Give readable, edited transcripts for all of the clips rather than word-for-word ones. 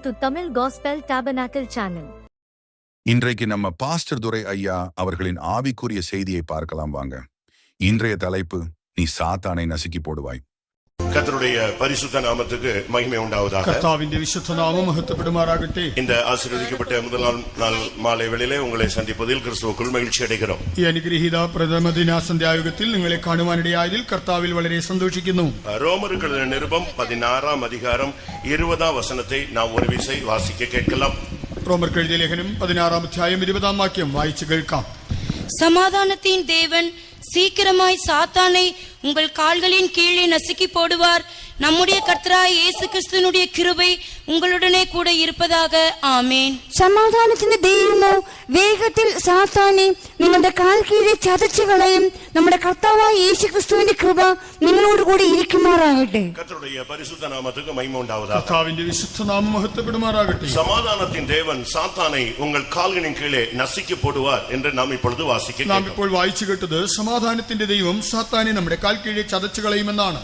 to Tamil Gospel Tabernacle channel. இன்றைக்கு நம்ம pastor துரை ஐயா அவர்களின் ஆவிக்குரிய செய்தியை பார்க்கலாம் வாங்க. இன்றைய தலைப்பு, நீ சாத்தானை நசுக்கி போடுவாய். கர்த்தருடைய பரிசுத்த நாமத்துக்கு மகிமை உண்டாவதாக. கர்த்தாவின் விசுத்த நாமம் மகத்துவப்படுமாறாகட்ടെ. இந்த ஆசீர்வதிக்கப்பட்ட முதல் நாள் மாலை வேளையிலே உங்களை சந்திப்பதில் கிறிஸ்துவுக்குள் மகிழ்ச்சி அடைகிறோம். ഈ അനുഗ്രഹീത പ്രഥമ ദിന സന്ധ്യായുഗത്തിൽ നിങ്ങളെ കാണുവാനിടയായതിൽ കർത്താവിൽ വളരെ സന്തോഷിക്കുന്നു. ரோமருக்கு எழுதின நிருபம் 16ஆம் அதிகாரம் 20ஆம் வசனத்தை நாம் ஒரு விசை வாசிக்க கேட்கலாம். ரோமருக்கு எழுதிய ലേഖനം 16ஆம் അധ്യായം 20ஆம் വാക്യം വായിച്ചു കേൾക്കാം. சமாதானத்தின் தேவன் சீக்கிரமாய் சாத்தானை உங்கள் கால்களின் கீழே நசுக்கி போடுவார். நம்முடைய கர்த்தராய் இயேசு கிறிஸ்துவினுடைய கிருபை உங்களுடனே கூட இருப்பதாக. ആമേൻ. സമാധാനത്തിന്റെ ദൈവമോ വേഗത്തിൽ സാത്താനെ നിങ്ങളുടെ കാൽ കീഴെ ചതച്ചു കളയും. നമ്മുടെ കർത്താവായ യേശു ക്രിസ്തുവിന്റെ കൃപ നിങ്ങളോട് കൂടി ഇരിക്കുമാറാകട്ടെ. கர்த்தருடைய பரிசுத்த நாமத்துக்கு மகிமை உண்டாவதாக. കർത്താവിന്റെ വിശുദ്ധ നാമം മഹത്വപ്പെടുമാറാകട്ടെ. சமாதானத்தின் தேவன் சாத்தானை உங்கள் கால்களின் கீழே நசுக்கி போடுவார் என்று நாம் இப்பொழுது வாசிக்க നാം ഇപ്പോൾ വായിച്ചു കേട്ടത് സമാധാനത്തിന്റെ ദൈവം സാത്താനെ നമ്മുടെ കാൽ കീഴെ ചതച്ചു കളയുമെന്നാണ്.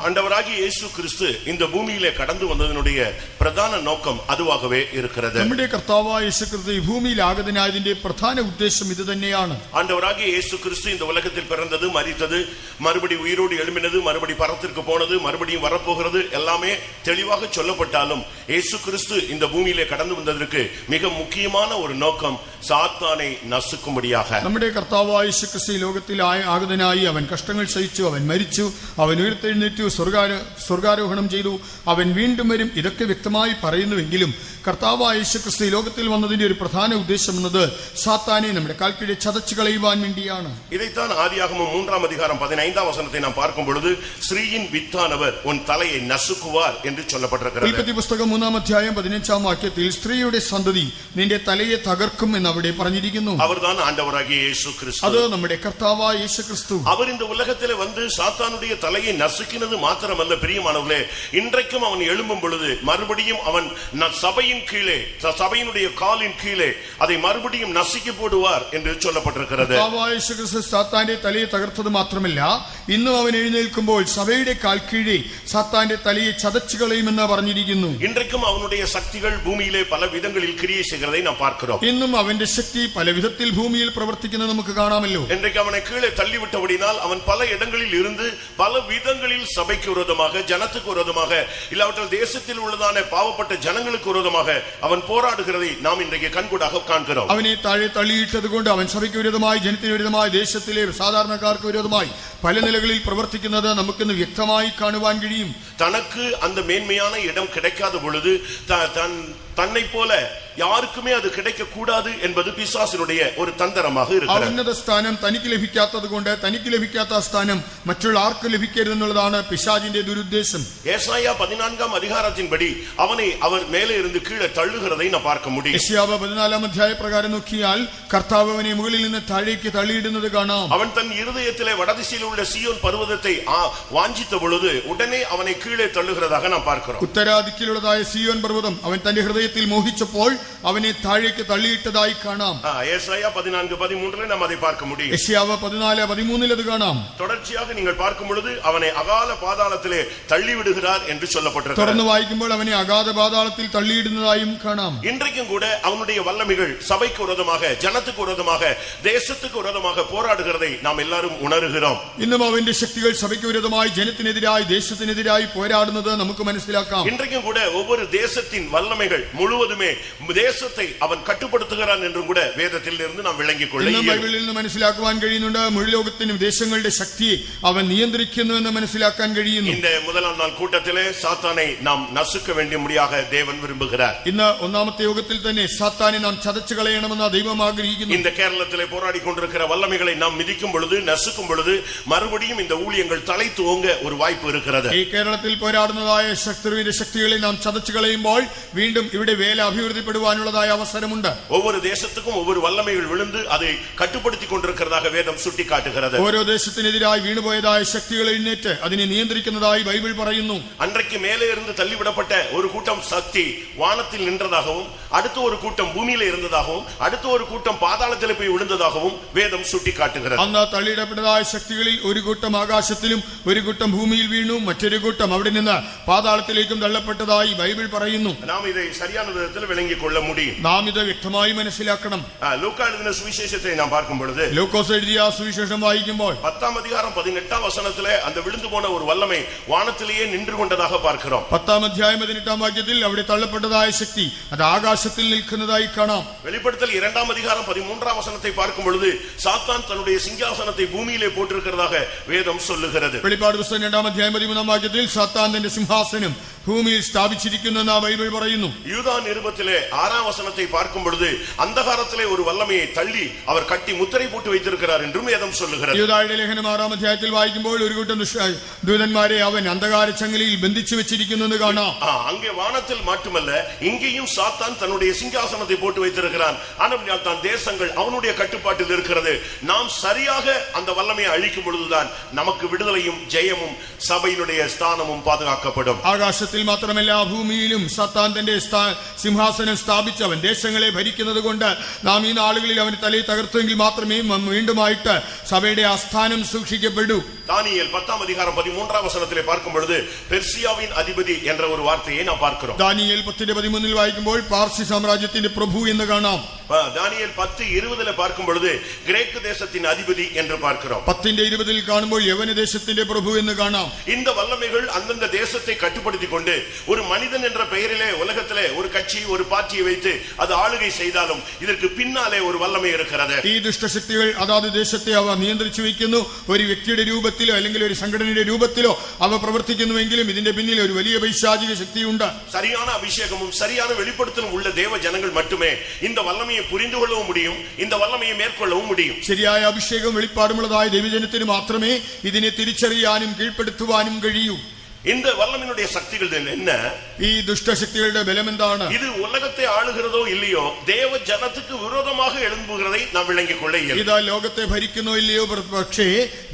ஆண்டவராகிய இயேசு கிறிஸ்து இந்த பூமியிலே கடந்து வந்ததனுடைய பிரதான நோக்கம் அதுவாகவே இருக்கிறது. നമ്മുടെ കർത്താവായ യേശു ക്രിസ്തു ഈ ഭൂമിയിൽ ആഗതനായതിന്റെ പ്രധാന ഉദ്ദേശം ഇത് തന്നെയാണ്. ஆண்டவராகிய இயேசு கிறிஸ்து இந்த உலகத்தில் பிறந்தது, மரித்தது, மறுபடி உயிரோடு எழும்பினது, மறுபடி பரத்திற்கு போனது, மறுபடியும் வரப்போகிறது எல்லாமே தெளிவாக சொல்லப்பட்டாலும் இயேசு கிறிஸ்து இந்த பூமியிலே கடந்து வந்ததற்கு மிக முக்கியமான ஒரு நோக்கம் சாத்தானை நசுக்கும்படியாக. നമ്മുടെ കർത്താവായ യേശു ക്രിസ്തു ലോകത്തിൽ ആഗതനായി അവൻ കഷ്ടങ്ങൾ സഹിച്ചു, അവൻ മരിച്ചു, അവൻ ഉയർത്തെഴുന്നേറ്റു, സ്വർഗാരോഹണം ചെയ്തു, അവൻ വീണ്ടും വരും. ഇതൊക്കെ വ്യക്തമായി പറയുന്നുവെങ്കിലും കർത്താവായ യേശു ക്രിസ്തു ലോകത്തിൽ വന്നതിന്റെ ഒരു പ്രധാന ഉദ്ദേശം എന്നത് സാത്താനെ നമ്മുടെ കാൽക്കീഴെ ചതച്ചു കളയുവാൻ വേണ്ടിയാണ്. இதைத்தான் ஆதியாகமம் 3ஆம் அதிகாரம் 15ஆம் வசனத்தை நாம் பார்க்கும் பொழுது ஸ்ரீயின் வித்தானவர் உன் தலையை நசுக்குவார் என்று சொல்லப்பட்டிருக்கிறது. ഉൽപ്പത്തി പുസ്തകം 3ആം അധ്യായം 15ആം വാക്യത്തിൽ സ്ത്രീയുടെ സന്തതി നിന്റെ തലയെ തകർക്കും എന്ന് അവിടെ പറഞ്ഞിരിക്കുന്നു. அவர்தான் ஆண்டவராகிய இயேசு கிறிஸ்து. അത് നമ്മുടെ കർത്താവായ യേശു ക്രിസ്തു. அவர் இந்த உலகத்திலே வந்து சாத்தானுடைய தலையை நசுக்கினது மாத்திரமல்ல பிரியமானவர்களே, இன்றைக்கும் அவன் எழும்பும் பொழுது மறுபடியும் அவன் சபையின் கீழே, சபையினுடைய காலின் கீழே அதை மறுபடியும் நசுக்கி போடுவார் என்று சொல்லப்பட்டிருக்கிறது. യേശു ക്രിസ്തു സാത്താന്റെ തലയെ തകർത്തത് മാത്രമല്ല, ഇന്നും അവൻ എഴുന്നേൽക്കുമ്പോൾ സഭയുടെ കാൽ കീഴെ സാത്താന്റെ തലയെ ചതച്ചു കളയുമെന്ന് പറഞ്ഞിരിക്കുന്നു. இன்றைக்கும் அவனுடைய சக்திகள் பூமியிலே பல விதங்களில் கிரியை செய்கிறதை நாம் பார்க்கிறோம். ഇന്നും അവന്റെ ശക്തി പല വിധത്തിൽ ഭൂമിയിൽ പ്രവർത്തിക്കുന്നത് നമുക്ക് കാണാമല്ലോ. இன்றைக்கு அவனை கீழே தள்ளிவிட்டபடினால் அவன் பல இடங்களில் இருந்து பல விதங்களில் சபைக்கு விரோதமாக, ஜனத்துக்கு விரோதமாக, இல்லாவிட்டால் தேசத்தில் உள்ளதான பாவப்பட்ட ஜனங்களுக்கு விரோதமாக அவன் போராடுகிறதை நாம் இன்றைக்கு கண்கூடாக காண்கிறோம். അവനെ താഴെ തള്ളിയിട്ടത് കൊണ്ട് അവൻ സഭയ്ക്ക് വിരോധമായി, ജനത്തിന് വിരോധമായി, ദേശത്തിലെ സാധാരണക്കാർക്ക് വിരോധമായി പല നിലകളിൽ പ്രവർത്തിക്കുന്നത് നമുക്കിന്ന് വ്യക്തമായി കാണുവാൻ കഴിയും. தனக்கு அந்த மேன்மையான இடம் கிடைக்காத பொழுது தன்னை போல யாருக்குமே அது கிடைக்க கூடாது என்பது பிசாசினுடைய ஒரு தந்திரமாக இருக்கிறது. ഉന്നത സ്ഥാനം തനിക്ക് ലഭിക്കാത്തത് കൊണ്ട് തനിക്ക് ലഭിക്കാത്ത സ്ഥാനം മറ്റുള്ള ആർക്ക് ലഭിക്കരുതെന്നുള്ളതാണ് പിശാചിന്റെ ദുരുദ്ദേശം. ஏசாயா 14ஆம் அதிகாரத்தின்படி அவனை அவர் மேலே இருந்து கீழே தள்ளுகிறதை நாம் பார்க்க முடியும். യെശയ്യാവ് 14ആം അധ്യായ പ്രകാരം നോക്കിയാൽ കർത്താവ് അവനെ മുകളിൽ നിന്ന് താഴേക്ക് തള്ളിയിടുന്നത് കാണാം. அவன் தன் இருதயத்திலே வடதிசையில் உள்ள சீயோன் பர்வதத்தை வாஞ்சித்த பொழுது உடனே அவனை கீழே தள்ளுகிறதாக நாம் பார்க்கிறோம். ഉത്തരാദിക്കിലുള്ളതായ സിയോൻ പർവ്വതം അവൻ തന്റെ ഹൃദയത്തിൽ മോഹിച്ചപ്പോൾ അവനെ താഴേക്ക് തള്ളിയിട്ടതായി കാണാം. ஏசாயா 14:13 நாம் அதை பார்க்க முடியும். യെശയ്യാവ് 14:13 അത് കാണാം. தொடர்ச்சியாக நீங்கள் பார்க்கும் பொழுது அவனை அகால பாதாளத்திலே தள்ளி விடுகிறார் என்று சொல்லப்பட்டிருக்கிறது. തുടർന്ന് വായിക്കുമ്പോൾ അവനെ അഗാധ പാതാളത്തിൽ തള്ളിയിടുന്നതായും കാണാം. இன்றைக்கும் கூட அவனுடைய வல்லமைகள் சபைக்கு விரோதமாக, ஜனத்துக்கு விரோதமாக, தேசத்துக்கு விரோதமாக போராடுகிறதை நாம் எல்லாரும் உணர்கிறோம். ഇന്നും അവന്റെ ശക്തികൾ സഭയ്ക്ക് വിരോധമായി, ജനത്തിനെതിരായി, ദേശത്തിനെതിരായി പോരാടുന്നത് നമുക്ക് മനസ്സിലാക്കാം. இன்றைக்கும் கூட ஒவ்வொரு தேசத்தின் வல்லமைகள் முழுவதுமே தேசத்தை அவன் கட்டுப்படுத்துகிறான் என்றும் கூட வேதத்தில் இருந்து நாம் விளங்கிக் கொள்ள ഇന്നും ബൈബിളിൽ നിന്ന് മനസ്സിലാക്കുവാൻ കഴിയുന്നുണ്ട്. മുഴു ലോകത്തിനും ദേശങ്ങളുടെ ശക്തിയെ അവൻ നിയന്ത്രിക്കുന്നു എന്ന് മനസ്സിലാക്കാൻ കഴിയുന്നു. இந்த முதலாம் நாள் கூட்டத்திலே சாத்தானை நாம் நசுக்க வேண்டியபடியாக தேவன் விரும்புகிறார். ഇന്ന് ഒന്നാമത്തെ യോഗത്തിൽ തന്നെ സാത്താനെ നാം ചതച്ചു കളയണമെന്ന് ദൈവം ആഗ്രഹിക്കുന്നു. இந்த கேரளத்திலே போராடி கொண்டிருக்கிற வல்லமைகளை நாம் மிதிக்கும் பொழுது, நசுக்கும் பொழுது மறுபடியும் இந்த ஊழியங்கள் தலை துவங்க ஒரு வாய்ப்பு இருக்கிறது. ഈ കേരളത്തിൽ പോരാടുന്നതായ ശത്രുവിന്റെ ശക്തികളെ നാം ചതച്ചു കളയുമ്പോൾ വീണ്ടും ഇവിടെ വേല അഭിവൃദ്ധിപ്പെടുവാനുള്ളതായ അവസരമുണ്ട്. ஒவ்வொரு தேசத்துக்கும் ஒவ்வொரு வல்லமைகள் விழுந்து அதை கட்டுப்படுத்திக் கொண்டிருக்கிறதாக வேதம் சுட்டிக்காட்டுகிறது. ഓരോ ദേശത്തിനെതിരായി വീണുപോയതായ ശക്തികൾ എഴുന്നേറ്റ് അതിനെ നിയന്ത്രിക്കുന്നതായി ബൈബിൾ പറയുന്നു. அன்றைக்கு மேலே இருந்து தள்ளிவிடப்பட்ட ஒரு கூட்டம் சக்தி வானத்தில் நின்றதாகவும், அடுத்த ஒரு கூட்டம் பூமியில இருந்ததாகவும், அடுத்த ஒரு கூட்டம் பாதாளத்தில் போய் விழுந்ததாகவும் வேதம் சுட்டிக்காட்டுகிறது. അന്ന് തള്ളിയിടപ്പെട്ടതായ ശക്തികളിൽ ഒരു കൂട്ടം ആകാശത്തിലും ഒരു കൂട്ടം ഭൂമിയിൽ വീണു, മറ്റൊരു കൂട്ടം അവിടെ നിന്ന് പാതാളത്തിലേക്കും തള്ളപ്പെട്ടതായി ബൈബിൾ പറയുന്നു. നാം ഇதை சரியான விதத்தில் விளங்கிக் கொள்ள முடியும். നാം ഇത് വ്യക്തമായി മനസ്സിലാക്കണം. லூக்கா எழுதின சுவிசேஷத்தை நாம் பார்க்கும் பொழுது, ലൂക്കോസ് എഴുതിയ സുവിശേഷം വായിക്കുമ്പോൾ 10 அதிகாரம் 18 வசனத்திலே அந்த விழுந்து போன ஒரு வல்லமை வானத்திலேயே நின்று கொண்டதாக பார்க்கிறோம். 10 അധ്യായം 18 വാക്യത്തിൽ അവിടെ തള്ളപ്പെട്ടതായ ശക്തി അത് ആകാശത്തിൽ നിൽക്കുന്നതായി കാണാം. வெளிப்படுத்தல் 2 அதிகாரம் 13 வசனத்தை பார்க்கும் பொழுது சாத்தான் தன்னுடைய சிங்காசனத்தை பூமியிலே போட்டிருக்கிறதாக வேதம் சொல்லுகிறது. വെളിപ്പാട് പുസ്തകം 2 അധ്യായം 13 വാക്യത്തിൽ സാത്താൻ തന്റെ സിംഹാസനം ഭൂമിയിൽ സ്ഥാപിച്ചിരിക്കുന്നെന്ന് ബൈബിൾ പറയുന്നു. யூதா நிருபத்திலே 6 வசனத்தை பார்க்கும் பொழுது அந்தகாரத்திலே ஒரு வல்லமையை தள்ளி அவர் கட்டி முத்திரை போட்டு வைத்திருக்கிறார் என்றும் வேதம் சொல்லுகிறது. യൂദായുടെ ലേഖനം 6 അധ്യായത്തിൽ വായിക്കുമ്പോൾ ഒരു കൂട്ടം ദൂതന്മാരെ അവൻ അന്ധകാര ചങ്ങലയിൽ ബന്ധിച്ചു വെച്ചിരിക്കുന്നെന്ന് കാണാം. அங்கே வானத்தில் மட்டுமல்ல, இங்கேயும் சாத்தான் தன்னுடைய சிங்காசனத்தை போட்டு வைத்திருக்கிறான். ஆனால் தான் தேசங்கள் அவனுடைய கட்டுப்பாட்டில் இருக்கிறது. நாம் சரியாக அந்த வல்லமையை அழிக்கும் பொழுதுதான் நமக்கு விடுதலையும் ஜெயமும் சபையினுடைய ஸ்தானமும் பாதுகாக்கப்படும். ആകാശത്തിൽ മാത്രമല്ല ഭൂമിയിലും സാത്താൻ തന്റെ സിംഹാസനം സ്ഥാപിച്ചവൻ ദേശങ്ങളെ ഭരിക്കുന്നത് കൊണ്ട് നാം ഈ നാളുകളിൽ അവന്റെ തലയെ തകർത്തെങ്കിൽ മാത്രമേ വീണ്ടുമായിട്ട് സഭയുടെ ആസ്ഥാനം സൂക്ഷിക്കപ്പെടൂ. தானியேல் 10 அதிகாரம் 13 வசனத்திலே பார்க்கும் பொழுது பெர்சியாவின் அதிபதி என்ற ஒரு வார்த்தையை நாம் பார்க்கிறோம். ദാനിയേൽ 10:13 വായിക്കുമ്പോൾ പാർസി സാമ്രാജ്യത്തിന്റെ പ്രഭു എന്ന് കാണാം. தானியேல் 10:20 பார்க்கும் பொழுது கிரேக்கு தேசத்தின் அதிபதி என்று பார்க்கிறோம். 10:20 കാണുമ്പോൾ യവന ദേശത്തിന്റെ പ്രഭു എന്ന് കാണാം. இந்த வல்லமைகள் அந்தந்த தேசத்தை கட்டுப்படுத்திக் கொண்டு ஒரு மனிதன் என்ற பெயரிலே உலகத்திலே ஒரு கட்சி ஒரு பார்ட்டியை வைத்து அது ஆளுகை செய்தாலும் இதற்கு பின்னாலே ஒரு வல்லமை இருக்கிறது. ഈ ദുഷ്ടശക്തികൾ അതാത് ദേശത്തെ അവ നിയന്ത്രിച്ചു വയ്ക്കുന്നു. ഒരു വ്യക്തിയുടെ രൂപത്തിലോ അല്ലെങ്കിൽ ഒരു സംഘടനയുടെ രൂപത്തിലോ അവ പ്രവർത്തിക്കുന്നുവെങ്കിലും ഇതിന്റെ പിന്നിൽ ഒരു വലിയ പൈശാചിക ശക്തിയുണ്ട്. சரியான அபிஷேகமும் சரியான வெளிப்படுத்தலும் உள்ள தேவ ஜனங்கள் மட்டுமே இந்த வல்லமையை புரிந்து கொள்ளவும் முடியும், இந்த வல்லமையை மேற்கொள்ளவும் முடியும். ശരിയായ അഭിഷേകം വെളിപ്പാടുമുള്ളതായ ദൈവജനത്തിന് മാത്രമേ ഇതിനെ തിരിച്ചറിയാനും കീഴ്പ്പെടുത്തുവാനും കഴിയൂ. இந்த வல்லமையினுடைய சக்திகள் என்ன? ഈ ദുഷ്ടശക്തികളുടെ ബലം എന്താണ്? இது உலகத்தை ஆளுகிறதோ இல்லையோ தேவ ஜனத்துக்கு விரோதமாக எழும்புகிறதை நாம் விளங்கிக் கொள்ள இயலும். ഇതാ ലോകത്തെ ഭരിക്കുന്നോ ഇല്ലയോ, പക്ഷേ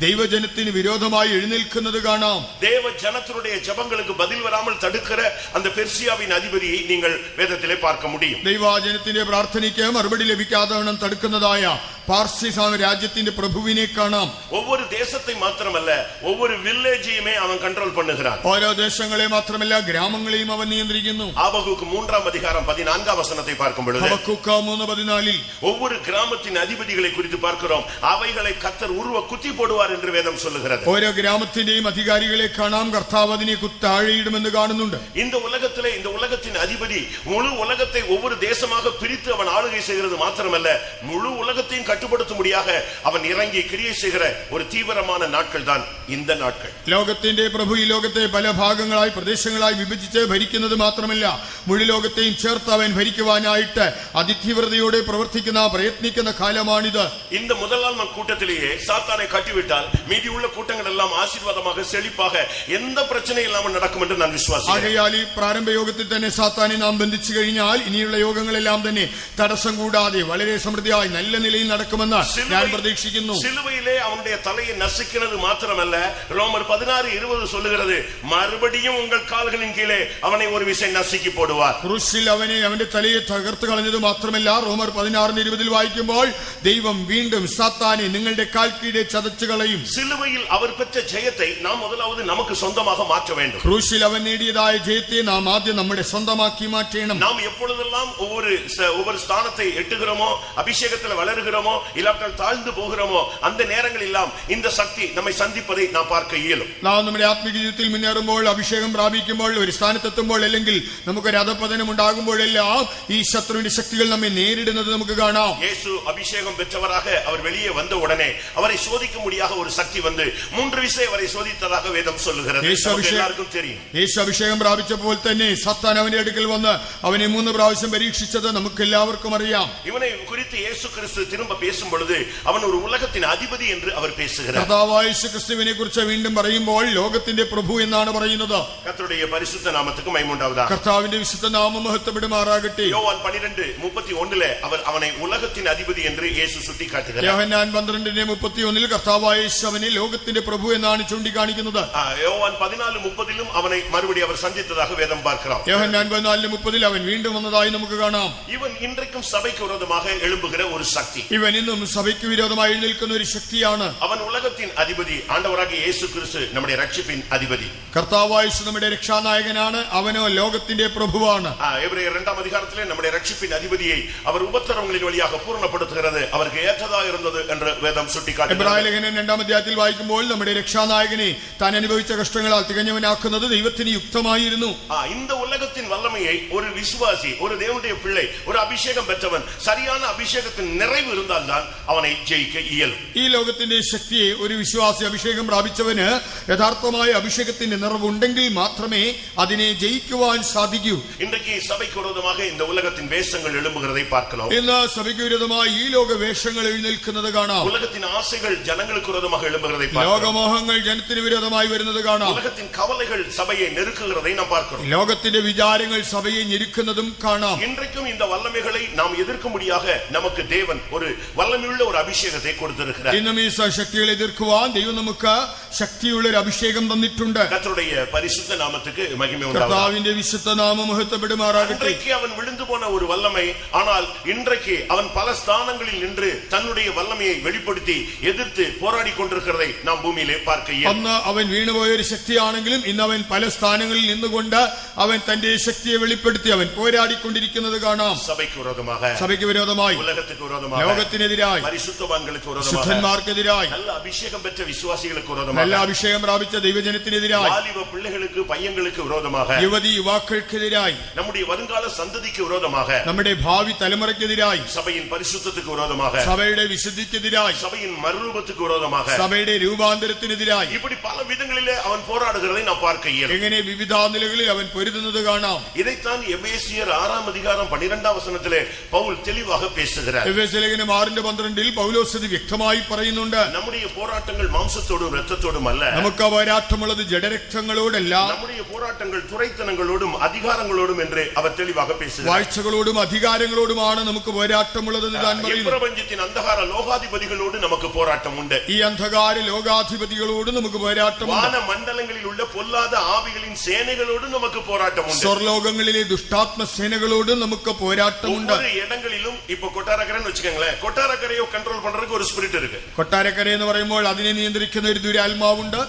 ദൈവജനത്തിന് വിരോധമായി എഴുന്നേൽക്കുന്നത് കാണാം. தேவ ஜனத்தினுடைய ஜெபங்களுக்கு பதில் வராமல் தடுக்கிற அந்த பெர்சியாவின் அதிபதியை நீங்கள் வேதத்திலே பார்க்க முடியும். ദൈവജനത്തിന്റെ പ്രാർത്ഥനയ്ക്ക് മറുപടി ലഭിക്കാതെ തടുക്കുന്നതായ പാർസി രാജ്യത്തിന്റെ പ്രഭുവിനെ കാണാം. ஒவ்வொரு தேசத்தை மாத்திரமல்ல, ஒவ்வொரு வில்லேஜையுமே அவன் கண்ட்ரோல் பண்ணுகிறான். ഓരോ ദേശങ്ങളെ മാത്രമല്ല ഗ്രാമങ്ങളെയും അവൻ നിയന്ത്രിക്കുന്നു. ஆபகுக்கு 3 அதிகாரம் 14 வசனத்தை பார்க்கும் பொழுது ഹബക്കൂക്ക് 3:14 ஒவ்வொரு கிராமத்தின் அதிபதிகளை குறித்து பார்க்கிறோம். அவைகளை கர்த்தர் உருவ குத்தி போடுவார் என்று வேதம் சொல்லுகிறது. ഓരോ ഗ്രാമത്തിന്റെയും അധികാരികളെ കാണാം. കർത്താവ് അതിനെ താഴെയിടുമെന്ന് കാണുന്നുണ്ട്. இந்த உலகத்திலே இந்த உலகத்தின் அதிபதி முழு உலகத்தை ஒவ்வொரு தேசமாக பிரித்து அவன் ஆளுகை செய்கிறது மாத்திரமல்ல, முழு உலகத்தையும் கட்டுப்படுத்தும்படியாக அவன் இறங்கி கிரியை செய்கிற ஒரு தீவிரமான நாட்கள் தான் இந்த நாட்கள். ലോകത്തിന്റെ പ്രഭു ഈ ലോകത്തെ പല ഭാഗങ്ങളായി പ്രദേശങ്ങളായി വിഭജിച്ച് ഭരിക്കുന്നത് മാത്രമല്ല, മുഴുവൻ ലോകത്തെയും ചേർത്ത് അവൻ ഭരിക്കുവാനായിട്ട് അതിതീവ്രതയോടെ പ്രവർത്തിക്കുന്ന പ്രയത്നിക്കുന്ന കാലമാണിത്. இந்த முதல் நாள் கூட்டத்திலேயே சாத்தானை கட்டிவிட்டால் மீதி உள்ள கூட்டங்கள் எல்லாம் ஆசீர்வாதமாக செழிப்பாக எந்த பிரச்சனையும் இல்லாமல் நடக்கும் என்று நான் விசுவாசிக்கிறேன். ആകയാൽ ഈ പ്രാരംഭ യോഗത്തിൽ തന്നെ സാത്താനെ നാം ബന്ധിച്ചു കഴിഞ്ഞാൽ ഇനിയുള്ള യോഗങ്ങളെല്ലാം തന്നെ തടസ്സം കൂടാതെ വളരെ സമൃദ്ധിയായി നല്ല നിലയിൽ നടക്കുമെന്ന് ഞാൻ പ്രതീക്ഷിക്കുന്നു. சிலுவையிலே அவனுடைய தலையை நசுக்கினது மாத்திரமல்ல, ரோமர் 16:20 சொல்லுகிறது, மறுபடியும் உங்கள் கால்களின் கீழே அவனை ஒரு விசை நசுக்கி போடுவார். ക്രൂശിൽ അവന്റെ തലയെ തകർത്ത് കളഞ്ഞത് മാത്രമല്ല, റോമർ 16:20 വായിക്കുമ്പോൾ ദൈവം വീണ്ടും സാത്താനെ നിങ്ങളുടെ കാൽ കീഴെ ചതച്ചു കളയും. சிலுவையில் அவர் பெற்ற ஜெயத்தை நாம் முதலாவது நமக்கு சொந்தமாக மாற்ற வேண்டும். ക്രൂശിൽ അവൻ നേടിയതായ ജയത്തെ നാം ആദ്യം നമ്മുടെ സ്വന്തമാക്കി മാറ്റണം. நாம் எப்பொழுதெல்லாம் ஒவ்வொரு ஸ்தானத்தை எட்டுகிறோமோ, அபிஷேகத்தில் வளருகிறோமோ, இல்லாவிட்டால் தாழ்ந்து போகிறோமோ, அந்த நேரங்கள் எல்லாம் இந்த சக்தி நம்மை சந்திப்பதை நாம் பார்க்க இயலும். നാം നമ്മുടെ ആത്മീയ ജീവിതത്തിൽ മുന്നേറുമ്പോൾ, അഭിഷേകം പ്രാപിക്കുമ്പോൾ, ഒരു സ്ഥാനത്തെത്തുമ്പോൾ, അല്ലെങ്കിൽ നമുക്കൊരു അധപതനം ഉണ്ടാകുമ്പോഴെല്ലാം ഈ ശത്രുവിന്റെ ശക്തികൾ നമ്മെ നേരിടുന്നത് നമുക്ക് കാണാം. இயேசு அபிஷேகம் பெற்றவராக அவர் வெளியே வந்த உடனே அவரை சோதிக்கும்படியாக ஒரு சக்தி வந்து 3 விசை அவரை சோதித்ததாக வேதம் சொல்லுகிறது. எல்லாருக்கும் தெரியும். യേശു അഭിഷേകം പ്രാപിച്ചപ്പോൾ തന്നെ സാത്താൻ അവന്റെ അടുക്കൽ വന്ന് അവനെ 3 പ്രാവശ്യം പരീക്ഷിച്ചത് നമുക്ക് എല്ലാവർക്കും അറിയാം. இவனை குறித்து இயேசு கிறிஸ்து திரும்ப பேசும் பொழுது அவன் ஒரு உலகத்தின் அதிபதி என்று அவர் பேசுகிறார். കർത്താവായ യേശു ക്രിസ്തുവിനെ കുറിച്ച് വീണ്ടും പറയുമ്പോൾ ലോകത്തിന്റെ പ്രഭു എന്നാണ് പറയുന്നത്. கர்த்தருடைய பரிசுத்த நாமத்துக்கு நாமத்துக்கு மகிமை உண்டாவதாக. കർത്താവിന്റെ വിശുദ്ധ നാമം മഹത്വപ്പെടുമാറാകട്ടെ. யோவான் 12:31 அவர் அவனை உலகத்தின் அதிபதி என்று இயேசு சுட்டிக்காட்டுகிறார். യോഹന്നാൻ 12:31 കർത്താവായ യേശു അവനെ ലോകത്തിന്റെ പ്രഭു എന്നാണ് ചൂണ്ടിക്കാണിക്കുന്നത്. யோவான் 14:30 அவனை மறுபடி அவர் சந்தித்ததாக வேதம் பார்க்கிறோம். യോഹന്നാൻ 14:30 അവൻ വീണ്ടും വന്നതായി നമുക്ക് കാണാം. இவன் இன்றைக்கும் சபைக்கு விரோதமாக எழும்புகிற ஒரு சக்தி. ഇവൻ ഇന്നും സഭയ്ക്ക് വിരോധമായി എഴുന്നേൽക്കുന്ന ഒരു ശക്തിയാണ്. அவன் உலகத்தின் அதிபதி. ஆண்டவராகிய இயேசு கிறிஸ்து நம்முடைய ரட்சிப்பின் அதிபதி. കർത്താവായ യേശു നമ്മുടെ രക്ഷാനായകനാണ്. അവനോ ലോകത്തിന്റെ പ്രഭുവാണ്. எபிரேயர் 2ஆம் அதிகாரத்திலே நம்முடைய ரட்சிப்பின் அதிபதியை அவர் உபத்திரவங்களின் வழியாக பூர்ணப்படுத்துகிறது. அவருக்கு ஏற்றதா இருந்தது என்று வேதம் சுட்டிக்காட்டுகிறது. എബ്രായ ലേഖനം 2ആം അധ്യായത്തിൽ വായിക്കുമ്പോൾ നമ്മുടെ രക്ഷാനായകനെ താൻ അനുഭവിച്ച കഷ്ടങ്ങളാൽ തികഞ്ഞവനാക്കുന്നത് ദൈവത്തിന് യുക്തമായിരുന്നു. இந்த உலகத்தின் வல்லமையை ஒரு விசுவாசி, ஒரு தேவனுடைய பிள்ளை, ஒரு அபிஷேகம் பெற்றவன் சரியான அபிஷேகத்தின் நிறைவு இருந்தால்தான் அவனை ஜெயிக்க இயலும். ഈ ലോകത്തിന്റെ ശക്തിയെ ഒരു വിശ്വാസി അഭിഷേകം പ്രാപിച്ചവന് യഥാർത്ഥമായ അഭിഷേകത്തിന്റെ നിറവുണ്ടെങ്കിൽ മാത്രമേ അതിനെ ജയിക്കുവാൻ സാധിക്കൂ. இன்றைக்கு சபைக்கு விரோதமாக இந்த உலகத்தின் வேஷங்கள் எழும்புகிறதை பார்க்கலாம். ഇന്ന് സഭയ്ക്ക് വിരോധമായി ഈ ലോക വേഷങ്ങൾ എഴുന്നേൽക്കുന്നത് കാണാം. உலகத்தின் ஆசைகள் ஜனங்களுக்கு விரோதமாக எழும்புகிறதை பார்க்கலாம். ലോകമോഹങ്ങൾ ജനത്തിന് വിരോധമായി വരുന്നത് കാണാം. உலகத்தின் கவலைகள் சபையை நெருக்குகிறதை நாம் பார்க்கிறோம். ലോകത്തിന്റെ വിചാരങ്ങൾ സഭയെ ഞെരുക്കുന്നതും കാണാം. இன்றைக்கும் இந்த வல்லமைகளை நாம் எதிர்க்கும்படியாக நமக்கு தேவன் ஒரு வல்லமையுள்ள ஒரு அபிஷேகத்தை கொடுத்திருக்கிறார். ഇന്നും ഈ ശക്തികളെ എതിർക്കുവാൻ ദൈവം നമുക്ക് ശക്തിയുള്ള ഒരു അഭിഷേകം തന്നിട്ടുണ്ട്. கர்த்தருடைய பரிசுத்த நாமத்துக்கு மகிமை உண்டாவதாக. കർത്താവിന്റെ വിശുദ്ധ നാമം മഹത്വപ്പെടുമാറാകട്ടെ. இன்றைக்கு அவன் விழுந்து போன ஒரு வல்லமை, ஆனால் இன்றைக்கு அவன் பல ஸ்தானங்களில் நின்று தன்னுடைய வல்லமையை வெளிப்படுத்தி எதிர்த்து போராடி கொண்டிருக்கிறதை நாம் பூமியிலே பார்க்க இயலும். അന്ന് അവൻ വീണുപോയ ഒരു ശക്തിയാണെങ്കിലും ഇന്ന് അവൻ പല സ്ഥാനങ്ങളിൽ നിന്നുകൊണ്ട് അവൻ തന്റെ ശക്തിയെ വെളിപ്പെടുത്തി അവൻ പോരാടിക്കൊണ്ടിരിക്കുന്നത് കാണാം. சபைக்கு விரோதமாக, സഭയ്ക്ക് വിരോധമായി, உலகத்துக்கு விரோதமாக, ലോകത്തിനെതിരായി, பரிசுத்தவான்களுக்கு விரோதமாக, ശുദ്ധന്മാർക്കെതിരായി, நல்ல அபிஷேகம் பெற்ற விசுவாசிகளுக்கு விரோதமாக, നല്ല അഭിഷേകം പ്രാപിച്ച ദൈവജനത്തിനെതിരായി, வாலிப பிள்ளைகளுக்கு பையங்களுக்கு விரோதமாக, യുവതി യുവാക്കൾക്കെതിരായി, நம்முடைய வருங்கால சந்ததிக்கு விரோதமாக, നമ്മുടെ ഭാവി തലമുറയ്ക്കെതിരായി, சபையின் பரிசுத்தத்துக்கு விரோதமாக, സഭയുടെ വിശുദ്ധിക്കെതിരായി, சபையின் மறுரூபத்துக்கு விரோதமாக, സഭയുടെ രൂപാന്തരത്തിനെതിരായി, இப்படி பல விதங்களிலே அவன் போராடுகிறதை நாம் பார்க்க இயலும். എങ്ങനെ വിവിധ നിലകളിൽ അവൻ പൊരുതുന്നത് കാണാം. இதைத்தான் எபேசியர் 6ஆம் அதிகாரம் 12ஆம் வசனத்திலே பவுல் தெளிவாக பேசுகிறார். എഫേസ്യ ലേഖനം 6:12 പൗലോസ് ഇത് വ്യക്തമായി പറയുന്നുണ്ട്. நம்முடைய போராட்டங்கள் மாம்சத்தோடும் இரத்தத்தோடும் அல்ல. നമുക്ക് പോരാട്ടമുള്ളത് ജഡരക്തങ്ങളോടല്ല, நம்முடைய போராட்டங்கள் துரைத்தனங்களோடும் அதிகாரங்களோடும் என்று அவர் தெளிவாக பேசுகிறார். വാഴ്ചകളോടും അധികാരങ്ങളോടുമാണ് നമുക്ക് പോരാട്ടമുള്ളതെന്ന് താൻ പറയുന്നു. பிரபஞ்சத்தின் அந்தகார லோகாதிபதிகளோடு நமக்கு போராட்டம் உண்டு. ഈ അന്ധകാര ലോകാധിപതികളോട് നമുക്ക് പോരാട്ടമുണ്ട്. வான மண்டலங்களில் உள்ள பொல்லாத ஆவிகளின் சேனைகளோடு நமக்கு போராட்டம் உண்டு. സ്വർലോകങ്ങളിലെ ദുഷ്ടാത്മ സേനകളോട് നമുക്ക് പോരാട്ടമുണ്ട്. ஒவ்வொரு இடங்களிலும் இப்ப கொட்டாரக்கரைன்னு வச்சுக்கோங்களேன், கொட்டாரக்கரையை கண்ட்ரோல் பண்றதுக்கு ஒரு ஸ்பிரிட் இருக்கு. കൊട്ടാരക്കര എന്ന് പറയുമ്പോൾ അതിനെ നിയന്ത്രിക്കുന്ന ഒരു ദുരാത്മാവുണ്ട്.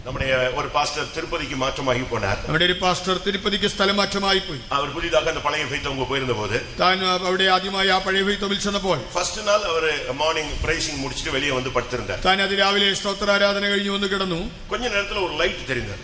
நம்முடைய ஒரு பாஸ்டர் திருப்பதிக்கு மாற்றமாகி போனார். നമ്മുടെ ഒരു പാസ്റ്റർ തിരുപ്പതിക്ക് സ്ഥലം മാറ്റമായി പോയി. அவர் புதிதாக அந்த பழைய ஃபெய்த்தவங்க போயிருந்த போது താൻ അവിടെ ആദ്യമായി ആ പഴയ ഫെയ്ത്തോവിൽ ചെന്നപ്പോൾ ஃபர்ஸ்ட் நாள் அவர் மார்னிங் பிரைசிங் முடிச்சிட்டு வெளியே வந்து படுத்திருந்தார். താൻ അതിരാവിലെ സ്തോത്രാരാധന കഴിഞ്ഞു വന്ന് കിടന്നു. கொஞ்ச நேரத்துல ஒரு லைட் தெரிந்தது.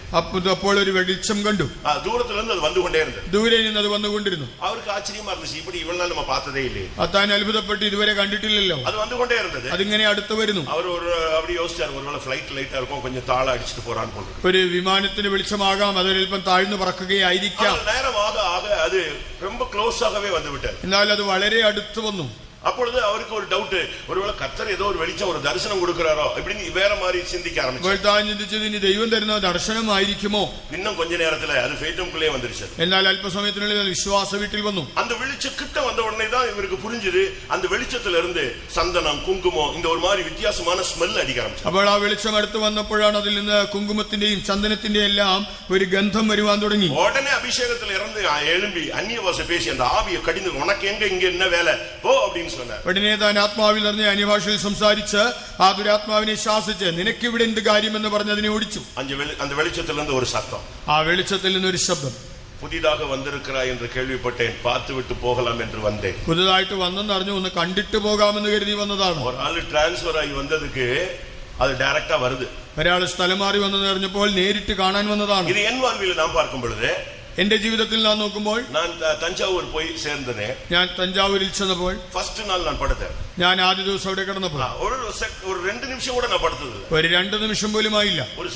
അപ്പോൾ ഒരു വെളിച്ചം കണ്ടു. தூரத்துல இருந்து அது வந்து கொண்டே இருந்தது. ദൂരെ നിന്ന് അത് വന്നുകൊണ്ടിരുന്നു. அவருக்கு ஆச்சரியமா இருந்துச்சு, இப்படி இவ்வளவு நாள் நம்ம பார்த்ததே இல்லையே. താൻ അത്ഭുതപ്പെട്ട് ഇതുവരെ കണ്ടിട്ടില്ലല്ലോ. அது வந்து கொண்டே இருந்தது. അതിങ്ങനെ അടുത്ത് വരുന്നു. அவர் ஒரு அப்படி யோசிச்சார், ஒருவேளை ஃளைட் லைட்டா இருக்கும், கொஞ்சம் தாள அடிச்சிட்டு போறான்னு போல. ഒരു വിമാനത്തിന് വെളിച്ചമാകാം, അതൊരൽപ്പം താഴ്ന്നു പറക്കുകയായിരിക്കാം. நேரமாக ஆக அது ரொம்ப க்ளோஸாகவே வந்து விட்டது. എന്നാൽ അത് വളരെ അടുത്ത് വന്നു. அப்பொழுது அவருக்கு ஒரு டவுட், ஒருவேளை கர்த்தர் ஏதோ ஒரு வெளிச்சம், ஒரு தரிசனம் கொடுக்கிறாரோ இப்படின்னு வேற மாதிரி சிந்திக்க ஆரம்பிச்சார். താൻ ചിന്തിച്ചത് ഇനി ദൈവം തരുന്ന ദർശനമായിരിക്കുമോ. இன்னும் கொஞ்ச நேரத்துல அது ஃபேட்டம்குள்ளே வந்துருச்சு. എന്നാൽ അല്പസമയത്തിനുള്ളിൽ അത് വിശ്വാസ വീട്ടിൽ വന്നു. அந்த வெளிச்சம் கிட்ட வந்த உடனே தான் இவருக்கு புரிஞ்சது, அந்த வெளிச்சத்துல இருந்து சந்தனம், குங்குமம், இந்த ஒரு மாதிரி வித்தியாசமான ஸ்மெல் அடிக்க ஆரம்பிச்சு. അപ്പോൾ ആ വെളിച്ചം അടുത്ത് വന്നപ്പോഴാണ് അതിൽ നിന്ന് കുങ്കുമത്തിന്റെയും ചന്ദനത്തിന്റെയും എല്ലാം ഒരു ഗന്ധം വരുവാൻ തുടങ്ങി. உடனே அபிஷேகத்துல இருந்து எழும்பி அந்நிய பாஷை பேசி அந்த ஆவியை கடிந்து, உனக்கு எங்க இங்க என்ன வேலை போ அப்படின்னு சொன்னார். ഉടനെ താൻ ആത്മാവിൽ നിറഞ്ഞ അന്യഭാഷയിൽ സംസാരിച്ച് ആ ദുരാത്മാവിനെ ശാസിച്ച് നിനക്കിവിടെ എന്ത് കാര്യമെന്ന് പറഞ്ഞ് അതിനെ ഓടിച്ചു. அந்த வெளிச்சத்திலிருந்து ஒரு சத்தம், ആ വെളിച്ചത്തിൽ നിന്നൊരു ശബ്ദം, புதிதாக வந்திருக்கிறாய் என்று கேள்விப்பட்டேன், பார்த்து விட்டு போகலாம் என்று வந்தேன். പുതുതായിട്ട് വന്നെന്ന് അറിഞ്ഞു, ഒന്ന് കണ്ടിട്ട് പോകാമെന്ന് കരുതി വന്നതാണ്. ஒரு ஆளு டிரான்ஸ்பர் ஆகி வந்ததுக்கு அது டைரக்டா வருது. ഒരാൾ സ്ഥലം മാറി വന്നെന്ന് അറിഞ്ഞപ്പോൾ നേരിട്ട് കാണാൻ വന്നതാണ്. இது என் வாழ்வில் நான் பார்க்கும் பொழுது, എന്റെ ജീവിതത്തിൽ ഞാൻ നോക്കുമ്പോൾ, நான் தஞ்சாவூர் போய் சேர்ந்தேன். ഞാൻ തഞ്ചാവൂരിൽ ചെന്നപ്പോൾ ஃபர்ஸ்ட் நாள் நான் படுத்தேன். ഞാൻ ആദ്യ ദിവസം അവിടെ കിടന്നപ്പോൾ ஒரு 2 நிமிஷம் கூட நான் படுத்தது ഒരു 2 നിമിഷം പോലും ആയില്ല. ஒரு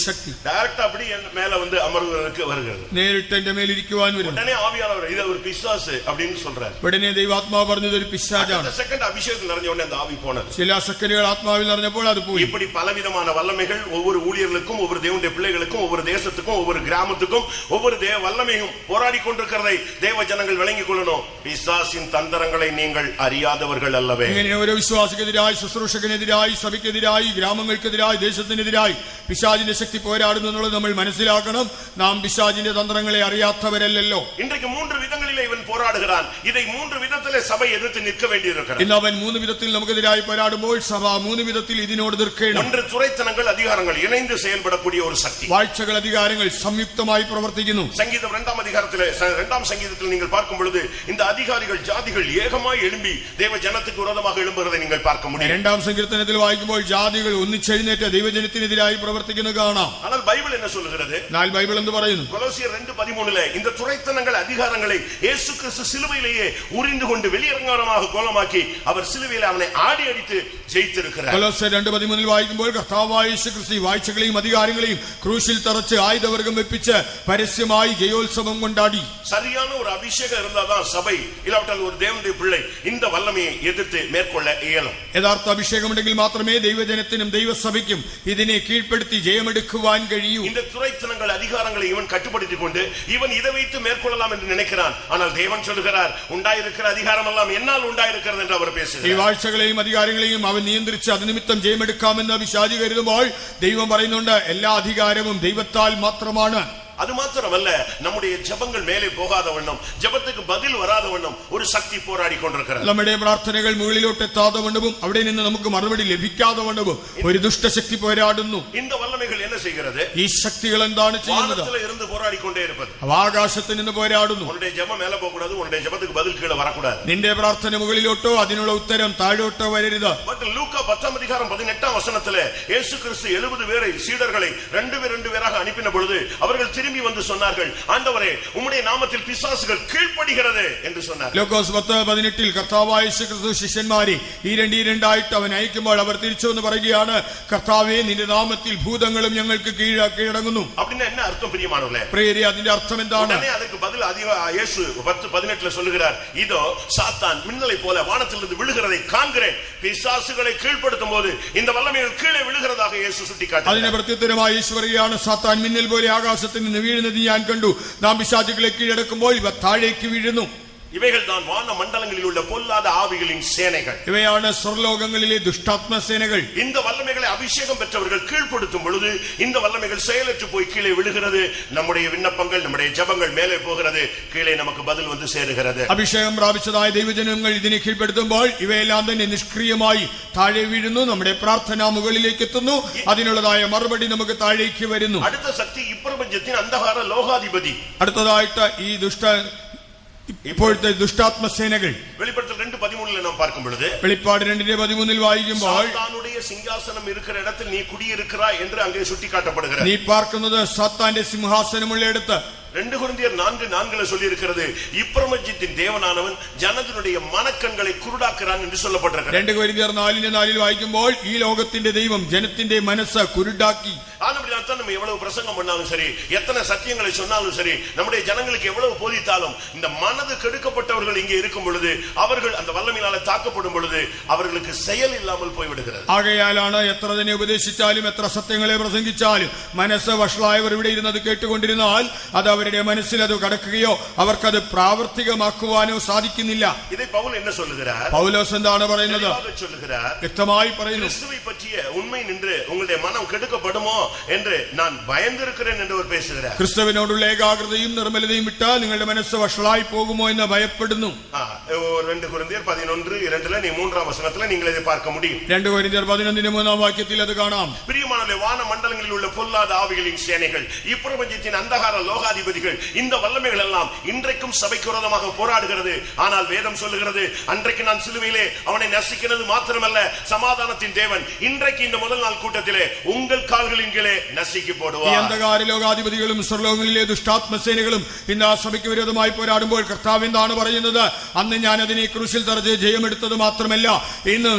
சக்தி டைரக்டா அப்படி மேல வந்து அமர்வதற்கு வருகிறது. നേരിട്ട് എന്റെ മേലിരിക്കുവാൻ വരുന്നു. உடனே ஆவியானவர் இது ஒரு பிசாசு அப்படினு சொல்றார். ഉടനെ ദൈവാത്മാവ് പറഞ്ഞത് ഒരു പിശാചാണ്. அந்த செகண்ட் அபிஷேகம் நிறைஞ்ச உடனே அந்த ஆவி போனது. ചില സെക്കൻഡുകൾ ആത്മാവിൽ നിറഞ്ഞപ്പോൾ അത് പോയി. இப்படி பலவிதமான வல்லமைகள் ஒவ்வொரு ஊழியர்களுக்கும் ஒவ்வொரு தேவனுடைய பிள்ளைகளுக்கும் ஒவ்வொரு தேசத்துக்கும் ஒவ்வொரு கிராமத்துக்கும் ஒவ்வொரு வல்லமையும் போராடி கொண்டிருக்கிறதை தேவ ஜனங்கள் விளங்கிக் கொள்ளணும். பிசாசின் தந்திரங்களை நீங்கள் அறியாதவர்கள் அல்லவே. ഇങ്ങനെ ഓരോ വിശ്വാസിക്കെതിരായി, ശുശ്രൂഷകനെതിരായി, സഭയ്ക്കെതിരായി, ഗ്രാമങ്ങൾക്കെതിരായി, ദേശത്തിനെതിരായി പിശാചിന്റെ ശക്തി പോരാടുന്നു എന്നുള്ളത് നമ്മൾ മനസ്സിലാക്കണം. നാം പിശാചിന്റെ തന്ത്രങ്ങളെ അറിയാത്തവരല്ലല്ലോ. இன்றைக்கு 3 விதங்களிலே இவன் போராடுகிறான். இதை 3 விதத்திலே சபை எதிர்த்து நிற்க வேண்டியிருக்கிறது. ഇന്ന് അവൻ 3 വിധത്തിൽ നമുക്കെതിരായി പോരാടുമ്പോൾ സഭ 3 വിധത്തിൽ ഇതിനോട് നിൽക്കണം. ஒன்று துரைத்தனங்கள், அதிகாரங்கள் இணைந்து செயல்படக்கூடிய ஒரு சக்தி. വാഴ്ചകൾ, അധികാരങ്ങൾ സംയുക്തമായി പ്രവർത്തിക്കുന്നു. சங்கீதம் 2ஆம் அதிகாரத்திலே 2ஆம் சங்கீதத்தில் நீங்கள் பார்க்கும் பொழுது இந்த அதிகாரிகள் ஜாதிகள் ஏகமாய் எழும்பி தேவ ஜனத்துக்கு விரோதமாக எழும்புகிறதை நீங்கள் பார்க்க முடியும். 2ஆம் സങ്കീർത്തനത്തിൽ വായിക്കുമ്പോൾ ജാതികൾ ഒന്നിച്ചെഴുന്നേറ്റ് ദൈവജനത്തിനെതിരായി പ്രവർത്തിക്കുന്നത് കാണാം. ஆனால் பைபிள் என்ன சொல்கிறது? എന്നാൽ ബൈബിൾ എന്ത് പറയുന്നു? கொலோசியர் 2:13 இந்த துரைத்தனங்கள், அதிகாரங்களை இயேசு கிறிஸ்து சிலுவையிலேயே உரிந்து கொண்டு வெளியரங்கமாக கோலமாக்கி அவர் சிலுவையில் அவனை ஆடி அடித்து ஜெயித்திருக்கிறார். കൊലോസ്യർ 2:13 വായിക്കുമ്പോൾ കർത്താവായ യേശു ക്രിസ്തു വാഴ്ചകളെയും അധികാരങ്ങളെയും ക്രൂശിൽ തറച്ച് ആയുധവർഗം വെപ്പിച്ച് പരസ്യമായി ജയോത്സവം കൊണ്ടാടി. சரியான ஒரு அபிஷேகம் இருந்தாதான் சபை இல்லாவிட்டால் ஒரு தேவனுடைய பிள்ளை இந்த வல்லமையை எதிர்த்து மேற்கொள்ள இயலும். യഥാർത്ഥ അഭിഷേകമുണ്ടെങ്കിൽ മാത്രമേ ദൈവജനത്തിനും ദൈവസഭയ്ക്കും ഇതിനെ കീഴ്പ്പെടുത്തി ജയമെടുക്കുവാൻ കഴിയൂ. இந்த துரைத்தனங்கள், அதிகாரங்களை இவன் கட்டுப்படுத்திக் கொண்டு இவன் இதை வைத்து மேற்கொள்ளலாம் என்று நினைக்கிறான். ஆனால் தேவன் சொல்லுகிறார், உண்டாயிருக்கிற அதிகாரம் எல்லாம் என்னால் உண்டாயிருக்கிறது என்று அவர் பேசுகிறார். ഈ വാഴ്ചകളെയും അധികാരങ്ങളെയും അവൻ നിയന്ത്രിച്ച് അത് നിമിത്തം ജയമെടുക്കാമെന്ന് പിശാചി കരുതുമ്പോൾ ദൈവം പറയുന്നുണ്ട്, എല്ലാ അധികാരവും ദൈവത്താൽ മാത്രമാണ്. அது மாத்திரமல்ல, நம்முடைய ஜெபங்கள் மேலே போகாத வண்ணம், ஜெபத்துக்கு பதில் வராத வண்ணம் ஒரு சக்தி போராடி கொண்டிருக்கிறது. നമ്മുടെ പ്രാർത്ഥനകൾ മുകളിലോട്ട് എത്താതെ വണ്ണവും അവിടെ നിന്ന് നമുക്ക് മറുപടി ലഭിക്കാതെ വണ്ണവും ഒരു ദുഷ്ടശക്തി പോരാടുന്നു. இந்த വல்லமைகள் என்ன செய்கிறது? ഈ ശക്തികൾ എന്താണ് ചെയ്യുന്നത്? வானத்திலே இருந்து போராடி கொண்டே இருப்பது. ആകാശത്ത് നിന്ന് പോരാടുന്നു. உன்னுடைய ஜெபம் மேலே போக கூடாது, உன்னுடைய ஜெபத்துக்கு பதில் கீழே வரக்கூடாது. നിന്റെ പ്രാർത്ഥന മുകളിലോട്ടോ അതിനുള്ള ഉത്തരം താഴോട്ടോ വരരുത്. பட் லூக்கா 10ஆம் அதிகாரம் 18ஆம் வசனத்திலே இயேசு கிறிஸ்து 70 பேரை, சீடர்களை 2 பேராக அனுப்பின பொழுது அவர்கள் திரும்பி வந்து சொன்னார்கள், ஆண்டவரே உம்முடைய நாமத்தில் பிசாசுகள் கீழ்ப்படிகிறது என்று சொன்னார். ലൂക്കോസ് 10:18 കർത്താവായ യേശു ക്രിസ്തു ശിഷ്യന്മാരെ ഈരണ്ടായിട്ട് അവൻ അയക്കുമ്പോൾ അവർ തിരിച്ചു വന്ന് പറയുകയാണ്, കർത്താവേ നിന്റെ നാമത്തിൽ ഭൂതങ്ങളും ഞങ്ങൾക്ക് കീഴടങ്ങുന്നു. அப்படின்னா என்ன அர்த்தம் பிரியமானவர்களே? പ്രിയരേ, അതിന്റെ അർത്ഥം എന്താണ്? உடனே அதுக்கு பதில் இயேசு 10:18 சொல்லுகிறார், இதோ சாத்தான் மின்னலை போல வானத்திலிருந்து விழுகிறதை காண்கிறேன். பிசாசுகளை கீழ்ப்படுத்தும் போது இந்த வல்லமைகள் கீழே விழுகிறதாக இயேசு சுட்டிக்காட்டினார். അതിനെ പ്രത്യുത്തരമായി യേശു പറയുകയാണ്, സാത്താൻ മിന്നൽ പോലെ ആകാശത്തിൽ നിന്ന് വീഴുന്നത് ഞാൻ കണ്ടു. നാം പിശാചുക്കളെ കീഴടക്കുമ്പോൾ ഇവ താഴേക്ക് വീഴുന്നു. இவைகள் தான் வான மண்டலங்களில் உள்ள பொல்லாத ஆவிகளின் சேனைகள். ഇവയാണ് സ്വർലോകങ്ങളിലെ ദുഷ്ടാത്മ സേനകൾ. இந்த வல்லமைகளை அபிஷேகம் பெற்றவர்கள் கீழ்ப்படுத்தும் பொழுது இந்த வல்லமைகள் செயலற்று போய் கீழே விழுகிறது. நம்முடைய விண்ணப்பங்கள், நம்முடைய ஜெபங்கள் மேலே போகிறது, கீழே நமக்கு பதில் வந்து சேருகிறது. അഭിഷേകം പ്രാപിച്ചതായ ദൈവജനങ്ങൾ ഇതിനെ കീഴ്പ്പെടുത്തുമ്പോൾ ഇവയെല്ലാം തന്നെ നിഷ്ക്രിയമായി താഴെ വീഴുന്നു. നമ്മുടെ പ്രാർത്ഥന മുകളിലേക്ക് എത്തുന്നു. അതിനുള്ളതായ മറുപടി നമുക്ക് താഴേക്ക് വരുന്നു. അടുത്ത ശക്തി ഇപ്രപഞ്ചത്തിൻ അന്ധകാര ലോകാധിപതി. അടുത്തതായിട്ട് ഈ ഇപ്പോഴത്തെ ദുഷ്ടാത്മ സേനകൾ വെളിപ്പെടുത്തൽ 2:13 നാം பார்க்கும் பொழுது, വെളിപ്പാട് 2:13 വായിക്കുമ്പോൾ സാത്താനുடைய സിംഹാസനം இருக்கிற இடத்தில் நீ குடியிருக்கிறாய் என்று அங்கே சுட்டிக்காட்டப்படுகிறது. നീ പാർക്കുന്നത് സാത്താന്റെ സിംഹാസനമുള്ള ഇടത്ത്. 2 കൊരിന്ത്യർ 4:4 சொல்லி இருக்கிறது, இப்பிரபஞ்சத்தின் தேவனானவன் ஜனத்தினுடைய மனக்கண்களை குருடாக்குறான் என்று சொல்லப்பட்டிருக்கிறது. 2 കൊരിന്ത്യർ 4:4 വായിക്കുമ്പോൾ ഈ ലോകത്തിന്റെ ദൈവം ജനത്തിന്റെ മനസ്സ് കുരുടാക്കി. ஆனபடியால்தான் நம்ம எவ்வளவு பிரசங்கம் பண்ணாலும் சரி, எத்தனை சத்தியங்களை சொன்னாலும் சரி, நம்முடைய ஜனங்களுக்கு எவ்வளவு போதித்தாலும் இந்த மனது கெடுக்கப்பட்டவர்கள் இங்கே இருக்கும் பொழுது, அவர்கள் அந்த வல்லமையினால தாக்கப்படும் பொழுது அவர்களுக்கு செயல் இல்லாமல் போய்விடுகிறது. ആകയാലാണ് എത്ര തന്നെ ഉപദേശിച്ചാലും എത്ര സത്യങ്ങളെ പ്രസംഗിച്ചാലും മനസ്സ് വഷളായവർ ഇവിടെ ഇരുന്നത് കേട്ടുകൊണ്ടിരുന്നാൽ അത് അവരുടെ മനസ്സിൽ അത് കടക്കുകയോ അവർക്കത് പ്രാവർത്തികമാക്കുവാനോ സാധിക്കുന്നില്ല. இதை பவுல் என்ன சொல்லுகிறார்? പൗലോസ് എന്താണ് പറയുന്നത്? சொல்லுகிறார், വ്യക്തമായി പറയുന്നു, கிறிஸ்துவை பற்றிய உண்மை நின்று உங்களுடைய மனம் கெடுக்கப்படுமோ என்று நான் பயந்திருக்கிறேன் என்று அவர் பேசுகிறார். ക്രിസ്തുവിനോടുള്ള ഏകാഗ്രതയും നിർമ്മലതയും വിട്ടാൽ നിങ്ങളുടെ മനസ്സ് വഷളായി പോകുമോ എന്ന് ഭയപ്പെടുന്നു. 2 കൊരിന്ത്യർ 11:2 நீ 3ஆம் வசனத்துல நீங்கள் இதை பார்க்க முடியும். 2 കൊരിന്ത്യർ 11:3 വാക്യത്തിൽ അത് കാണാം. பிரியமானவர்களே, வான மண்டலங்களில் உள்ள பொல்லாத ஆவிகளின் சேனைகள், இப்பிரபஞ்சத்தின் அந்தகார லோகாதிபதிகள், இந்த வல்லமைகள் எல்லாம் இன்றைக்கும் சபைக்கு விரோதமாக போராடுகிறது. ஆனால் வேதம் சொல்லுகிறது, அன்றைக்கு நான் சிலுவையிலே அவனை நசிக்கிறது மாத்திரமல்ல, சமாதானத்தின் தேவன் இன்றைக்கு இந்த முதல் நாள் கூட்டத்திலே உங்கள் கால்களின் கீழே நசுக்கி ഈ போடுவார். അന്ധകാര ലോകാധിപതികളും സ്വർലോകങ്ങളിലെ ദുഷ്ടാത്മസേനകളും ഇന്ന് ആ സഭയ്ക്ക് വിരോധമായി പോരാടുമ്പോൾ കർത്താവ് എന്താണ് പറയുന്നത്? അന്ന് ഞാൻ അതിനെ ക്രൂശിൽ തറച്ച് ജയമെടുത്തത് മാത്രമല്ല, ഇന്ന്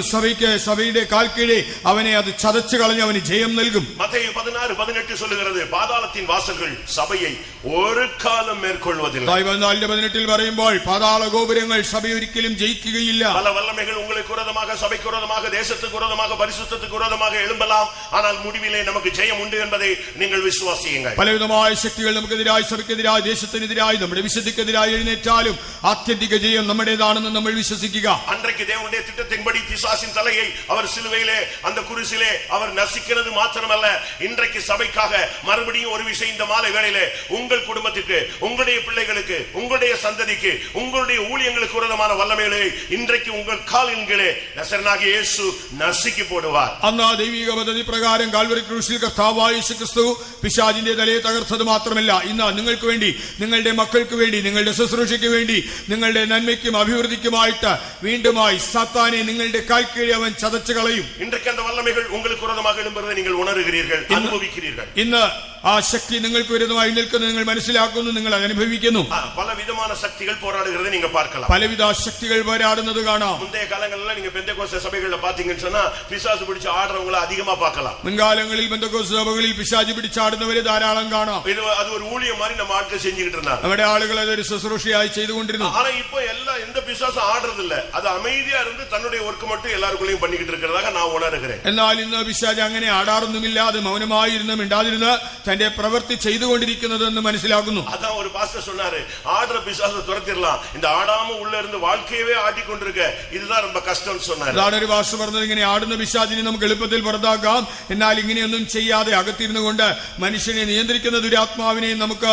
സഭയുടെ കാൽക്കീഴെ അവനെ അത് ചതച്ചു കളഞ്ഞ് അവന് ജയം നൽകും. மத்தேயு 16:18 சொல்லுகிறது, பாதாளத்தின் வாசல்கள் சபையை ஒரு காலம் மேற்கொள்வதில்லை. 14:18 പറയുമ്പോൾ പാതാള ഗോപുരങ്ങൾ സഭയെ ഒരിക്കലും ജയിക്കുകയില്ല. பல வல்லமைகள் உங்களுக்கு விரோதமாக, சபைக்கு விரோதமாக, தேசத்துக்கு விரோதமாக, பரிசுத்தத்துக்கு விரோதமாக எழும்பலாம். ஆனால் முடிவிலே நமக்கு ஜெயம் உண்டு என்பதை நீங்கள் விசுவாசியுங்கள். പലവിധമായ ശക്തികൾ നമുക്കെതിരായി, സഭയ്ക്കെതിരായി, ദേശത്തിനെതിരായി, നമ്മുടെ വിശുദ്ധിക്കെതിരായി എഴുന്നേറ്റാലും ആത്യന്തിക ജയം നമ്മുടേതാണെന്ന് നമ്മൾ വിശ്വസിക്കുക. அன்றைக்கு தேவனுடைய திட்டத்தின்படி பிசாசின் தலையை அவர் சிலுவையிலே அந்த குருசிலே அவர் நசுக்கிறது மாத்திரமல்ல, இன்றைக்கு சபைக்காக மறுபடியும் ஒரு விஷயம் இந்த மாலை வேளையிலே உங்கள் குடும்பத்துக்கு, உங்களுடைய பிள்ளைகளுக்கு, உங்களுடைய சந்ததிக்கு, உங்களுடைய ஊழியங்களுக்கு விரோதமான வல்லமைகளை இன்றைக்கு உங்கள் காலின் கீழே நசரேயனாகிய இயேசு நசுக்கி போடுவார். അന്ന് ആ ദൈവിക പദ്ധതി പ്രകാരം കാൽവരി ക്രൂശിൽ കർത്താവായ യേശുക്രിസ്തു പിശാചിന്റെ തലയെ തകർത്തത് മാത്രമല്ല, ഇന്ന് നിങ്ങൾക്ക് വേണ്ടി, നിങ്ങളുടെ മക്കൾക്ക് വേണ്ടി, നിങ്ങളുടെ ശുശ്രൂഷയ്ക്ക് വേണ്ടി, നിങ്ങളുടെ നന്മയ്ക്കും അഭിവൃദ്ധിക്കുമായിട്ട് വീണ്ടുമായി സാത്താനെ നിങ്ങളുടെ കാൽക്കീഴെ അവൻ ചതച്ചു കളയും. இன்றைக்கு அந்த வல்லமைகள் உங்களுக்கு விரோதமாக எழும்புவதை நீங்கள் உணர்கிறீர்கள், அனுபவிக்கிறீர்கள். ഇന്ന് ആ ശക്തി നിങ്ങൾക്ക് വിരുദ്ധമായി നിൽക്കുന്നത് നിങ്ങൾ മനസ്സിലാക്കുന്നു, നിങ്ങൾ അത് അനുഭവിക്കുന്നു. பல விதமான சக்திகள் போராடுகிறதை நீங்க பார்க்கலாம். പലവിധ ശക്തികൾ പോരാടുന്നത് കാണാം. முந்தைய காலங்களில் நீங்க பெந்தேகோஸ்தே சபைகள்ல பாத்தீங்கன்னு சொன்னா பிசாசு பிடிச்சு ஆடுறவங்களை அதிகமா பார்க்கலாம். മുൻകാലങ്ങളിൽ പെന്തക്കോസ്ത് സഭകളിൽ പിശാചി പിടിച്ചാടുന്നവരെ ധാരാളം കാണാം. அது ஒரு ஊழியம் மாதிரி நம்ம ஆட்கள் செஞ்சுக்கிட்டு இருந்தாங்க. നമ്മുടെ ആളുകൾ അതൊരു ശുശ്രൂഷയായി ചെയ്തുകൊണ്ടിരുന്നു. ஆனா இப்போ எந்த பிசாசும் ஆடுறது இல்ல, அது அமைதியா இருந்து தன்னுடைய ஒர்க் மட்டும் எல்லாருக்குள்ளேயும் பண்ணிக்கிட்டு இருக்கிறதாக நான் உணர்கிறேன். എന്നാൽ ഇന്ന് പിശാച് അങ്ങനെ ആടാറൊന്നുമില്ല, അത് മൗനമായിരുന്ന് മിണ്ടാതിരുന്ന് തന്റെ പ്രവൃത്തി ചെയ്തുകൊണ്ടിരിക്കുന്നതെന്ന് മനസ്സിലാക്കുന്നു. அதான் ஒரு பாஸ்டர் சொன்னாரு, ஆடுற பிசாசை துரத்திடலாம், இந்த ஆடாம உள்ள இருந்து வாழ்க்கையவே ஆட்டிக்கொண்டிருக்க இதுதான் ரொம்ப கஷ்டம்னு சொன்னாரு. അതാണ് ഒരു പാസ്റ്റർ പറഞ്ഞത്, ഇങ്ങനെ ആടുന്ന പിശാചിനെ നമുക്ക് എളുപ്പത്തിൽ പുറത്താക്കാം, എന്നാൽ ഇങ്ങനെയൊന്നും ചെയ്യാതെ അകത്തിരുന്നു കൊണ്ട് മനുഷ്യനെ നിയന്ത്രിക്കുന്ന ദുരാത്മാവിനെ നമുക്ക്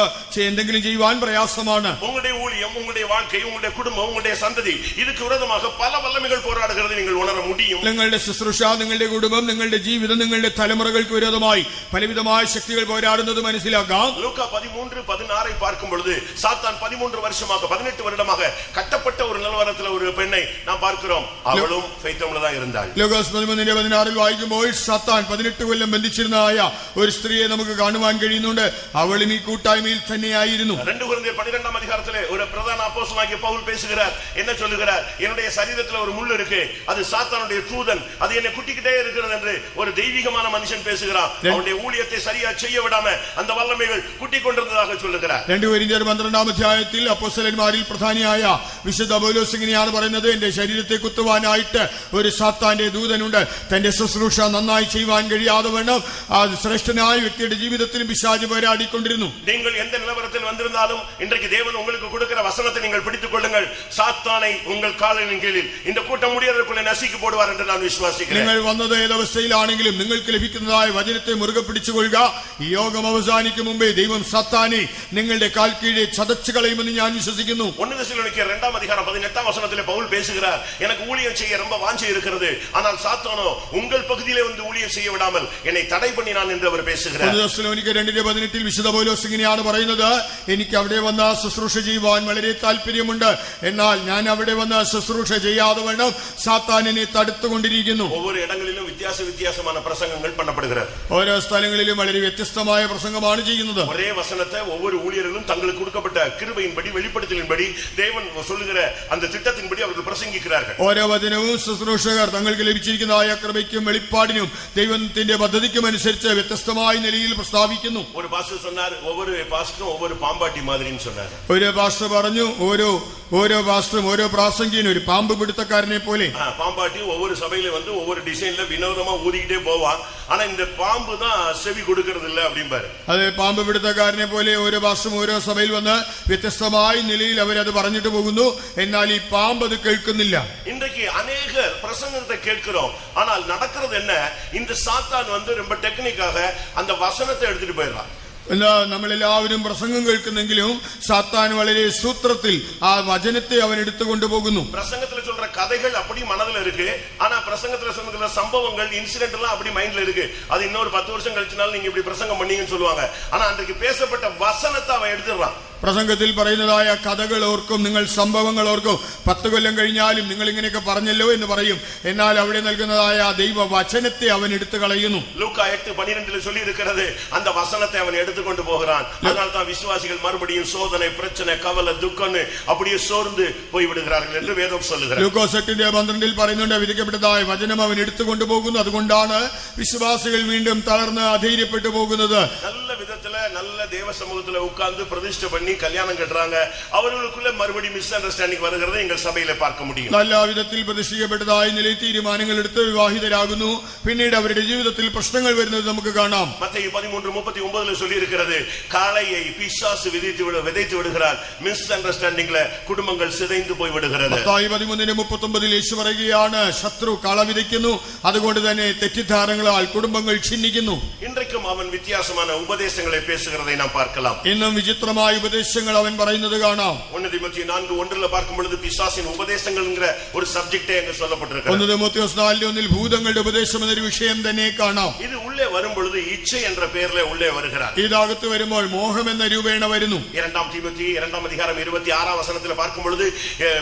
എന്തെങ്കിലും ചെയ്യുവാൻ പ്രയാസമാണ്. உங்களுடைய ஊழியம், உங்களுடைய வாழ்க்கை, உங்களுடைய குடும்பம், உங்களுடைய சந்ததி, இதுக்கு விரோதமாக பல வல்லமைகள் போராடுகிறது நீங்கள் உணர முடியும். നിങ്ങളുടെ ശുശ്രൂഷ, നിങ്ങളുടെ കുടുംബം, നിങ്ങളുടെ ജീവിതം, നിങ്ങളുടെ തലമുറകൾക്ക് വിരോധമായി പലവിധമായ ശക്തികൾ പോരാടുന്നത് മനസ്സിലാക്കാം. ലൂക്കാ 13:16 பார்க்கும் பொழுது சாத்தான் 13 வருஷமாக 18 வருடமாக கட்டப்பட்ட ஒரு நிலவரத்தில் ஒரு பெண்ணை நாம் பார்க்கிறோம். அவளும் ஃபெய்த்தம்ல தான் இருந்தாள். ലൂക്കോസ് 13:16 വായിക്കുമ്പോൾ സാത്താൻ 18 കൊല്ലം ബന്ധിച്ചിരുന്നതായ ഒരു സ്ത്രീയെ നമുക്ക് കാണുവാൻ കഴിയുന്നുണ്ട്. അവളും ഈ കൂട്ടായ്മയിൽ തന്നെയായിരുന്നു. 2 கொரிந்தியர் 12ஆம் அதிகாரத்திலே ஒரு பிரதான அப்போஸ்தலனாகிய பவுல் பேசுகிறார். என்ன சொல்லுகிறார்? என்னுடைய சரீரத்தில் ஒரு முள் இருக்கு, அது சாத்தானுடைய தூதன், அது என்னை குட்டிக்கிட்டே இருக்கிறது என்று ஒரு தெய்வீகமான மனுஷன் பேசுகிறான். அவனுடைய ஊழியத்தை சரியா செய்ய விடாம அந்த வல்லமைகள் குட்டி கொண்டிருந்ததாக சொல்லுகிறார். 2 കൊരിന്ത്യർ 12ആം അധ്യായത്തിൽ അപ്പോസ്തലന്മാരിൽ പ്രധാനിയായ വിശുദ്ധ പൗലോസ് ഇങ്ങനെയാണ് പറയുന്നത്, എന്റെ ശരീരത്തെ കുത്തുവാനായിട്ട് ഒരു സാത്താന്റെ ദൂതനുണ്ട്. തന്റെ ശുശ്രൂഷ നന്നായി ചെയ്യുവാൻ കഴിയാതെ വേണം ആ ശ്രേഷ്ഠനായ വ്യക്തിയുടെ ജീവിതത്തിലും പിശാച് പോരാടിക്കൊണ്ടിരുന്നു. நீங்கள் எந்த நிலவரத்தில் வந்திருந்தாலும் இன்றைக்கு தேவன் உங்களுக்கு கொடுக்கிற வசனத்தை நீங்கள் பிடித்துக் கொள்ளுங்கள். சாத்தானை உங்கள் காலின் கீழில் இந்த கூட்டம் முடியறதுக்குள்ளே நசுக்கி போடுவார் என்று நான் விசுவாசிக்கிறேன். നിങ്ങൾ വന്നത് ഏതവസ്ഥയിലാണെങ്കിലും നിങ്ങൾക്ക് ലഭിക്കുന്നതായ വചനത്തെ മുറുകെ പിടിച്ചുകൊള്ളുക. ഈ യോഗം അവസാനിക്കും മുമ്പേ ദൈവം സാത്താനെ നിങ്ങളുടെ കാൽ കീഴെ ചതച്ചു കളയുമെന്ന് ഞാൻ വിശ്വസിക്കുന്നു. 1 தெசலோனிக்கேயர் 2ஆம் அதிகாரம் 18ஆம் வசனத்திலே பவுல் பேசுகிறார், எனக்கு ஊழியம் செய்ய ரொம்ப வாஞ்சை இருக்கிறது, ஆனால் சாத்தானோ உங்கள் பகுதியிலே வந்து ஊழியம் செய்ய விடாமல் என்னை தடை பண்ணினான் என்று அவர் பேசுகிறார். 1 തെസ്സലോനിക്കർ 2:18 വിശുദ്ധ പൗലോസ് ഇങ്ങനെയാണ് പറയുന്നത്, എനിക്ക് അവിടെ വന്ന ശുശ്രൂഷ ചെയ്യുവാൻ വളരെ താല്പര്യമുണ്ട്, എന്നാൽ ഞാൻ അവിടെ വന്ന ശുശ്രൂഷ ചെയ്യാതെ വേണം സാത്താൻ എന്നെ തടുത്തുകൊണ്ടിരിക്കുന്നു. ஒவ்வொரு இடங்களிலும் வித்தியாசமான பிரசங்கங்கள் பண்ணப்படுகிறது. ഓരോ സ്ഥലങ്ങളിലും വളരെ വ്യത്യസ്തമായ പ്രസംഗമാണ് ചെയ്യുന്നത്. ஒரே வசனத்தை ஒவ்வொரு ஊழியர்களும் தங்களுக்கு கொடுக்கப்பட்ட கிருபையின்படி, வெளிப்படுத்தலின்படி, தேவன் சொல்லுகிற அந்த திட்டத்தின்படி அவர்கள் பிரசங்கிக்கிறார்கள். ഓരോ വചനവും ശുശ്രൂഷകർ തങ്ങൾക്ക് ലഭിച്ചിരിക്കുന്നതായ കൃപയ്ക്കും വെളിപ്പാടിനും ദൈവത്തിന്റെ പദ്ധതിക്കും അനുസരിച്ച് വ്യത്യസ്തമായ നിലയിൽ പ്രസ്താവിക്കുന്നു. ஒரு பாஸ்டர் சொன்னார், ஒவ்வொரு பாஸ்டரும் ஒவ்வொரு பாம்பாட்டி மாதிரின்னு சொன்னார். ഒരു പാസ്റ്റർ പറഞ്ഞു, ഓരോ പാസ്റ്ററും ഓരോ പ്രാസംഗികനും ഒരു പാമ്പ് പിടുത്തക്കാരനെ പോലെ. பாம்பாட்டி ஒவ்வொரு சபையில வந்து ஒவ்வொரு டிசைன்ல வினோதமா ஊதிக்கிட்டே போவான், ஆனா இந்த பாம்பு தான் செவி கொடுக்கிறது இல்ல அப்படிம்பாரு. അത് പാമ്പ് പിടുത്തക്കാരനെ പോലെ ഓരോ പാസ്റ്ററും ഓരോ സഭയിൽ വന്ന് വ്യത്യസ്തമായ നിലയിൽ അവരത് പറഞ്ഞിട്ട് പോകുന്നു, എന്നാൽ ഈ പാമ്പ് അത് കേൾക്കുന്നില്ല. இன்றைக்கு அநேக பிரசங்கத்தை கேட்கிறோம், ஆனால் நடக்கிறது என்ன? இந்த சாத்தான் வந்து ரொம்ப டெக்னிக்காக அந்த வசனத்தை எடுத்துட்டு போயிடறான். എന്നാ നമ്മളെല്ലാവരും പ്രസംഗം കേൾക്കുന്നെങ്കിലും സാത്താൻ വളരെ സൂത്രത്തിൽ ആ വചനത്തെ അവൻ എടുത്തുകൊണ്ടുപോകുന്നു. பிரசங்கத்துல சொல்ற கதைகள் அப்படி மனதுல இருக்கு, ஆனா பிரசங்கத்துல சொல்ற சம்பவங்கள் இன்சிடென்ட் எல்லாம் அப்படி மைண்ட்ல இருக்கு. அது இன்னொரு 10 வருஷம் கழிச்சனால நீங்க இப்படி பிரசங்கம் பண்ணீங்கன்னு சொல்லுவாங்க. ஆனா அன்றைக்கு பேசப்பட்ட வசனத்தை அவன் எடுத்துறான். പ്രസംഗത്തിൽ പറയുന്നതായ കഥകൾ ഓർക്കും, നിങ്ങൾ സംഭവങ്ങൾ ഓർക്കും. 10 കൊല്ലം കഴിഞ്ഞാലും നിങ്ങൾ ഇങ്ങനെയൊക്കെ പറഞ്ഞല്ലോ എന്ന് പറയും. എന്നാൽ അവിടെ നൽകുന്നതായ ദൈവ വചനത്തെ അവൻ എടുത്തു കളയുന്നു. ലൂക്കാ 8:12 சொல்லி இருக்கிறது, அந்த வசனத்தை அவன் எடுத்துக்கொண்டு போகிறான். அதனால தான் விசுவாசிகள் மறுபடியும் சோதனை, பிரச்சனை, கவலை, துக்கம்னு அப்படியே சோர்ந்து போய் விடுகிறார்கள் என்று வேதம் சொல்லுகிறது. ലൂക്കോസ് 8:12 പറയുന്നുണ്ട്, വിധിക്കപ്പെട്ടതായ വചനം അവൻ എടുത്തുകൊണ്ടു പോകുന്നു. അതുകൊണ്ടാണ് വിശ്വാസികൾ വീണ്ടും തളർന്ന് അധൈര്യപ്പെട്ടു പോകുന്നത്. நல்ல விதத்துல நல்ல தேவ சமூகத்துல உட்கார்ந்து பிரதிஷ்டை பண்ணி கல்யாணம் கட்டுறாங்க. அவர்களுக்குள்ள மறுபடியும் மிஸ் அண்டர்ஸ்டாண்டிங் வருகிறது எங்கள் சபையில பார்க்க முடியும். നല്ല വിധത്തിൽ പ്രതിഷ്ഠിക്കപ്പെട്ടതായ നിലയിൽ തീരുമാനങ്ങൾ എടുത്ത് വിവാഹിതരാകുന്നു. പിന്നീട് അവരുടെ ജീവിതത്തിൽ പ്രശ്നങ്ങൾ വരുന്നത് നമുക്ക് കാണാം. மத்தேயு 13:39 சொல்லி இருக்கிறது, காளையை பிசாசு விதைத்து விடுகிறார். மிஸ் அண்டர்ஸ்டாண்டிங்ல குடும்பங்கள் சிதைந்து போய் விடுகிறது. മത്തായി 13:39 യേശു പറയുകയാണ്, ശത്രു കള വിതയ്ക്കുന്നു, അതുകൊണ്ട് തന്നെ തെറ്റിദ്ധാരണകളാൽ കുടുംബങ്ങൾ ഛിന്നിക്കുന്നു. இன்றைக்கும் அவன் வித்தியாசமான உபதேசங்களை பேசுகிறதை நாம் பார்க்கலாம். ഇന്നും വിചിത്രമായ ഉപദേശങ്ങൾ അവൻ പറയുന്നത് കാണാം. 1 தீமோத்தேயு 4:1 பார்க்கும் பொழுது பிசாசின் உபதேசங்கள்ங்கற ஒரு சப்ஜெக்டே அங்க சொல்லப்பட்டிருக்கிறது. 1 தீமோத்தேயுസ് 4:1 ഭൂതങ്ങളുടെ ഉപദേശം എന്നൊരു വിഷയം തന്നെ കാണാം. இது உள்ளே வரும் பொழுது இச்சை என்ற பெயரிலே உள்ளே வருகிறார். ഇതകത്ത് വരുമ്പോൾ മോഹം എന്ന രൂപേണ വരുന്നു. 2 தீமோத்தேயு 2 அதிகாரம் 26 வசனத்துல பார்க்கும் பொழுது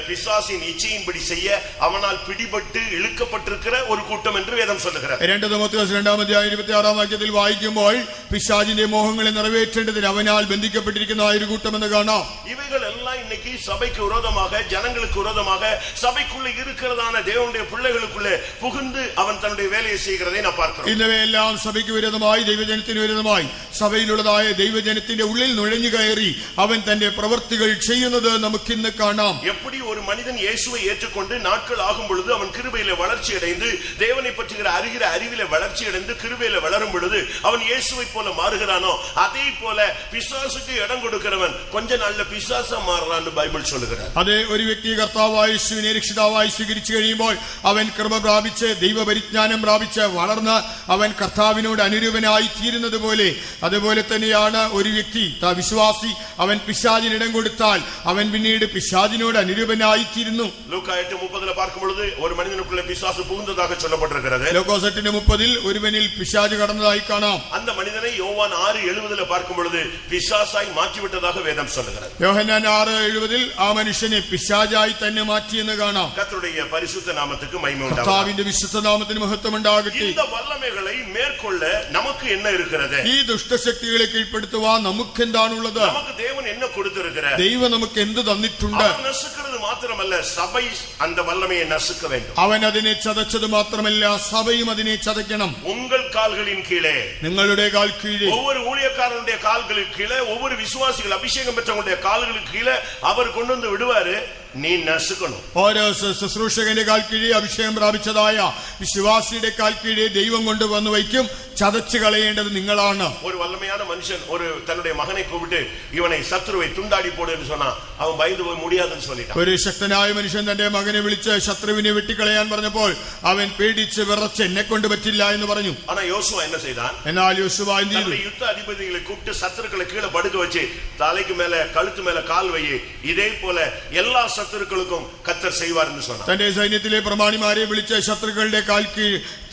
பிசாசின் இச்சையின்படி செய்ய அவனால் பிடிபட்டு இழுக்கப்பட்டிருக்கிற ஒரு கூட்டம் என்று வேதம் சொல்லுகிறது. 2 தீமோத்தேயுസ് 2 അധ്യായം 26 വാക്യത്തിൽ വായിക്കുമ്പോൾ പിശാചിന്റെ മോഹങ്ങളെ നിറവേറ്റേണ്ടതിന് അവനാൽ ബന്ധിക്കപ്പെട്ടിരിക്കുന്ന ഒരു കൂട്ടം എന്ന് കാണാം. இவைகள் எல்லாம் இன்னைக்கு சபைக்கு விரோதமாக, ஜனங்களுக்கு விரோதமாக, சபைக்குள்ள இருக்கிறதான தேவனுடைய பிள்ளைகளுக்குள்ளே புகுந்து அவன் தன்னுடைய வேலையை செய்கிறதை நான் பார்க்கிறோம். ഇവയെല്ലാം സഭയ്ക്ക് വിരോധമായി, ദൈവജനത്തിന് വിരോധമായി, സഭയിലുള്ളതായ ദൈവജനത്തിന്റെ ഉള്ളിൽ നുഴഞ്ഞു കയറി അവൻ തന്റെ പ്രവൃത്തികൾ ചെയ്യുന്നത് നമുക്കിന്ന് കാണാം. எப்படி ஒரு மனிதன் இயேசுவை ஏற்றுக்கொண்டு நாட்கள் ஆகும் பொழுது அவன் கிருபையில வளர்ச்சி அடைந்து தேவனை பற்றுகிற அறிவில வளர்ச்சி அடைந்து கிருபையில வளரும் பொழுது அவன் இயேசுவை போல மாறுகிறானோ, அதே போல பிசாசுக்கு இடம் கொடுக்கிறவன் கொஞ்ச நாள்ல பிசாசா மாறுறான்னு பைபிள் சொல்லுகிறது. അതേ ഒരു വ്യക്തി കർത്താവായ യേശുവിനെ രക്ഷിതാവായി സ്വീകരിച്ചു കഴിയുമ്പോൾ അവൻ കൃപ പ്രാപിച്ച് ദൈവപരിജ്ഞാനം പ്രാപിച്ച് വളർന്ന് അവൻ കർത്താവിനോട് അനുരൂപനായി തീരുന്നത് പോലെ, അതുപോലെ തന്നെയാണ് ഒരു വ്യക്തി വിശ്വാസി അവൻ പിശാചിന് ഇടം കൊടുത്താൽ അവൻ പിന്നീട് പിശാചിനോട് അനുരൂപനായി തീരുന്നു. ലൂക്കാ 8:30 பார்க்கும் பொழுது ஒரு மனிதனுக்குள்ள பிசாசு புகுந்ததாக சொல்லப்பட்டிருக்கிறது. ലൂക്കോസ് 8:30 ഒരുവനിൽ പിശാച് കടന്നതായി കാണാം. அந்த மனிதனை யோவான் 6:70 பார்க்கும் பொழுது பிசாசாய் மாற்றிவிட்டதாக வேதம் சொல்லுகிறது. യോഹന്നാൻ 6:70 ആ മനുഷ്യനെ പിശാചായി തന്നെ മാറ്റിയെന്ന് കാണാം. கர்த்தருடைய பரிசுத்த நாமத்துக்கு மகிமை உண்டாகட்டும். കർത്താവിന്റെ വിശുദ്ധ നാമത്തിന് മഹത്വം ഉണ്ടാകട്ടെ. இந்த வல்லமைகளை மேற்கொள்ள நமக்கு என்ன இருக்கிறது? ഈ ദുഷ്ടശക്തികളെ കീഴ്പ്പെടുത്തുവാൻ നമുക്ക് എന്താണുള്ളത്? நமக்கு தேவன் என்ன கொடுத்திருக்கிறார்? ദൈവം നമുക്ക് എന്ത് തന്നിട്ടുണ്ട്? அவன் நசுக்கிறது மாத்திரமல்ல, சபை அந்த வல்லமையை நசுக்க வேண்டும். അവൻ അതിനെ ചതച്ചത് മാത്രമല്ല, സഭയും അതിനെ ചതയ്ക്കണം. உங்கள் கால்களின் கீழே, നിങ്ങളുടെ കാൽ കീഴെ, ஒவ்வொரு ஊழியக்காரனுடைய கால்களுக்கு கீழே, ஒவ்வொரு விசுவாசிகள் அபிஷேகம் பெற்றவங்களுடைய கால்களுக்கு கீழே அவர் கொண்டு வந்து விடுவாரு. നീ നശിക്കണം. ഓരോ ശുശ്രൂഷകന്റെ കാൽ കീഴെ, അഭിഷേകം പ്രാപിച്ചതായ വിശ്വാസിയുടെ കാൽ കീഴെ ദൈവം കൊണ്ടുവന്ന് വയ്ക്കും. ചതച്ചു കളയേണ്ടത് നിങ്ങളാണ്. ஒரு வல்லமையான மனுஷன் ஒரு தன்னுடைய மகனை கூப்பிட்டு இவனை சத்ருவை துண்டாடி போடு என்று சொன்னா அவன் பயந்து போய் முடியாதுன்னு சொல்லிட்டான். ഒരു ശക്തനായ മനുഷ്യൻ തന്റെ മകനെ വിളിച്ച് ശത്രുവിനെ വെട്ടിക്കളയാൻ പറഞ്ഞപ്പോൾ അവൻ പേടിച്ച് വിറച്ച് എന്നെ കൊണ്ട് പറ്റില്ല എന്ന് പറഞ്ഞു. ஆனா யோசுவா என்ன செய்தான்? എന്നാൽ യോശുവ എന്ത് ചെയ്തു? யுத்த அதிபதிகளை கூப்பிட்டு சத்துருக்களை கீழே படுக்க வச்சு தலைக்கு மேல கழுத்து மேல கால் வை, இதே போல எல்லா சத்துருக்களுக்கும் கர்த்தர் செய்வார் என்று சொன்னார். തന്റെ സൈന്യത്തിലെ പ്രമാണിമാരെ വിളിച്ച് ശത്രുക്കളുടെ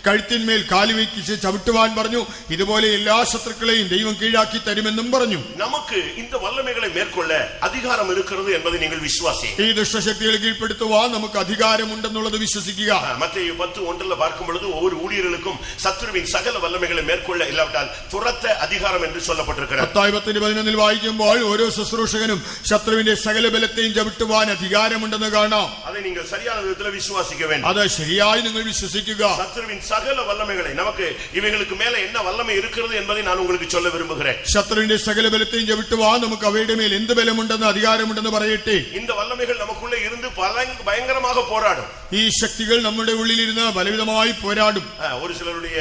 കഴുത്തിന്മേൽ കാലി വയ്ക്കിച്ച് ചവിട്ടുവാൻ പറഞ്ഞു. ഇതുപോലെ എല്ലാ ശത്രുക്കളെയും ദൈവം കീഴാക്കി തരുമെന്നും പറഞ്ഞു. നമുക്ക് இந்த வல்லமைகளை மேற்கொள்ள அதிகாரம் இருக்கிறது என்பதை நீங்கள் விசுவாசிங்க. ഈ ദുഷ്ടശക്തികളെ കീഴ്പ്പെടുത്തുവാൻ നമുക്ക് അധികാരമുണ്ടെന്നുള്ളത് വിശ്വസിക്കുക. மத்தேயு 10:1 பார்க்கும் பொழுது ஒவ்வொரு ஊழியர்களுக்கும் சத்துருவின் சகல வல்லமைகளை மேற்கொள்ள இல்லாவிட்டால் துரத்த அதிகாரம் என்று சொல்லப்பட்டிருக்கிறது. മത്തായി 10:11 വായിക്കുമ്പോൾ ഓരോ ശുശ്രൂഷകനും ശത്രുവിന്റെ സകല ബലത്തെയും ചവിട്ടുവാൻ അധികാരമുണ്ടെന്ന് കാണാം. அதை நீங்கள் சரியான விதத்தில் விசுவாசிக்க வேண்டும். അത് ശരിയായി നിങ്ങൾ വിശ്വസിക്കുക. சத்துருவின் சகல வல்லமைகளை, நமக்கு இவைகளுக்கு மேல என்ன வல்லமை இருக்கிறது என்பதை நான் உங்களுக்கு சொல்ல விரும்புகிறேன். ശത്രുവിന്റെ സകല ബലത്തെയും ചവിട്ടുവാൻ നമുക്ക് അവയുടെ മേൽ എന്ത് ബലമുണ്ടെന്ന് അധികാരമുണ്ടെന്ന് പറയട്ടെ. இந்த வல்லமைகள் நமக்குள்ளே இருந்து பயங்கரமாக போராடும். ഈ ശക്തികൾ നമ്മുടെ ഉള്ളിലിരുന്ന് ബലവിധമായി പോരാടും. ஒரு சிலருடைய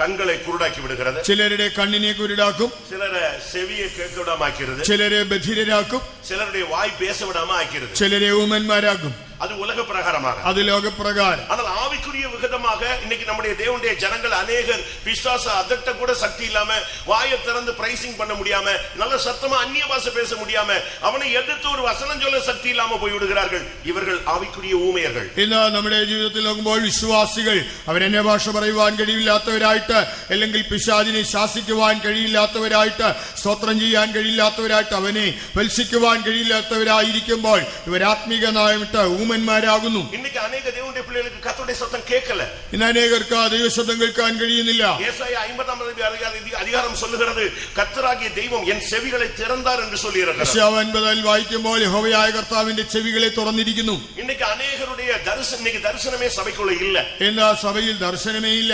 கண்களை குருடாக்கி விடுகிறது, ചിലരുടെ കണ്ണിനെ കുരുടാക്കും, சிலரை செவியை கேட்க விடாம ஆக்கிறது, ചിലരെ ബധിരരാക്കും, சிலருடைய வாய் பேச விடாம ஆக்கிறது. ചിലരെ ഊമന്മാരാക്കും. அது உலக பிரகாரமாக, அது லோகப்பிரகாரம். ஆனால் ஆவிக்குரிய விகிதமாக இன்னைக்கு நம்முடைய தேவனுடைய ஜனங்கள் அநேகர் பிசாச அதட்ட கூட சக்தி இல்லாம, வாயை திறந்து பிரைசிங் பண்ண முடியாம, நல்ல சத்தமா அந்நிய பாஷை பேச முடியாம, அவனை எதிர்த்து ஒரு வசனம் சொல்ல சக்தி இல்லாம போய் விடுகிறார்கள். இவர்கள் ஆவிக்குரிய ஊமையர்கள். ഇന്ന് നമ്മുടെ ജീവിതത്തിൽ നോക്കുമ്പോൾ വിശ്വാസികൾ അവർ അന്യഭാഷ പറയുവാൻ കഴിയില്ലാത്തവരായിട്ട്, അല്ലെങ്കിൽ പിശാചിനെ ശാസിക്കുവാൻ കഴിയില്ലാത്തവരായിട്ട്, സ്തോത്രം ചെയ്യാൻ കഴിയില്ലാത്തവരായിട്ട്, അവനെ വത്സിക്കുവാൻ കഴിയില്ലാത്തവരായിരിക്കുമ്പോൾ ഇവർ ആത്മീകനായിട്ട് ഊമന്മാരാകുന്നു. இன்னைக்கு அநேக தேவனுடைய பிள்ளைகளுக்கு கர்த்தருடைய சத்தம் கேட்கல. ഇന്ന് അനേകർക്ക് ദൈവശബ്ദം കേൾക്കാൻ കഴിയുന്നില്ല. ஏசாயா 50 அதிகாரம் சொல்லுகிறது, கர்த்தராகிய தெய்வம் என் செவிகளை திறந்தார் என்று சொல்லியிருக்கிறார். യെശയ്യാവ് 50 വായിക്കുമ്പോൾ യഹോവയായ കർത്താവിന്റെ ചെവികളെ തുറന്നിരിക്കുന്നു. இன்னைக்கு அநேகருடைய தரிசனமே சபைக்குள்ள இல்ல. ഇന്ന് സഭയിൽ ദർശനമേ ഇല്ല.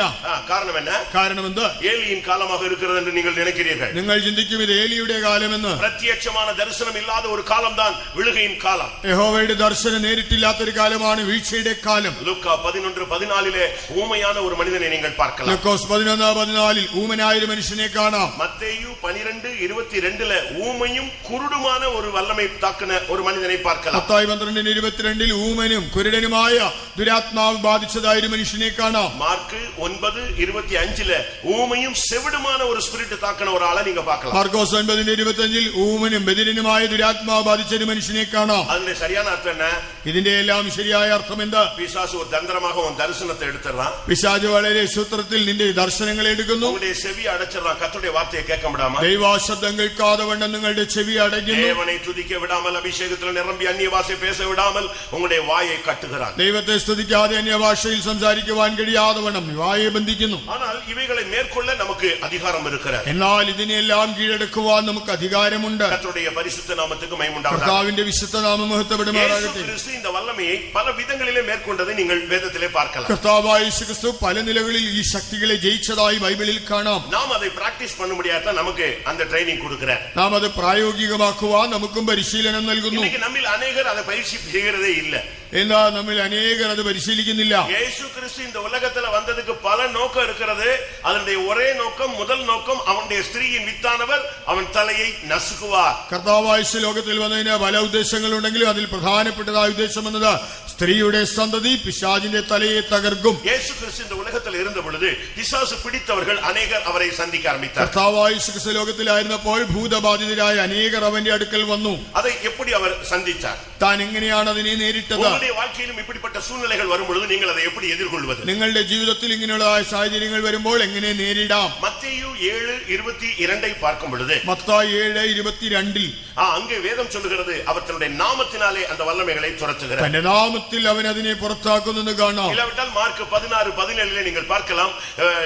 காரணம் என்ன? കാരണം എന്ത്? ஏலியின் காலமாக இருக்கிறது என்று நீங்கள் நினைக்கிறீர்கள். നിങ്ങൾ ചിന്തിക്കും ഇത് ഏലിയുടെ കാലമെന്ന്. பிரத்யட்சமான தரிசனம் இல்லாத ஒரு காலம் தான் விழுகையின் காலம். യഹോവയുടെ ദർശനം നേരിട്ടില്ലാത്തൊരു കാലമാണ് വീഴ്ചയുടെ കാലം. லூக்கா 11:14 ஊமையான ஒரு மனிதனை நீங்கள் பார்க்கலாம். ലൂക്കോസ് 11:14 ഊമനായ ഒരു മനുഷ്യനെ കാണാം. மத்தேயு 12:22 ஊமையும் குருடுமான ஒரு வல்லமை தாக்குன ஒரு மனிதனை பார்க்கலாம். മത്തായി 12:22 ഊമനും കുരുടനുമായ ദുരാത്മാവ് ബാധിച്ചതായ ഒരു മനുഷ്യനെ കാണാം. மார்க்கு 9:25 ஊமையும் செவிடுமான ஒரு ஸ்பிரிட் தாக்குன ஒரு ஆளை நீங்க பார்க்கலாம். മാർക്കോസ് 9:25 ഊമനും ബധിരനുമായ ദുരാത്മാവ് ബാധിച്ച ഒരു മനുഷ്യനെ കാണാം. അതിന്റെ சரியான அர்த்தம் என்ன? ഇതിന്റെ എല്ലാം ശരിയായ അർത്ഥം എന്താ? பிசாசு ஒரு தந்திரமாக உன் தரிசனத்தை எடுத்துறான். പിശാച് വളരെ സൂത്രത്തിൽ നിന്റെ ദർശനങ്ങൾ എടുക്കുന്നു. உங்களுடைய செவி அடைச்சிறான். கர்த்தருடைய வார்த்தையை கேட்க விடாம, ദൈവശബ്ദം കേൾക്കാതെ വണ്ണം നിങ്ങളുടെ ചെവി അടയ്ക്കുന്നു. தேவனை துதிக்க விடாமல், அபிஷேகத்தில் நிரம்பி அந்நிய பாஷை பேச விடாமல் உங்களுடைய வாயை கட்டுகிறான். ദൈവത്തെ സ്തുതിക്കാതെ അന്യഭാഷയിൽ സംസാരിക്കുവാൻ കഴിയാതെ വണ്ണം വായെ ബന്ധിക്കുന്നു. ஆனால் இவைகளை மேற்கொள்ள நமக்கு அதிகாரம் இருக்கிறது. എന്നാൽ ഇതിനെല്ലാം കീഴടക്കുവാൻ നമുക്ക് അധികാരമുണ്ട്. கர்த்தருடைய பரிசுத்த நாமத்துக்கு மகிமை உண்டாவதாக. കർത്താവിന്റെ വിശുദ്ധ നാമം മഹത്വപ്പെടുമാറാകട്ടെ. இயேசு இந்த வல்லமையை பல விதங்களிலே மேற்கொண்டதை நீங்கள் வேதத்திலே பார்க்கலாம். കർത്താവായ യേശുക്രിസ്തു പല നിലകളിൽ ഈ ശക്തികളെ ജയിച്ചതായി ബൈബിളിൽ കാണാം. நாம் அதை பிராக்டிஸ் பண்ண முடியாத நமக்கு அந்த ட்ரைனிங் கொடுக்கிறார். നാം അത് പ്രായോഗികമാക്കുവാൻ നമുക്കും പരിശീലനം നൽകുന്നു. இன்னைக்கு நம்மில் அநேகர் அதை பயிற்சி செய்கிறதே இல்ல. എന്നാ നമ്മിൽ അനേകർ அது പരിശീലിക്കുന്നില്ല. இயேசு கிறிஸ்து இந்த உலகத்துல வந்ததுக்கு பல நோக்கம் இருக்கிறது. அதனுடைய ஒரே நோக்கம், முதல் நோக்கம், அவனுடைய ஸ்திரீயின் வித்தானவர் அவன் தலையை நசுக்குவார். കർത്താവായ യേശു ലോകത്തിൽ വന്നതിന് പല ഉദ്ദേശങ്ങളുണ്ടെങ്കിലും അതിൽ പ്രധാനപ്പെട്ടതായ ഉദ്ദേശം എന്നത് സ്ത്രീയുടെ സന്തതി പിശാചിന്റെ തലയെ തകർക്കും. இயேசு கிறிஸ்து இந்த உலகத்தில் இருந்த பொழுது பிசாசு பிடித்தவர்கள் அநேகர் அவரை சந்திக்க ஆரம்பித்தார். കർത്താവായ യേശു ക്രിസ്തു ലോകത്തിലായിരുന്നപ്പോൾ ഭൂതബാധിതരായ അനേകർ അവന്റെ അടുക്കൽ വന്നു. அதை எப்படி அவர் சந்தித்தார்? താൻ എങ്ങനെയാണ് അതിനെ നേരിട്ടത്? உங்களுடைய வாழ்க்கையிலும் இப்படிப்பட்ட சூழ்நிலைகள் வரும் பொழுது நீங்கள் அதை எப்படி எதிர்கொள்வது? നിങ്ങളുടെ ജീവിതത്തിൽ ഇങ്ങനെയുള്ള സാഹചര്യങ്ങൾ വരുമ്പോൾ എങ്ങനെ നേരിടാം? மத்தேயு 7:22 பார்க்கும் பொழுது, മത്തായി 7:22 அங்கே வேதம் சொல்லுகிறது, அவர் தன்னுடைய நாமத்தினாலே அந்த வல்லமைகளை துரத்துகிறார். തന്റെ നാമത്തിൽ അവൻ അതിനെ പുറത്താക്കുന്നെന്ന് കാണാം. இல்லாவிட்டால் மார்க் 16:17 நீங்கள் பார்க்கலாம்,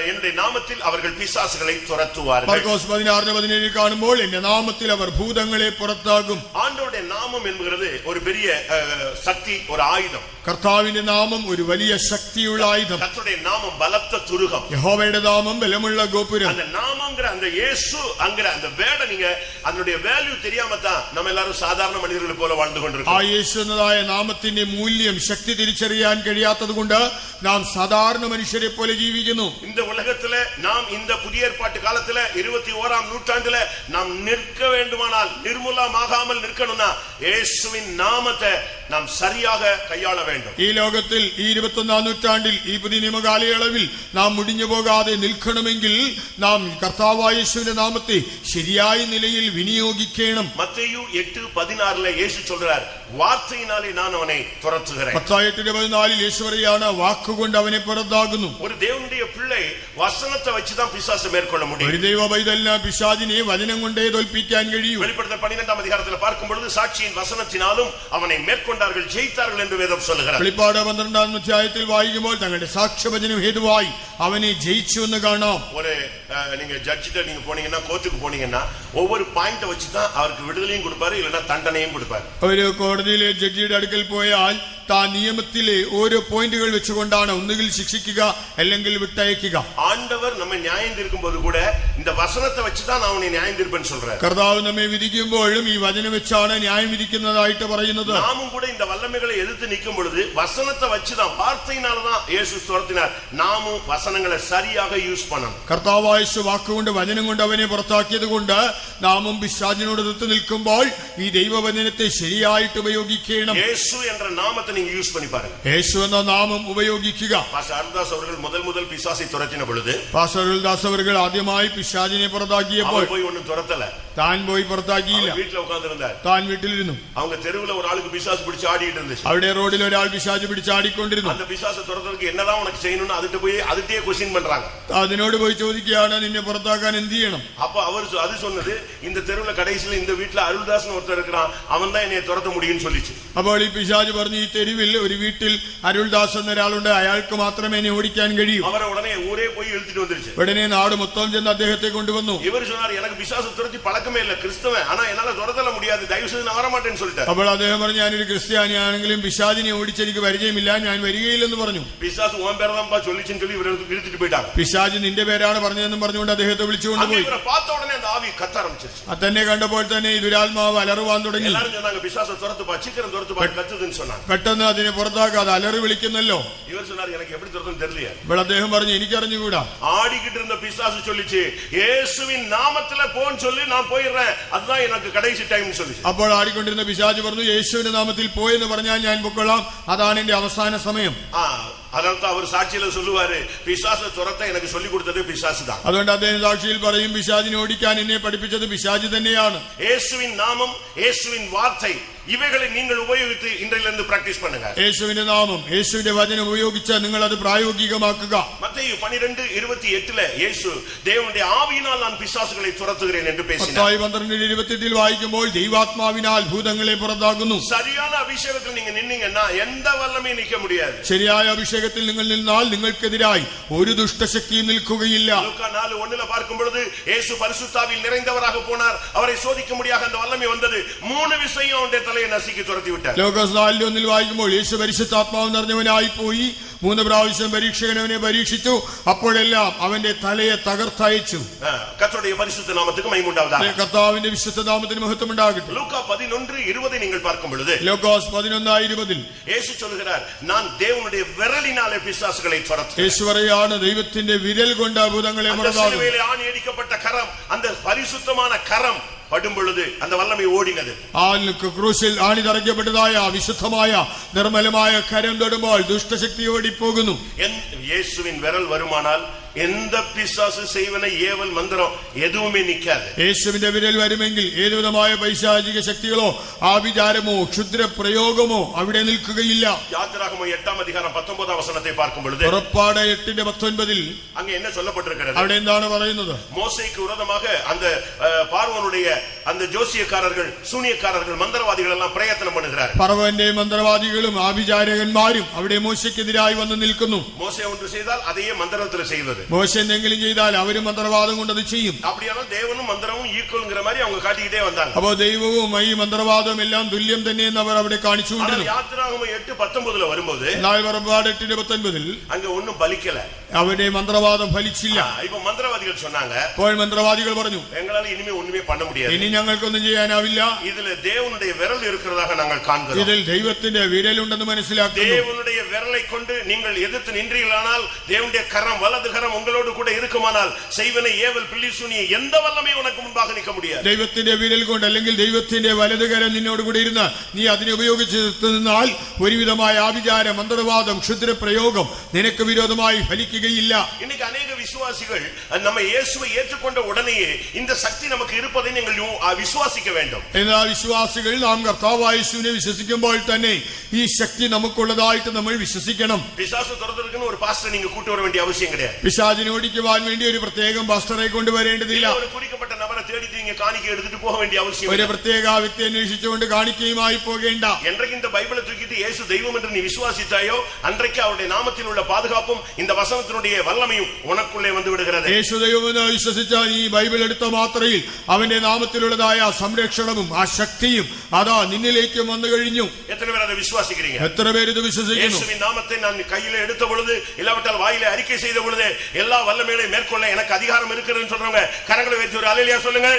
என்னுடைய நாமத்தில் அவர்கள் பிசாசுகளை துரத்துவார்கள். മാർക്കോസ് 16:17 കാണുമ്പോൾ എന്റെ നാമത്തിൽ അവർ ഭൂതങ്ങളെ പുറത്താക്കും. ஆண்டவருடைய நாமம் என்கிறது ஒரு பெரிய சக்தி, ஒரு ஆயுதம். കർത്താവിന്റെ നാമം ഒരു വലിയ ശക്തിയുള്ള ആയുധം. கர்த்தருடைய நாமம் பலத்த துருகம். യഹോവയുടെ നാമം ബലമുള്ള ഗോപുരം. அந்த நாமங்கிற அந்த இயேசு அங்கற அந்த வேட நீங்க அதனுடைய வேல்யூ தெரியாம தான் நம்ம எல்லாரும் சாதாரண மனிதர்களை போல வாழ்ந்து ആ கொண்டிருக்கோம். യേശു എന്നതായ നാമത്തിന്റെ മൂല്യം, ശക്തി തിരിച്ചറിയാൻ കഴിയാത്തത് കൊണ്ട് നാം സാധാരണ മനുഷ്യരെ പോലെ ജീവിക്കുന്നു. இந்த உலகத்துல நாம் இந்த புதிய ஏற்பாட்டு காலத்துல 21ஆம் நூற்றாண்டுல நாம் நிற்க வேண்டுமானால், நிர்மூலமாகாமல் நிற்கணும்னா இயேசுவின் நாமத்தை நாம் சரியாக கையாள வேண்டும். ഈ ലോകത്തിൽ ഈ 21ആം നൂറ്റാണ്ടിൽ ഈ പുതിയ നിയമകാലയളവിൽ നാം മുടിഞ്ഞു പോകാതെ നിൽക്കണമെങ്കിൽ നാം കർത്താവായ യേശുവിന്റെ നാമത്തെ ശരിയായ നിലയിൽ വിനിയോഗിക്കണം. மத்தேயு 8:16 இயேசு சொல்றார், வார்த்தையினாலே நான் அவனை துரத்துகிறேன். മത്തായി 8:14 യേശു പറയാണ്, വാക്കുകൊണ്ട് അവനെ പുറത്താകുന്നു. ஒரு தேவனுடைய பிள்ளை வசனத்தை வச்சுதான் பிசாசை மேற்கொள்ள முடியும். ഒരു ദൈവ പൈതലിന് പിശാചിനെ വചനം കൊണ്ടേ തോൽപ്പിക്കാൻ കഴിയും. வெளிப்படுத்தல் 12ஆம் அதிகாரத்தில் பார்க்கும் பொழுது சாட்சியின் வசனத்தினாலும் அவனை மேற்கொண்டார்கள், ஜெயித்தார்கள் என்று வேதம் சொல்லுகிறது. വെളിപ്പാട് 12ആം അധ്യായത്തിൽ വായിക്കുമ്പോൾ തങ്ങളുടെ സാക്ഷ്യവചനം ഹേതുവായി അവനെ ജയിച്ചു എന്ന് കാണാം. ஒரு நீங்க ஜட்ஜிட்ட நீங்க போனீங்கன்னா, கோர்ட்டுக்கு போனீங்கன்னா, ஒவ்வொரு பாயிண்ட வச்சுதான் அவருக்கு விடுதலையும் கொடுப்பாரு, இல்லைன்னா தண்டனையும் கொடுப்பாரு. ഒരു കോടതിയിലെ ജഡ്ജിയുടെ അടുക്കൽ പോയാൽ താൻ നിയമത്തിലെ ഓരോ പോയിന്റുകൾ വെച്ചുകൊണ്ടാണ് ഒന്നുകിൽ ശിക്ഷിക്കുക അല്ലെങ്കിൽ വിട്ടയക്കുക. ஆண்டவர் நம்ம நியாயம் தீர்க்கும் போது கூட இந்த வசனத்தை வச்சுதான் நான் உன்னை நியாயம் தீர்ப்பேன்னு சொல்றாரு. കർത്താവ് നമ്മെ വിധിക്കുമ്പോഴും ഈ വചനം വെച്ചാണ് ന്യായം വിധിക്കുന്നതായിട്ട് പറയുന്നത്. நாமும் கூட இந்த வல்லமைகளை எதிர்த்து நிற்கும் பொழுது வசனத்தை வச்சுதான், வார்த்தையினாலதான் இயேசு துரத்தினார். நாமும் வசனங்களை சரியாக யூஸ் பண்ணணும். കർത്താവായ യേശു വാക്കുകൊണ്ട് വചനം കൊണ്ട് അവനെ പുറത്താക്കിയത് കൊണ്ട് നാമും പിശാചിനോട് എതിർത്ത് നിൽക്കുമ്പോൾ ഈ ദൈവവചനത്തെ ശരിയായിട്ട് ഉപയോഗിക്കണം. இயேசு என்ற நாமத்தை நீங்க யூஸ் பண்ணி பாருங்க. യേശു എന്ന നാമം ഉപയോഗിക്കുക. பாஸ்டர் அருள்தாஸ் அவர்கள் முதல் பிசாசை துரத்தின பொழுது പാസ്റ്റർ അരുൾദാസ് അവർ ആദ്യമായി പിശാചിനെ പുറത്താക്കിയപ്പോൾ போய் ஒண்ணும் துரத்தல, താൻ പോയി പുറത്താക്കിയില്ല. வீட்டுல உட்கார்ந்து இருந்தார். താൻ വീട്ടിലിരുന്നു. அவங்க தெருவுல ஒரு ஆளுக்கு பிசாசு பிடிச்சு ஆடிட்டு இருந்துச்சு. അവിടെ റോഡിൽ ഒരാൾ പിശാച് പിടിച്ചാടിക്കൊണ്ടിരുന്നു. அந்த பிசாசை துரத்துறதுக்கு என்னதான் உனக்கு செய்யணும்னு அதுட்டு போய் அதுட்டே क्वेश्चन பண்றாங்க. അതിനോട് പോയി ചോദിക്കുകയാണ്, നിന്നെ പുറത്താക്കാൻ എന്ത് ചെയ്യണം? அப்ப அவர் அது சொன்னது, இந்த தெருவுல கடைசியில இந்த வீட்டுல அருள்தாஸ்னு ஒருத்தர் இருக்கிறான், அவன் தான் என்னை துரத்த முடியும்னு சொல்லிச்சு. അപ്പോൾ ഈ പിശാച് പറഞ്ഞു, ഈ തെരുവിൽ ഒരു വീട്ടിൽ അരുൾദാസ് എന്നൊരാളുണ്ട്, അയാൾക്ക് മാത്രമേ എന്നെ ഓടിക്കാൻ കഴിയൂ. அவரை உடனே ஊரே போய் இழுத்துட்டு வந்துருச்சு. ഉടനെ നാട് മൊത്തം ചെന്ന് അദ്ദേഹത്തെ കൊണ്ടുവന്നു. இவர் சொன்னார், எனக்கு பிசாசு துரத்தி பழக்கமே இல்ல, கிறிஸ்தவன், ஆனா என்னால துரத்தல முடியாது, தயவு செய்து நான் வர மாட்டேன்னு சொல்லிட்டார். അപ്പോൾ അദ്ദേഹം പറഞ്ഞു, ഞാനൊരു ക്രിസ്ത്യാനിയാണെങ്കിലും പിശാചിനെ ഓടിച്ചെനിക്ക് പരിചയമില്ല, ഞാൻ വരികയില്ലെന്ന് പറഞ്ഞു. பிசாசு உன் பேரை தான் சொல்லிச்சுன்னு சொல்லி இவரை இழுத்துட்டு போயிட்டாங்க. പിശാച് നിന്റെ പേരാണ് പറഞ്ഞതെന്നും പറഞ്ഞുകൊണ്ട് അദ്ദേഹത്തെ വിളിച്ചുകൊണ്ടുപോയി. இவரை பார்த்த உடனே அந்த ஆவி கத்த ஆரம்பிச்சிருச்சு. തന്നെ കണ്ടപ്പോൾ തന്നെ ഈ ദുരാത്മാവ് അലറുവാൻ തുടങ്ങി. எல்லாரும் சொன்னாங்க, பிசாசை துரத்துப்பா, சீக்கிரம் துரத்துப்பா, கத்துதுன்னு சொன்னாங்க. പെട്ടെന്ന് അതിനെ പുറത്താക്കാതെ അലറി വിളിക്കുന്നല്ലോ. இவர் சொன்னார், எனக்கு எப்படி துரத்துன்னு தெரியல. ഇപ്പോൾ അദ്ദേഹം പറഞ്ഞു, എനിക്കറിഞ്ഞുകൂടാ. ஆடிக்கிட்டு இருந்த பிசாசு சொல்லிச்சு, இயேசுவின் நாமத்துல போன்னு சொல்லி நான் போயிடுறேன், அதுதான் எனக்கு கடைசி டைம்னு சொல்லிச்சு. അപ്പോൾ ആടിക്കൊണ്ടിരുന്ന പിശാച് പറഞ്ഞു, യേശുവിന്റെ നാമത്തിൽ പോയെന്ന് പറഞ്ഞാൽ ഞാൻ പൊക്കോളാം, അതാണ് എന്റെ അവസാന സമയം. அதனால்தான் அவர் சாட்சியில சொல்லுவாரு, பிசாசை துரத்த எனக்கு சொல்லி கொடுத்தது பிசாசு தான். അതുകൊണ്ട് അദ്ദേഹം സാക്ഷിയിൽ പറയും, പിശാചിനെ ഓടിക്കാൻ എന്നെ പഠിപ്പിച്ചത് പിശാച് തന്നെയാണ്. இயேசுவின் நாமம், இயேசுவின் வார்த்தை, இவைகளை நீங்கள் உபயோகித்து இன்றையிலிருந்து பிராக்டிஸ் பண்ணுங்க. യേശുവിന്റെ നാമം, യേശുവിന്റെ വചനം ഉപയോഗിച്ച് നിങ്ങൾ അത് പ്രായോഗികമാക്കുക. மத்தேயு 12:28 இயேசு தேவனுடைய ஆவியினால் நான் பிசாசுகளை துரத்துகிறேன் என்று பேசினார். മത്തായി 12:28 വായിക്കുമ്പോൾ ദൈവാത്മാവിനാൽ ഭൂതങ്ങളെ പുറത്താക്കുന്നു. சரியான அபிஷேகத்தில் நீங்க நின்னீங்கன்னா எந்த வல்லமையும் நிக்க முடியாது. ശരിയായ അഭിഷേകത്തിൽ നിങ്ങൾ നിന്നാൽ നിങ്ങൾക്കെതിരായി ഒരു ദുഷ്ടശക്തിയും നിൽക്കുകയില്ല. லூக்கா 4:1 பார்க்கும் பொழுது இயேசு பரிசுத்தாவில் நிறைந்தவராக போனார், அவரை சோதிக்க முடியாத அந்த வல்லமை வந்தது, 3 விஷயம் அவருடைய தலையை நசுக்கி துரத்தி விட்டார். ലൂക്കോസ് 4:1 വായിക്കുമ്പോൾ യേശു പരിശുദ്ധാത്മാവ് നിറഞ്ഞവനായി പോയി 3 പ്രാവശ്യം പരീക്ഷകനവനെ പരീക്ഷിച്ചു, അപ്പോഴെല്ലാം അവന്റെ തലയെ തകർത്തയച്ചു. கர்த்தருடைய பரிசுத்த நாமத்துக்கு மகிமை உண்டாவதாக. കർത്താവിന്റെ വിശുദ്ധ നാമത്തിന് മഹത്വം ഉണ്ടാകട്ടെ. லூக்கா 11:20 நீங்கள் பார்க்கும் பொழுது ലൂക്കോസ് 11:20 இயேசு சொல்கிறார், நான் தேவனுடைய விரலினாலே பிசாசுகளை துரத்துகிறேன். യേശു പറയാണ്, ദൈവത്തിന്റെ വിരൽ കൊണ്ട് ഭൂതങ്ങളെ പുറത്താക്കും. சிலுவையிலே ஆணி அடிக்கப்பட்ட கரம், அந்த பரிசுத்தமான கரம் படும் பொழுது அந்த வல்லமை ஓடினது. ക്രൂശിൽ ആണി തറയ്ക്കപ്പെട്ടതായ വിശുദ്ധമായ നിർമ്മലമായ കരം തൊടുമ്പോൾ ദുഷ്ടശക്തി ഓടിപ്പോകുന്നു. இயேசுவின் விரல் வருமானால் எந்த பிசாசு செய்வன ஏவல் மந்திரம் எதுவுமே நிக்காது. യേശുവിന്റെ വിരൽ വരുമെങ്കിൽ ഏതുവിധമായ പൈശാചിക ശക്തികളോ ആഭിചാരമോ ക്ഷുദ്ര പ്രയോഗമോ അവിടെ നിൽക്കുകയില്ല. யாத்திராகமம் 8:19 வசனத்தை பார்க்கும் பொழுது, പുറപ്പാട് 8:19 அங்க என்ன சொல்லப்பட்டிருக்கிறது? അവിടെ എന്താണ് പറയുന്നത്? மோசேக்கு விரோதமாக அந்த பார்வோனுடைய அந்த ஜோசியக்காரர்கள், சூனியக்காரர்கள், மந்திரவாதிகள் எல்லாம் பிரயத்தனம் பண்ணுகிறார். ഫറവോന്റെ മന്ത്രവാദികളും ആഭിചാരകന്മാരും അവിടെ മോശയ്ക്കെതിരായി വന്ന് നിൽക്കുന്നു. மோசே ஒன்று செய்தால் அதையே மந்திரத்தில் செய்வது. മോശ എന്തെങ്കിലും ചെയ്താൽ അവരും മന്ത്രവാദം കൊണ്ട് അത് ചെയ്യും. அப்படியானால் தேவனும் மந்திரமும் ஈக்குவல்ங்கிற மாதிரி அவங்க காட்டிக்கிட்டே வந்தாங்க. അപ്പോ ദൈവവും ഈ മന്ത്രവാദവും എല്ലാം തുല്യം തന്നെയെന്ന് അവർ അവിടെ കാണിച്ചുകൊണ്ടിരുന്നു. யாத்திராகமம் 8:19 வரும்போது, എന്നാൽ പുറപ്പാട് 8:19 அங்க ஒண்ணும் பலிக்கல, അവരുടെ മന്ത്രവാദം ഫലിച്ചില്ല. இப்ப മന്ത്രവാദിகள் சொன்னாங்க, അപ്പോൾ മന്ത്രവാദികൾ പറഞ്ഞു, எங்களால இனிமே ஒண்ணுமே பண்ண முடியாது, ഇനി ഞങ്ങൾക്കൊന്നും ചെയ്യാനാവില്ല, இதுல தேவனுடைய விரல் இருக்கிறதாக நாங்கள் காண்கிறோம், ഇതിൽ ദൈവത്തിന്റെ വിരലുണ്ടെന്ന് മനസ്സിലാക്കുന്നു. தேவனுடைய விரலை கொண்டு நீங்கள் எதிர்த்து நின்றீர்களானால், தேவனுடைய கரம், வலது கரம் உங்களோடு கூட இருக்குமானால், செய்வனை ஏவல் பில்லி சூனிய எந்த வல்லமையும் உனக்கு முன்பாக நிற்க முடியாது. ദൈവത്തിന്റെ വിരൽ കൊണ്ട് അല്ലെങ്കിൽ ദൈവത്തിന്റെ വലതുകരം നിന്നോട് കൂടെ ഇരുന്ന് നീ അതിനെ ഉപയോഗിച്ച് നിന്നാൽ ഒരുവിധമായ ആഭിചാര മന്ത്രവാദം ക്ഷുദ്ര പ്രയോഗം നിനക്ക് വിരോധമായി ഫലിക്കുകയില്ല. இன்னைக்கு அநேக விசுவாசிகள் நம்ம இயேசுவை ஏற்றுக்கொண்ட உடனேயே இந்த சக்தி நமக்கு இருப்பதை நீங்கள் விசுவாசிக்க வேண்டும். എന്നാൽ വിശ്വാസികൾ നാം കർത്താവായ യേശുവിനെ വിശ്വസിക്കുമ്പോൾ തന്നെ ഈ ശക്തി നമുക്കുള്ളതായിട്ട് നമ്മൾ വിശ്വസിക്കണം. பிசாசு துரத்துறதுக்குன்னு ஒரு பாஸ்டர் நீங்க கூட்டி வர வேண்டிய அவசியம் கிடையாது. പിശാചിനെ ഓടിക്കുവാൻ വേണ്ടി ഒരു പ്രത്യേകം പാസ്റ്ററെ കൊണ്ടുവരേണ്ടതില്ല. ஒரு குறிக்கப்பட்ட நபரை தேடிட்டு நீங்க காணிக்கை எடுத்துட்டு போக வேண்டிய அவசியம் ഒരു പ്രത്യേക വ്യക്തി അന്വേഷിച്ചുകൊണ്ട് കാണിക്കയുമായി പോകേണ്ട. என்றைக்கு இந்த பைபிளை தூக்கிட்டு இயேசு தெய்வம் என்று நீ விசுவாசித்தாயோ, அன்றைக்கு அவருடைய நாமத்தில் உள்ள பாதுகாப்பும் இந்த வசனத்தினுடைய வல்லமையும் உனக்குள்ளே வந்து விடுகிறது. യേശു ദൈവമെന്ന് വിശ്വസിച്ചാൽ ഈ ബൈബിൾ എടുത്ത മാത്രയിൽ അവന്റെ നാമത്തിലുള്ളതായ സംരക്ഷണവും ആ ശക്തിയും അതാ നിന്നിലേക്കും വന്നു കഴിഞ്ഞു. எத்தனை பேர் அதை விசுவாசிக்கிறீங்க? എത്ര പേര് ഇത് വിശ്വസിക്കുന്നു? இயேசுவின் நாமத்தை நான் கையில எடுத்த பொழுது, இல்லாவிட்டால் வாயில அறிக்கை செய்த பொழுது, எல்லா வல்லமைகளையும் மேற்கொள்ள எனக்கு அதிகாரம் இருக்குன்னு சொல்றவங்க கரங்களை வச்சு ஒரு அல்லேலூயா சொல்லுங்க.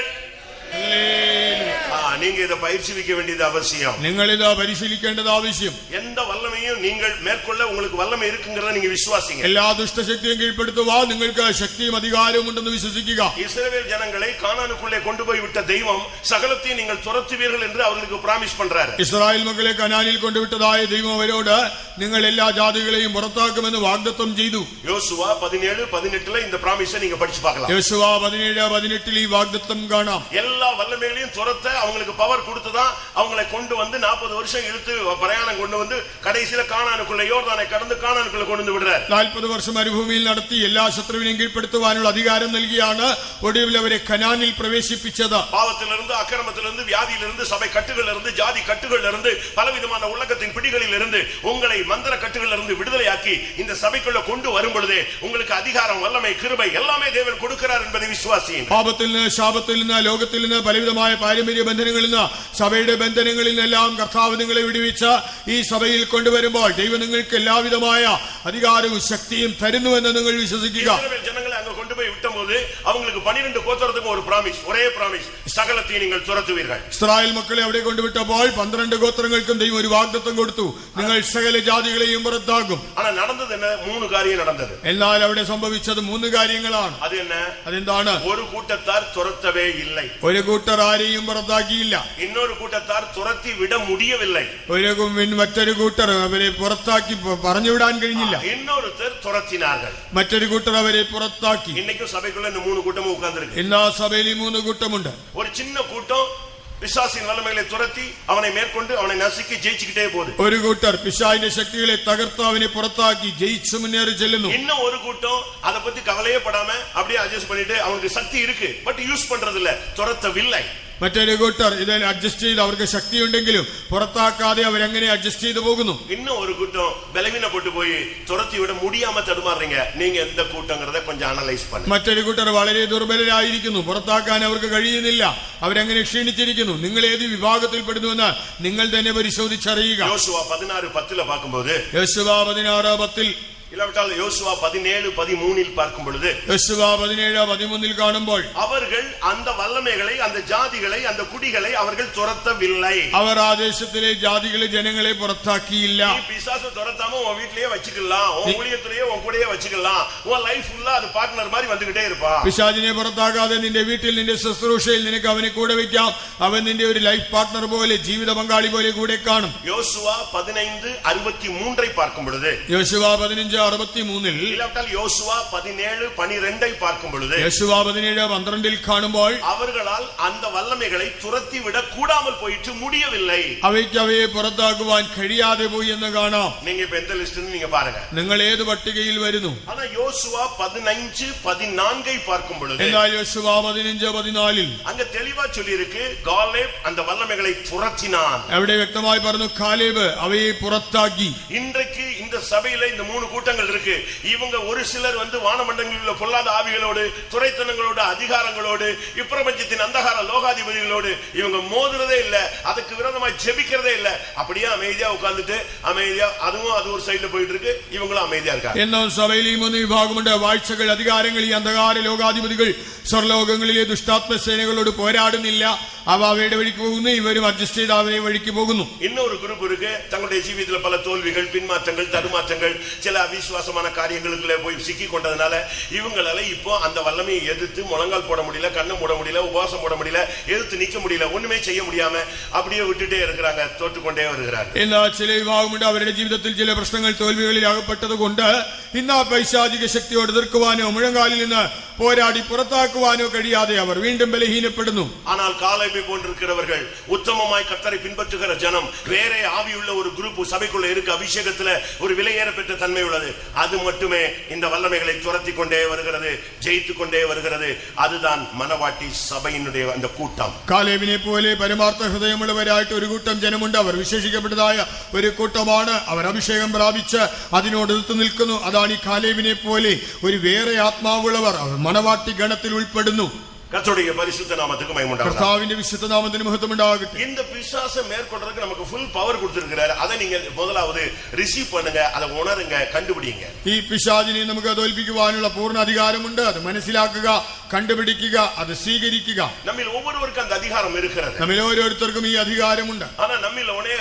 நீங்க இதை பயிற்சிவிக்க வேண்டியது அவசியம். നിങ്ങൾ ഇത് പരിശീലിക്കേണ്ടത് ആവശ്യം. எந்த வல்லமையும் நீங்கள் மேற்கொள்ள உங்களுக்கு வல்லமை இருக்குங்கிறத நீங்க விசுவாசிங்க. എല്ലാ ദുഷ്ടശക്തിയും കീഴ്പ്പെടുത്തുവാൻ നിങ്ങൾക്ക് ശക്തിയും അധികാരവും ഉണ്ടെന്ന് വിശ്വസിക്കുക. இஸ்ரவேல் ஜனங்களை கானானுக்குள்ளே கொண்டு போய் விட்ட தெய்வம் சகலத்தையும் நீங்கள் துரத்துவீர்கள் என்று அவர்களுக்கு பிராமிஸ் பண்றாரு. ഇസ്രായേൽ മക്കളെ കനാനിൽ കൊണ്ടുവിട്ടതായ ദൈവം അവരോട് നിങ്ങൾ എല്ലാ ജാതികളെയും പുറത്താക്കുമെന്ന് വാഗ്ദത്തം ചെയ്തു. யோசுவா 17:18 இந்த பிராமிஸை நீங்க படிச்சு பார்க்கலாம். യോശുവ 17:18 ഈ വാഗ്ദത്തം കാണാം. எல்லா வல்லமைகளையும் துரத்த அவங்களுக்கு பவர் கொடுத்துதான் அவங்களை கொண்டு வந்து 40 வருஷம் இழுத்து பிரயாணம் கொண்டு வந்து கடைசியில கானானுக்குள்ள யோர்தானை கடந்து கானானுக்குள்ள கொண்டு விடுறார். 40 വർഷം മരുഭൂമിയിൽ നടത്തി എല്ലാ ശത്രുവിനെയും കീഴ്പ്പെടുത്തുവാനുള്ള അധികാരം നൽകിയാണ് ഒടുവിൽ അവരെ കനാനിൽ പ്രവേശിപ്പിച്ചത്. பாவத்திலிருந்து அக்கிரமத்திலிருந்து வியாதியிலிருந்து சபை கட்டுகளிலிருந்து ஜாதி கட்டுகளிலிருந்து பலவிதமான உலகத்தின் பிடிகளிலிருந்து உங்களை மந்திர கட்டுகளிலிருந்து விடுதலையாக்கி இந்த சபைக்குள்ள கொண்டு வரும் பொழுது உங்களுக்கு அதிகாரம் வல்லமை கிருபை எல்லாமே தேவன் கொடுக்கிறார் என்பதை விசுவாசியுங்கள். പാപത്തിൽ നിന്ന് ശാപത്തിൽ നിന്ന് ലോകത്തിൽ നിന്ന് പലവിധമായ പാരമ്പര്യ ബന്ധനങ്ങളിൽ നിന്ന് സഭയുടെ ബന്ധനങ്ങളിൽ നിന്നെല്ലാം കർത്താവ് നിങ്ങളെ വിടുവിച്ച് ഈ സഭയിൽ കൊണ്ടുവരുമ്പോൾ ദൈവം നിങ്ങൾക്ക് എല്ലാവിധമായ അധികാരവും ശക്തിയും തരുന്നുവെന്ന് നിങ്ങൾ വിശ്വസിക്കുക. இஸ்ரவேல் ஜனங்களை அங்க கொண்டு போய் விட்டபோது அவங்களுக்கு 12 கோத்திரத்துக்கு ஒரு பிராமிஸ், ஒரே பிராமிஸ், சகலத்தையும் நீங்கள் துரத்துவீர்கள். ഇസ്രായേൽ മക്കളെ അവിടെ കൊണ്ടുവിട്ടപ്പോൾ 12 ഗോത്രങ്ങൾക്കും ദൈവം ഒരു വാഗ്ദത്തം കൊടുത്തു, നിങ്ങൾ സകല ജാതികളെയും പുറത്താക്കും. ஆனா நடந்தது என்ன? 3 காரியம் நடந்தது. എന്നാൽ അവിടെ സംഭവിച്ചത് 3 കാര്യങ്ങളാണ്. அது என்ன? അതെന്താണ്? ஒரு கூட்டத்தார் துரத்தவே இல்லை. ഒരു കൂട്ടർ ആരെയും പുറത്താക്കിയില്ല. இன்னொரு கூட்டத்தார் துரத்தி விட முடியவில்லை. മറ്റൊരു കൂട്ടർ അവരെ പുറത്താക്കി പറഞ്ഞുവിടാൻ കഴിഞ്ഞില്ല. இன்னொருத்தர் துரத்தினார்கள். മറ്റൊരു കൂട്ടർ അവരെ പുറത്താക്കി. இன்னைக்கும் சபைக்குள்ள இந்த 3 கூட்டமும் உட்கார்ந்திருக்கு. ഇന്ന് സഭയിൽ 3 കൂട്ടമുണ്ട്. ஒரு சின்ன கூட்டம் பிசாசின் வல்லமைகளை துரத்தி அவனை மேற்கொண்டு அவனை நசுக்கி ஜெயிச்சுக்கிட்டே போகுது. ഒരു കൂട്ടർ പിശാചിന്റെ ശക്തികളെ തകർത്ത് അവനെ പുറത്താക്കി ജയിച്ചു മുന്നേറി ചെല്ലുന്നു. இன்னும் ஒரு கூட்டம் அதை பத்தி கவலையே படாம அப்படியே அட்ஜஸ்ட் பண்ணிட்டு அவனுக்கு சக்தி இருக்கு பட் யூஸ் பண்றது இல்ல, துரத்தவில்லை. മറ്റൊരു കൂട്ടർ ഇതിൽ അഡ്ജസ്റ്റ് ചെയ്ത് അവർക്ക് ശക്തിയുണ്ടെങ്കിലും പുറത്താക്കാതെ അവരെങ്ങനെ അഡ്ജസ്റ്റ് ചെയ്ത് പോകുന്നു. இன்னும் ஒரு கூட்டம் பலவீனப்பட்டு போய் துரத்தி விட முடியாம தடுமாறுறீங்க. நீங்க எந்த கூட்டங்கிறத கொஞ்சம் அனலைஸ் பண்ணுங்க. മറ്റൊരു കൂട്ടർ വളരെ ദുർബലരായിരിക്കുന്നു, പുറത്താക്കാൻ അവർക്ക് കഴിയുന്നില്ല, അവരെങ്ങനെ ക്ഷീണിച്ചിരിക്കുന്നു. നിങ്ങൾ ഏത് വിഭാഗത്തിൽപ്പെടുന്നുവെന്ന് നിങ്ങൾ തന്നെ പരിശോധിച്ചറിയുക. யோசுவா 16:10 பார்க்கும்போது, യോശുവ 16:10 இல்லாவிட்டால் யோசுவா 17:13 பார்க்கும் பொழுது, யோசுவா 17:13 കാണുമ്പോൾ அவர்கள் அந்த வல்லமைகளை அந்த ஜாதிகளை அந்த குடிகளை அவர்கள் துரத்தவில்லை. അവർ ആ ദേശത്തിലെ ജാതികളെ ജനങ്ങളെ പുറത്താക്കിയില്ല. நீ பிசாசு துரத்தாம உன் வீட்லயே வச்சுக்கலாம், உன் ஊழியத்திலேயே உன் கூடயே வச்சுக்கலாம், உன் லைஃப் ஃபுல்லா அது பார்ட்னர் மாதிரி வந்துகிட்டே இருப்பா. പിശാചിനെ പുറത്താക്കാതെ നിന്റെ വീട്ടിൽ നിന്റെ ശുശ്രൂഷയിൽ നിനക്ക് അവനെ കൂടെ വെക്കാം. അവൻ നിന്റെ ഒരു ലൈഫ് പാർട്ട്ണർ പോലെ, ജീവിത പങ്കാളി പോലെ കൂടെ കാണും. யோசுவா 15:63 பார்க்கும் பொழுது, യോശുവ 15:63 இல்லாவிட்டால் யோசுவா 17:12 பார்க்கும் பொழுது, യോശുവ 17:12 കാണുമ്പോൾ அவர்களால் அந்த வல்லமைகளை துரத்தி விட கூடாமல் போயிட்டு முடியவில்லை. അവയ്ക്ക് അവയെ പുറത്താക്കുവാൻ കഴിയാതെ പോയി എന്ന് കാണാം. நீங்க இப்ப எந்த லிஸ்ட்னு நீங்க பாருங்க. നിങ്ങൾ ഏത് പട്ടികയിൽ വരുന്നു? ஆனா யோசுவா 15:14 பார்க்கும் பொழுது, എന്നാൽ യോശുവ 15:14 அங்க தெளிவா சொல்லி இருக்கு, காலேப் அந்த வல்லமைகளை துரத்தினான். അവിടെ വ്യക്തമായി പറഞ്ഞു, കാലേബ് അവയെ പുറത്താക്കി. இன்றைக்கு இந்த சபையில இந்த 3 கூட்டங்கள் இருக்கு. இவங்க ஒரு சிலர் வானமண்டலங்களில் உள்ள பொல்லாத ஆவிகளோடு, துரைத்தனங்களோடு, அதிகாரங்களோடு, இப்பிரபஞ்சத்தின் அந்தகார லோகாதிபதிகளோடு இவங்க மோதுறதே இல்ல, அதுக்கு விரோதமா ஜெபிக்கிறதே இல்ல. அப்படியே அமைதியா உட்கார்ந்துட்டு அமைதியா அதுவும் அது ஒரு சைடுல போயிட்டு இருக்கு, இவங்களும் அமைதியா இருக்காங்க. എന്നാൽ സഭയിൽ ഈ 3 വിഭാഗമുണ്ട്. വാഴ്ചകൾ, അധികാരങ്ങൾ, ഈ അന്ധകാര ലോകാധിപതികൾ സ്വർലോകങ്ങളിലെ ദുഷ്ടാത്മ സേനകളോട് പോരാടുന്നില്ല. അവ അവയുടെ വഴിക്ക് പോകുന്നു, ഇവരും അഡ്ജസ്റ്റ് ചെയ്ത് അവരെ വഴിക്ക് പോകുന്നു. இன்னொரு குரூப் இருக்கு, தங்களுடைய ஜீவிதத்தில் பல தோல்விகள், பின்மாற்றங்கள், தடுமாற்றங்கள், சில அவிசுவாசமான காரியங்களுக்குள்ள போய் சிக்கி கொண்டதுனால இவங்களால இப்போ அந்த வல்லமையை எதிர்த்து முழங்கால் போட முடியல, கண்ணு மூட முடியல, உபவாசம் போட முடியல, எதிர்த்து நிக்க முடியல, ஒண்ணுமே செய்ய முடியாம அப்படியே விட்டுட்டே இருக்கிறாங்க, தோற்றுக்கொண்டே வருகிறார்கள். എന്നാൽ ചില വിഭാഗമുണ്ട്, അവരുടെ ജീവിതത്തിൽ ചില പ്രശ്നങ്ങൾ, തോൽവികളിൽ അകപ്പെട്ടത് കൊണ്ട് ഇന്ന് ആ പൈശാചിക ശക്തിയോട് എതിർക്കുവാനോ മുഴങ്കാലിൽ നിന്ന് പോരാടി പുറത്താക്കുവാനോ കഴിയാതെ അവർ വീണ്ടും ബലഹീനപ്പെടുന്നു. ஆனால் காலேபை போன்றிருக்கிறவர்கள், உத்தமமாய் கர்த்தரை பின்பற்றுகிற ஜனம், வேற ஆவியுள்ள ஒரு குரூப் சபைக்குள்ள இருக்கு, அபிஷேகத்துல ஒரு விலையேற பெற்ற தன்மை உள்ளது. அது மட்டுமே இந்த வல்லமைகளை துரத்தி கொண்டே வருகிறது, ஜெயித்து கொண்டே வருகிறது. அதுதான் மனவாட்டி சபையினுடைய அந்த கூட்டம். കാലേബിനെ പോലെ പരമാർത്ഥ ഹൃദയമുള്ളവരായിട്ട് ഒരു കൂട്ടം ജനമുണ്ട്. അവർ വിശേഷിക്കപ്പെട്ടതായ ഒരു കൂട്ടമാണ്. അവർ അഭിഷേകം പ്രാപിച്ച് അതിനോട് എതിർത്ത് നിൽക്കുന്നു. അതാണ് ഈ കാലേബിനെ പോലെ ഒരു വേറെ ആത്മാവുള്ളവർ. അവർ മണവാട്ടി ഗണത്തിൽ ഉൾപ്പെടുന്നു. கர்த்தருடைய பரிசுத்த நாமத்துக்கு மகிமை உண்டாகட்டும். കർത്താവിന്റെ വിശുദ്ധ നാമത്തിന് മഹത്വം ഉണ്ടാകട്ടെ. இந்த பிசாசை மேற்கொள்றதுக்கு நமக்கு ஃபுல் பவர் கொடுத்திருக்கிறார். அதை நீங்க முதலாவது ரிசீவ் பண்ணுங்க, அதை உணருங்க, கண்டுபிடிங்க. ഈ പിശാചിനെ നമുക്ക് തോൽപ്പിക്കുവാനുള്ള പൂർണ്ണ അധികാരമുണ്ട്. അത് മനസ്സിലാക്കുക, കണ്ടുപിടിക്കുക, അത് സ്വീകരിക്കുക. நம்மில் ஒவ்வொருவருக்கும் அந்த அதிகாரம் இருக்கிறது. നമ്മിൽ ഓരോരുത്തർക്കും ഈ അധികാരമുണ്ട്. ஆனா நம்மில்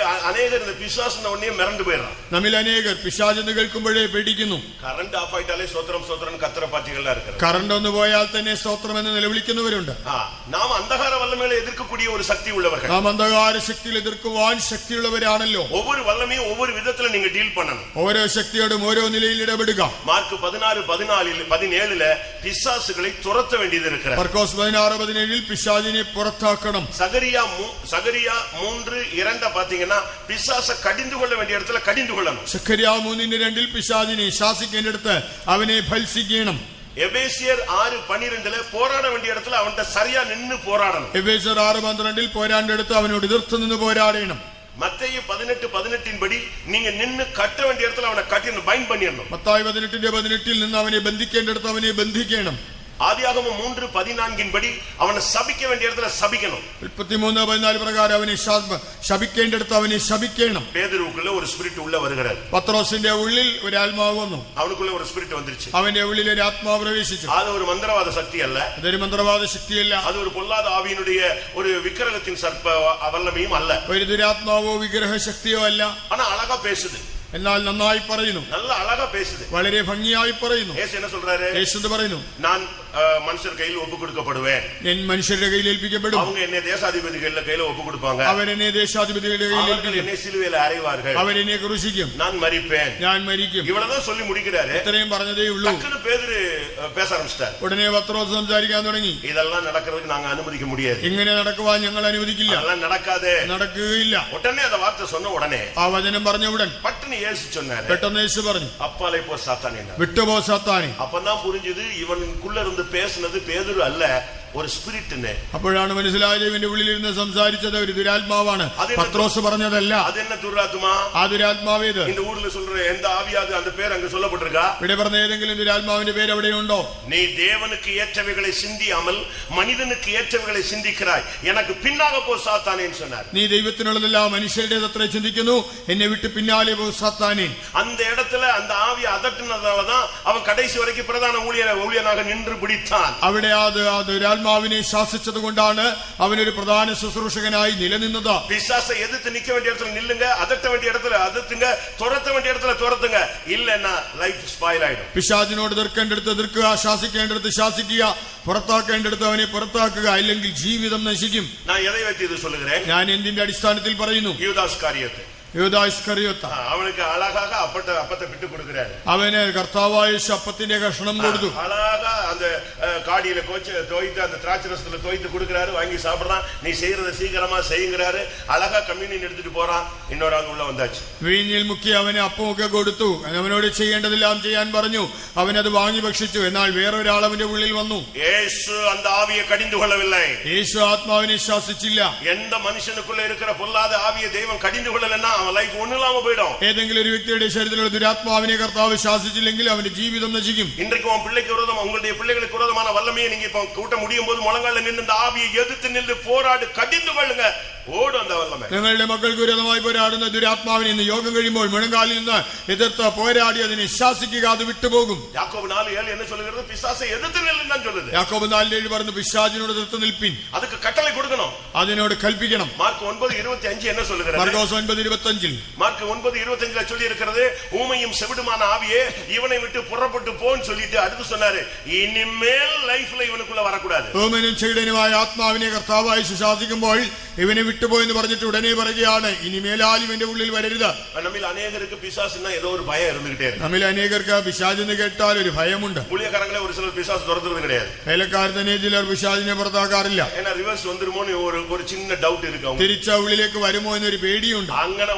அநேகர் இந்த பிசாசுன உடனே மிரண்டு போயிடுறான். നമ്മിൽ അനേകർ പിശാചെന്ന് കേൾക്കുമ്പോഴേ പേടിക്കുന്നു. കറണ്ട് ഓഫ് ആയിട്ടാലേ സ്തോത്രം സ്തോത്രം കത്തറ പാർട്ടികളാ ഇരിക്കുന്നത്. കറണ്ട് ഒന്ന് പോയാൽ തന്നെ സ്തോത്രം എന്ന് നിലവിളിക്കുന്നവരുണ്ട്. നാം അന്ധകാര വല്ലമേലെ എതിർക്കக்கூடிய ഒരു ശക്തി ഉള്ളവர்கள். നാം അന്ധകാര ശക്തിയിൽ എതിർക്കുവാൻ ശക്തിയുള്ളവരാണല്ലോ. ஒவ்வொரு வல்லமையும் ஒவ்வொரு விதத்துல நீங்க டீல் பண்ணணும். ഓരോ ശക്തിയോടും ഓരോ നിലയിൽ ഇടപെടുക. മാർക്ക് 16:17 പിശാസുകളെ തുരത്ത വേണ്ടിയത് இருக்கிறது. മർക്കോസ് 16:17 പിശാചിനെ പുറത്താക്കണം. സഗരിയ 3:2 பாத்தீங்கன்னா പിശാസ കടിந்து കൊള്ള വേണ്ടിയ இடத்துல കടിந்து കൊള്ളണം. സഖരിയ 3:2 പിശാചിനെ ശാസിക്കേണ്ടിടത്ത് അവനെ ഭത്സിക്കണം. എഫേസ്യർ 6:12 പോരാട വേണ്ടിയ இடத்துல അവന്റെ சரியா നിന്ന് പോരാടണം. എഫേസ്യർ 6:12 പോരാണ്ടടുത്ത് അവനോട് എതിർത്ത് നിന്ന് പോരാടണം. മത്തായി 18:18 പടി നീங்க നിന്ന് കട്ട വേണ്ടിയ இடத்துல അവനെ കട്ടിന്ന് ബൈൻഡ് பண்ணிடணும். മത്തായി 18:18 നിന്ന് അവനെ ബന്ധിക്കേണ്ടിടത്ത് അവനെ ബന്ധിക്കണം. ആദിയാഗമം 3:14 പടി അവനെ ശപിക്ക വേണ്ടിയ இடத்துல ശപിക്കണം. 33:14 പ്രകാരം അവനെ ശപിക്കേണ്ടിടത്ത് അവനെ ശപിക്കണം. പേതുരുക്കുള്ള ഒരു സ്പിരിറ്റ് ഉള്ള വരുகிறது. പത്രോസിന്റെ ഉള്ളിൽ ഒരു ആത്മാവ് വന്നു. അവനുക്കുള്ള ഒരു സ്പിരിറ്റ് വന്നിരുച്ചു. അവന്റെ ഉള്ളിൽ ഒരു ആത്മാവ് പ്രവേശിച്ചു. അത് ഒരു മന്ത്രവാദ ശക്തി അല്ല. അതൊരു മന്ത്രവാദ ശക്തിയല്ല. അത് ഒരു പൊല്ലാத ആവിയിനുடைய ഒരു വിഗ്രഹത്തിൻ സർപ്പ വല്ലമയും അല്ല. ഒരു ദുരാത്മാവോ വിഗ്രഹ ശക്തിയോ അല്ല. ആனா അഴகா பேசுது. എന്നാൽ നന്നായി പറയുന്നു. നല്ല അഴகா பேசுது. വളരെ ഭംഗിയായി പറയുന്നു. യേശു என்ன சொல்றாரு? യേശു പറയുന്നു, ഞാൻ മനുഷ്യർ കയ്യിൽ ഒപ്പുകൊടുക്കപ്പെടുവേൻ. ഞാൻ മനുഷ്യരുടെ കയ്യിൽ ഏൽപ്പിക്കപ്പെടും. அவங்க என்னை தேசாதிபதிകളുടെ കയ്യിൽ ഒപ്പുകൊടുப்பாங்க. അവരെന്നെ ദേശാധിപതികളുടെ കയ്യിൽ ഏൽപ്പിക്കും. என்னை சிலுவையில் அறைவார்கள். അവരെന്നെ ക്രൂശിക്കും. நான் மரிப்பேன். ഞാൻ മരിക്കും. இவ்வளவுதான் சொல்லி முடிக்கிறாரு. ഇത്രയും പറഞ്ഞതേ ഉള്ളൂ. டக்குனு பேதுரு பேச ஆரம்பிச்சிட்டார். ഉടനെ പത്രോസ് സംസാരിക്കാൻ തുടങ്ങി. இதெல்லாம் நடக்கிறதுக்கு நாங்க அனுமதிக்க முடியாது. ഇങ്ങനെ നടക്കുവാൻ ഞങ്ങൾ അനുവദിക്കില്ല. அதெல்லாம் நடக்காதே. നടക്കുകയില്ല. உடனே அந்த வார்த்தை சொன்ன உடனே ആ വചനം പറഞ്ഞ ഉടൻ பட்டுன்னு இயேசு சொன்னாரு. പെട്ടെന്ന് യേശു പറഞ്ഞു, அப்பாலே போ சாத்தானே. വിട്ടുപോ സാത്താനേ. அப்பதான் புரிஞ்சது இவனுக்குள்ள இருந்து பேசுனது பேதுரு அல்ல, ഒരു സ്പിരിറ്റിനെ. അപ്പോഴാണ് മനസ്സിലായത് ഇവന്റെ ഉള്ളിലിരുന്ന് സംസാരിച്ചത് ഒരു ദുരാത്മാവാണ്, പത്രോസ് പറഞ്ഞതല്ല. അതെന്നെ ദുരാത്മാ? ആ ദുരാത്മാവേത്? இந்த ஊர்ல சொல்ற எந்த ஆவியாது அந்த பேர் அங்க சொல்லப்பட்டிருக்கா? ഇവിടെ പറഞ്ഞ ഏതെങ്കിലും ദുരാത്മാവിന്റെ പേര് എവിടെയുണ്ടോ? நீ தேவனுக்கு ஏற்றவைகளை சிந்தியாமல் மனிதனுக்கு ஏற்றவைகளை சிந்திக்கிறாய், எனக்கு பின்னாக போ சாத்தானேன்னு சொன்னார். നീ ദൈവത്തിനുള്ളതല്ല മനുഷ്യരുടേത് അത്ര ചിന്തിക്കുന്നു, എന്നെ വിട്ട് പിന്നാലെ പോ സാത്താനേ. அந்த இடத்துல அந்த ஆவி அதட்டினதாலதான் அவன் கடைசி வரைக்கும் பிரதான ஊழியனாக நின்று பிடித்தான். അവിടെ ആത്മാവിനെ ശാസിച്ചത് കൊണ്ടാണ് അവനൊരു പ്രധാന ശുശ്രൂഷകനായി നിലനിന്നത്. പിശാസை எதிர்த்து நிக்க வேண்டிய இடத்துல நில்லுங்க, அதட்ட வேண்டிய இடத்துல அதட்டுங்க, துரத்த வேண்டிய இடத்துல துரத்துங்க, இல்லன்னா லைஃப் ஸ்பாயில் ஆயிடும். പിശാചിനോട് എതിർക്കേണ്ടടുത്ത് എതിർക്കുക, ശാസിക്കേണ്ടടുത്ത് ശാസിക്കുക, പുറത്താക്കേണ്ടടുത്ത് അവനെ പുറത്താക്കുക, അല്ലെങ്കിൽ ജീവിതം നശിക്കും. நான் எதை வைத்து இது சொல்லுகிறேன்? ഞാൻ എന്തിന്റെ അടിസ്ഥാനത്തിൽ പറയുന്നു? யூதாஸ் காரியத்தை. യൂദാ ഇസ്കറിയോത്ത அவனுக்கு அழகாக அப்பத்தை விட்டு கொடுக்கிறாரு. അവന് കർത്താവായ അപ്പത്തിന്റെ കഷണം കൊടുത്തു. அழகா அந்த காடியில தோய்த்து அந்த திராட்சரசத்துல தோய்த்து கொடுக்கிறாரு, வாங்கி சாப்பிடுறான். நீ செய்யறத சீக்கிரமா செய்யுங்கிறாரு. அழகா கம்யூனியன் எடுத்துட்டு போறான். இன்னொரு ஆள் உள்ள வந்தாச்சு. വീഞ്ഞിൽ മുക്കി അവന് അപ്പമൊക്കെ കൊടുത്തു. അവനോട് ചെയ്യേണ്ടതെല്ലാം ചെയ്യാൻ പറഞ്ഞു. അവനത് വാങ്ങി ഭക്ഷിച്ചു. എന്നാൽ വേറൊരാൾ അവന്റെ ഉള്ളിൽ വന്നു. യേശു அந்த ஆவியை கடிந்து கொள்ளவில்லை. യേശു ആത്മാവിനെ ശാസിച്ചില്ല. எந்த மனுஷனுக்குள்ள இருக்கிற பொல்லாத ஆவியை தெய்வம் கடிந்து கொள்ளலன்னா அவன் லைஃப் ஒண்ணுலாம போய்டும். ഏതെങ്കിലും ഒരു വ്യക്തിയുടെ ശരീരത്തിലുള്ള ദുരാത്മാവിനെ കർത്താവ് ശാസിച്ചില്ലെങ്കിൽ അവന്റെ ജീവിതം നശിക്കും. இன்றைக்கு உன் பிள்ளைக்கு விரோதமா உங்களுடைய பிள்ளைகளுக்கு விரோதமான வல்லமையை நீங்க இப்ப கூட்ட முடியும் போது முழங்கால நின்று இந்த ஆவியை எதிர்த்து நின்று போராடு, கடிந்து கொள்ளுங்க. ഓടും அந்த വല്ലമേ. നിങ്ങളുടെ മക്കൾക്ക് വിരോധമായി പോരാടുന്ന ദുരാത്മാവിനെ ഇന്ന് യോഗം കഴിയുമ്പോൾ മുഴങ്കാലിൽ നിന്ന് എതിർത്ത് പോരാടി അതിനെ ശാസിക്കുക, അത് വിട്ടുപോകും. യാക്കോബ് 4:7 என்ன சொல்லுகிறது? பிசாசை எதிர்த்து நில்லுன்னு தான் சொல்லுது. യാക്കോബ് 4:7 പറഞ്ഞു, പിശാചിനോട് എതിർത്ത് നിൽപ്പിൻ. அதுக்கு கட்டளை கொடுக்கணும். അതിനോട് കൽപ്പിക്കണം. மார்க் 9:25 என்ன சொல்லுகிறது? മർക്കോസ് 9:25 மார்க் 9:25 சொல்லி இருக்கிறது, ஊமையும் செவிடுமான ஆவியே இவனை விட்டு புறப்பட்டு போன்னு சொல்லிட்டு அடுத்து சொன்னாரு, இனிமேல் லைஃப்ல இவனுக்குள்ள வரக்கூடாது. ഊമനും ചെകിടനുമായ ആത്മാവിനെ കർത്താവായി ശാസിക്കുമ്പോൾ ഇവനെ വിട്ടുപോയെന്ന് പറഞ്ഞിട്ട് ഉടനെ പറയുകയാണ്, ഇനിമേലാൽ ഇവന്റെ ഉള്ളിൽ വരരുത്. നമ്മിൽ അനേകർക്ക് പിശാസിനാ ഏതോ ഒരു ഭയം ഇരുന്നിട്ടേ. നമ്മിൽ അനേകർക്ക് പിശാചെന്ന് കേട്ടാൽ ഒരു ഭയമുണ്ട്. ஊழியக்காரங்களே ஒரு சிலர் பிசாசு துரத்துறது கிடையாது. വേലക്കാർ തന്നെ ചിലർ പിശാചിനെ പുറത്താക്കാറില്ല. ஏன்னா ரிவர்ஸ் வந்துருமோன்னு ஒரு சின்ன டவுட் இருக்கு. തിരിച്ച ഉള്ളിലേക്ക് വരുമോ എന്നൊരു പേടിയുണ്ട്. അങ്ങനെ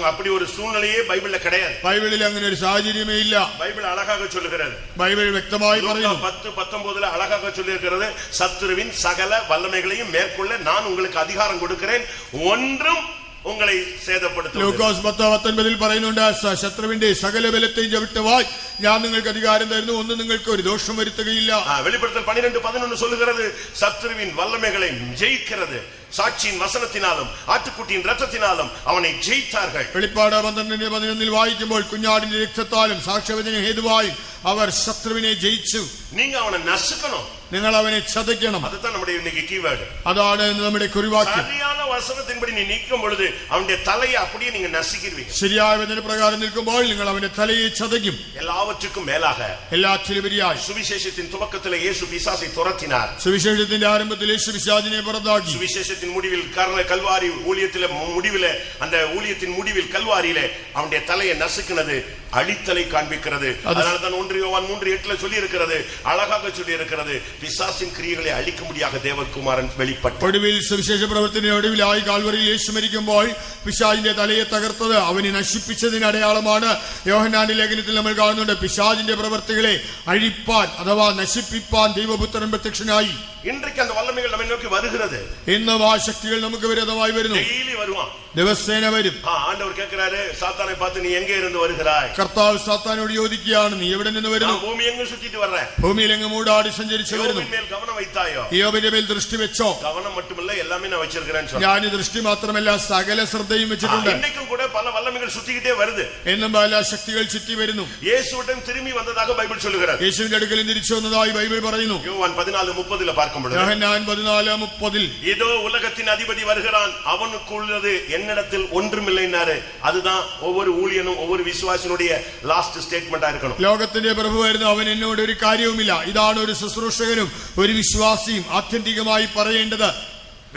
அப்படி ஒரு சூழ்நிலையே பைபிள்ல கிடையாது. ബൈബിളിൽ അങ്ങനെ ഒരു സാഹചര്യമേ ഇല്ല. பைபிள் அழகாக சொல்லுகிறது. ബൈബിൾ വ്യക്തമായി പറയുന്നു. 10:19 அழகாக சொல்லியிருக்கிறது, சத்துருவின் சகல வல்லமைகளையும் மேற்கொள்ள நான் உங்களுக்கு அதிகாரம் கொடுக்கிறேன், ஒன்றும் உங்களை சேதப்படுത്തും. ലൂക്കോസ് 10:19 പറയുന്നുണ്ട്, ശത്രുവിന്റെ സകല ബലത്തെയും ചവിട്ടുവാൻ ഞാൻ നിങ്ങൾക്ക് അധികാരം തരുന്നു, ഒന്നും നിങ്ങൾക്ക് ഒരു ദോഷം വരുത്തുകയില്ല. வெளிப்படுத்தல் 12:11 சொல்லுகிறது, சத்துருவின் வல்லமைகளை ஜெயிக்கிறது சாட்சியின் வசனத்தினாலும் ஆட்டுக்குட்டியின் இரத்தத்தினாலும் அவனை ஜெயித்தார்கள். വെളിപ്പാട് 12:11 വായിക്കുമ്പോൾ കുഞ്ഞാടിന്റെ രക്തത്താലും സാക്ഷ്യവചന ഹേതുവായും അവർ ശത്രുവിനെ ജയിച്ചു. நீங்க அவனை நசுக்கணும். നിങ്ങൾ അവനെ ചതയ്ക്കണം. அதுதான் நம்முடைய இன்னைக்கு கீவேர்டு. അതാണ് നമ്മുടെ കുറിവാക്യം. சரியான വചനത്തിൻപടി നീ നീക്കും பொழுது அவனுடைய தலையை அப்படியே நீங்க நசுக்கிடுவீங்க. ശരിയായ വചന പ്രകാരം നിൽക്കുമ്പോൾ നിങ്ങൾ അവന്റെ തലയെ ചതയ്ക്കും. எல்லாவற்றுக்கும் மேலாக എല്ലാറ്റിലുപരിയായി சுவிசேஷத்தின் துவக்கத்திலே இயேசு பிசாசை துரத்தினார். സുവിശേഷത്തിന്റെ ആരംഭത്തിൽ യേശു പിശാചിനെ പുറത്താക്കി. சுவிசேஷத்தின் முடிவில் கல்வாரி ஊழியத்திலே முடிவிலே அந்த ஊழியத்தின் முடிவில் கல்வாரியிலே அவனுடைய தலையை நசுக்கினது அழித்தலை காண்பிக்கிறது. அதனால தான் 1 யோவான் 3:8 சொல்லி இருக்கிறது, அழகாக சொல்லி இருக்கிறது, பிசாசின் கிரியைகளை அழிக்கும்படியாக தேவகுமாரன் வெளிப்பட்டார். ഒടുവിൽ സുവിശേഷ പ്രവർത്തനത്തിന്റെ ഒടുവിലായി കാൽവരിയിൽ യേശു മരിക്കുമ്പോൾ പിശാചിന്റെ തലയെ തകർത്തത് അവനെ നശിപ്പിച്ചതിന് അടയാളമാണ്. യോഹന്നാന്റെ ലേഖനത്തിൽ നമ്മൾ കാണുന്നുണ്ട്, പിശാചിന്റെ പ്രവർത്തികളെ അഴിപ്പാൻ അഥവാ നശിപ്പിപ്പാൻ ദൈവപുത്രൻ പ്രത്യക്ഷനായി. இன்றைக்கு அந்த வல்லமைகள் நம்மை நோக்கி வருகிறது. ഇന്നും ആ ശക്തികൾ നമുക്ക് വിരോധമായി വരുന്നു. டெய்லி வருவான், ദിവസേന വരും. ஆண்டவர் கேட்கிறாரு, சாத்தானை பார்த்து நீ எங்கே இருந்து வருகிறாய்? കർത്താവ് സാത്താനോട് ചോദിക്കുകയാണ്, നീ എവിടെ നിന്ന് വരുന്നു? ഭൂമി എങ്ങും സുറ്റിട്ട് വர்றேன். ഭൂമിയിൽ എങ്ങും മൂടാടി സഞ്ചരിച്ചു വരുന്നു. யோபின் மேல் கவனம் வைத்தாயோ? യോബിന്റെ മേൽ ദൃഷ്ടി വെച്ചോ? கவனம் மட்டுமல்ல, எல்லாமே நான் வச்சிருக்கிறேன்னு சொன்னான். ഞാൻ ദൃഷ്ടി മാത്രമല്ല സകല ശ്രദ്ധയും വെച്ചിട്ടുണ്ട്. இன்னைக்கும் கூட பல வல்லமைகள் சுத்திக்கிட்டே வருது. എന്നും പല ശക്തികൾ ചുറ്റി വരുന്നു. இயேசுவிடம் திரும்பி வந்ததாக பைபிள் சொல்லுகிறது. യേശുവിന്റെ അടുക്കൽ തിരിച്ചു വന്നതായി ബൈബിൾ പറയുന്നു. யோவான் 14:30 பார்க்கும் பொழுது, യോഹന്നാൻ 14:30 இதோ உலகத்தின் அதிபதி வருகிறான், அவனுக்குள்ளது என்னிடத்தில் ஒன்றுமில்லைன்னாரு. அதுதான் ஒவ்வொரு ஊழியனும் ஒவ்வொரு விசுவாசினுடைய லாஸ்ட் ஸ்டேட்மெண்டா இருக்கணும். ലോകത്തിന്റെ പ്രഭു വരുന്നു, അവൻ എന്നോട് ഒരു കാര്യവുമില്ല. ഇതാണ് ഒരു ശുശ്രൂഷകനും ഒരു വിശ്വാസിയും ആത്യന്തികമായി പറയേണ്ടത്.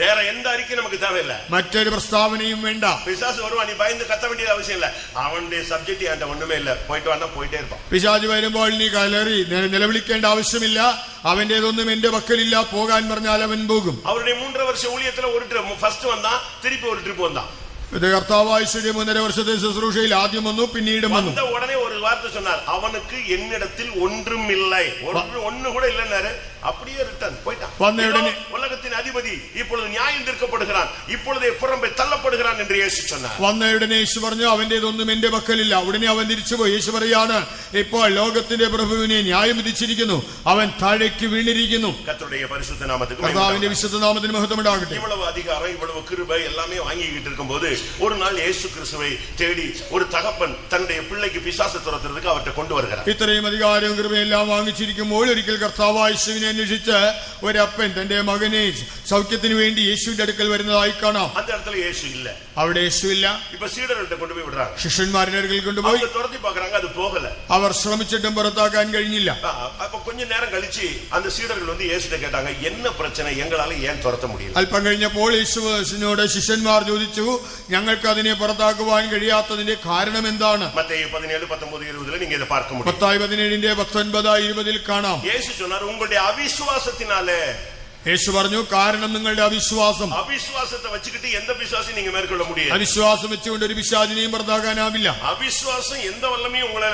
வேற எந்த அறிக்கை நமக்கு தேவையில்லை, മറ്റൊരു പ്രസ്താവനയും വേണ്ട. பிசாசு வருவான், நீ பயந்து கத்த வேண்டிய அவசியம் இல்ல. அவனுடைய சப்ஜெக்ட் என்கிட்ட ஒண்ணுமே இல்ல, போயிட்டு வந்தா போயிட்டே இருப்பான். പിശാച് വരുമ്പോൾ നീ കലറി നിലവിളിക്കേണ്ട ആവശ്യമില്ല. അവന്റേതൊന്നും എന്റെ പക്കലില്ല, പോകാൻ പറഞ്ഞാൽ അവൻ പോകും. அவருடைய 3 வருஷ ஊழியத்துல ஒரு ட்ரிப் ஃபர்ஸ்ட் வந்தா, திருப்பி ஒரு ட்ரிப் வந்தான். കർത്താവായ 3.5 വർഷത്തെ ശുശ്രൂഷയിൽ ആദ്യം വന്നു, പിന്നീട് വന്നു. உடனே ஒரு வார்த்தை சொன்னார், அவனுக்கு என்னிடத்தில் ஒன்றுமில்லை, ஒண்ணு கூட இல்லைன்னாரு. அப்படியே ரிட்டர்ன் போயிட்டான். உலகத்தின் அதிபதி இப்பொழுது நியாயம் தீர்க்கப்படுகிறான், இப்பொழுதே புறம்பே தள்ளப்படுகிறான் என்று இயேசு சொன்னார். വന്ന ഉടനെ യേശു പറഞ്ഞു, അവന്റേതൊന്നും എന്റെ പക്കലില്ല. ഉടനെ അവൻ തിരിച്ചുപോയി. യേശു പറയാണ്, ഇപ്പോൾ ലോകത്തിന്റെ പ്രഭുവിനെ ന്യായം വിധിച്ചിരിക്കുന്നു, അവൻ താഴേക്ക് വീണിരിക്കുന്നു. கர்த்தருடைய பரிசுத்த நாமத்துக்கு കർത്താവിന്റെ വിശുദ്ധ നാമത്തിന് മഹത്വം ഉണ്ടാകട്ടെ. இவ்வளவு அதிகாரம், இவ்வளவு கிருபை எல்லாமே வாங்கிக்கிட்டு இருக்கும்போது ஒரு நாள் இயேசு கிறிஸ்துவை தேடி ஒரு தகப்பன் தன்னுடைய பிள்ளைக்கு பிசாசை துரத்துறதுக்கு அவர்கிட்ட கொண்டு வருகிறார். ഇത്രയും അധികാരവും കൃപയെല്ലാം വാങ്ങിച്ചിരിക്കുമ്പോൾ ഒരിക്കൽ കർത്താവായ യേശുവിനെ അന്വേഷിച്ച് ഒരപ്പൻ തന്റെ മകനെ സൗഖ്യത്തിന് വേണ്ടി യേശുവിന്റെ അടുക്കൽ വരുന്നതായി കാണാം. அந்த இடத்துல இயேசு இல்ல, അവിടെ യേശുവില്ല. இப்ப சீடர்கிட்ட கொண்டு போய் விடுறாங்க. ശിഷ്യന്മാരുടെ അടുക്കൽ കൊണ്ടുപോയി அவங்க துரத்தி பார்க்கறாங்க, அது போகல. അവർ ശ്രമിച്ചിട്ടും പുറത്താക്കാൻ കഴിഞ്ഞില്ല. அப்ப கொஞ்ச நேரம் கழிச்சு அந்த சீடர்கள் வந்து இயேசுட்ட கேட்டாங்க, என்ன பிரச்சனை, எங்களால ஏன் துரத்த முடியல? അല്പം കഴിഞ്ഞപ്പോൾ യേശുവിനോട് ശിഷ്യന്മാർ ചോദിച്ചു, ഞങ്ങൾക്ക് അതിനെ പുറത്താക്കുവാൻ കഴിയാത്തതിന്റെ കാരണം എന്താണ്? மத்தேயு 17:19-20 நீங்க இத பார்க்க முடியும். മത്തായി 17:19-20 കാണാം. இயேசு சொன்னார், உங்களுடைய அவிசுவாசத்தினாலே. യേശു പറഞ്ഞു, കാരണം നിങ്ങളുടെ അവിശ്വാസം. அவிசுவாசத்தை வச்சுக்கிட்டு எந்த பிசாசையும் நீங்க மேற்கொள்ள முடியாது. അവിശ്വാസം വെച്ചുകൊണ്ട് ഒരു പിശാചിനെയും പുറത്താക്കാനാവില്ല. அவிசுவாசம் எந்த வல்லமையும் உங்களை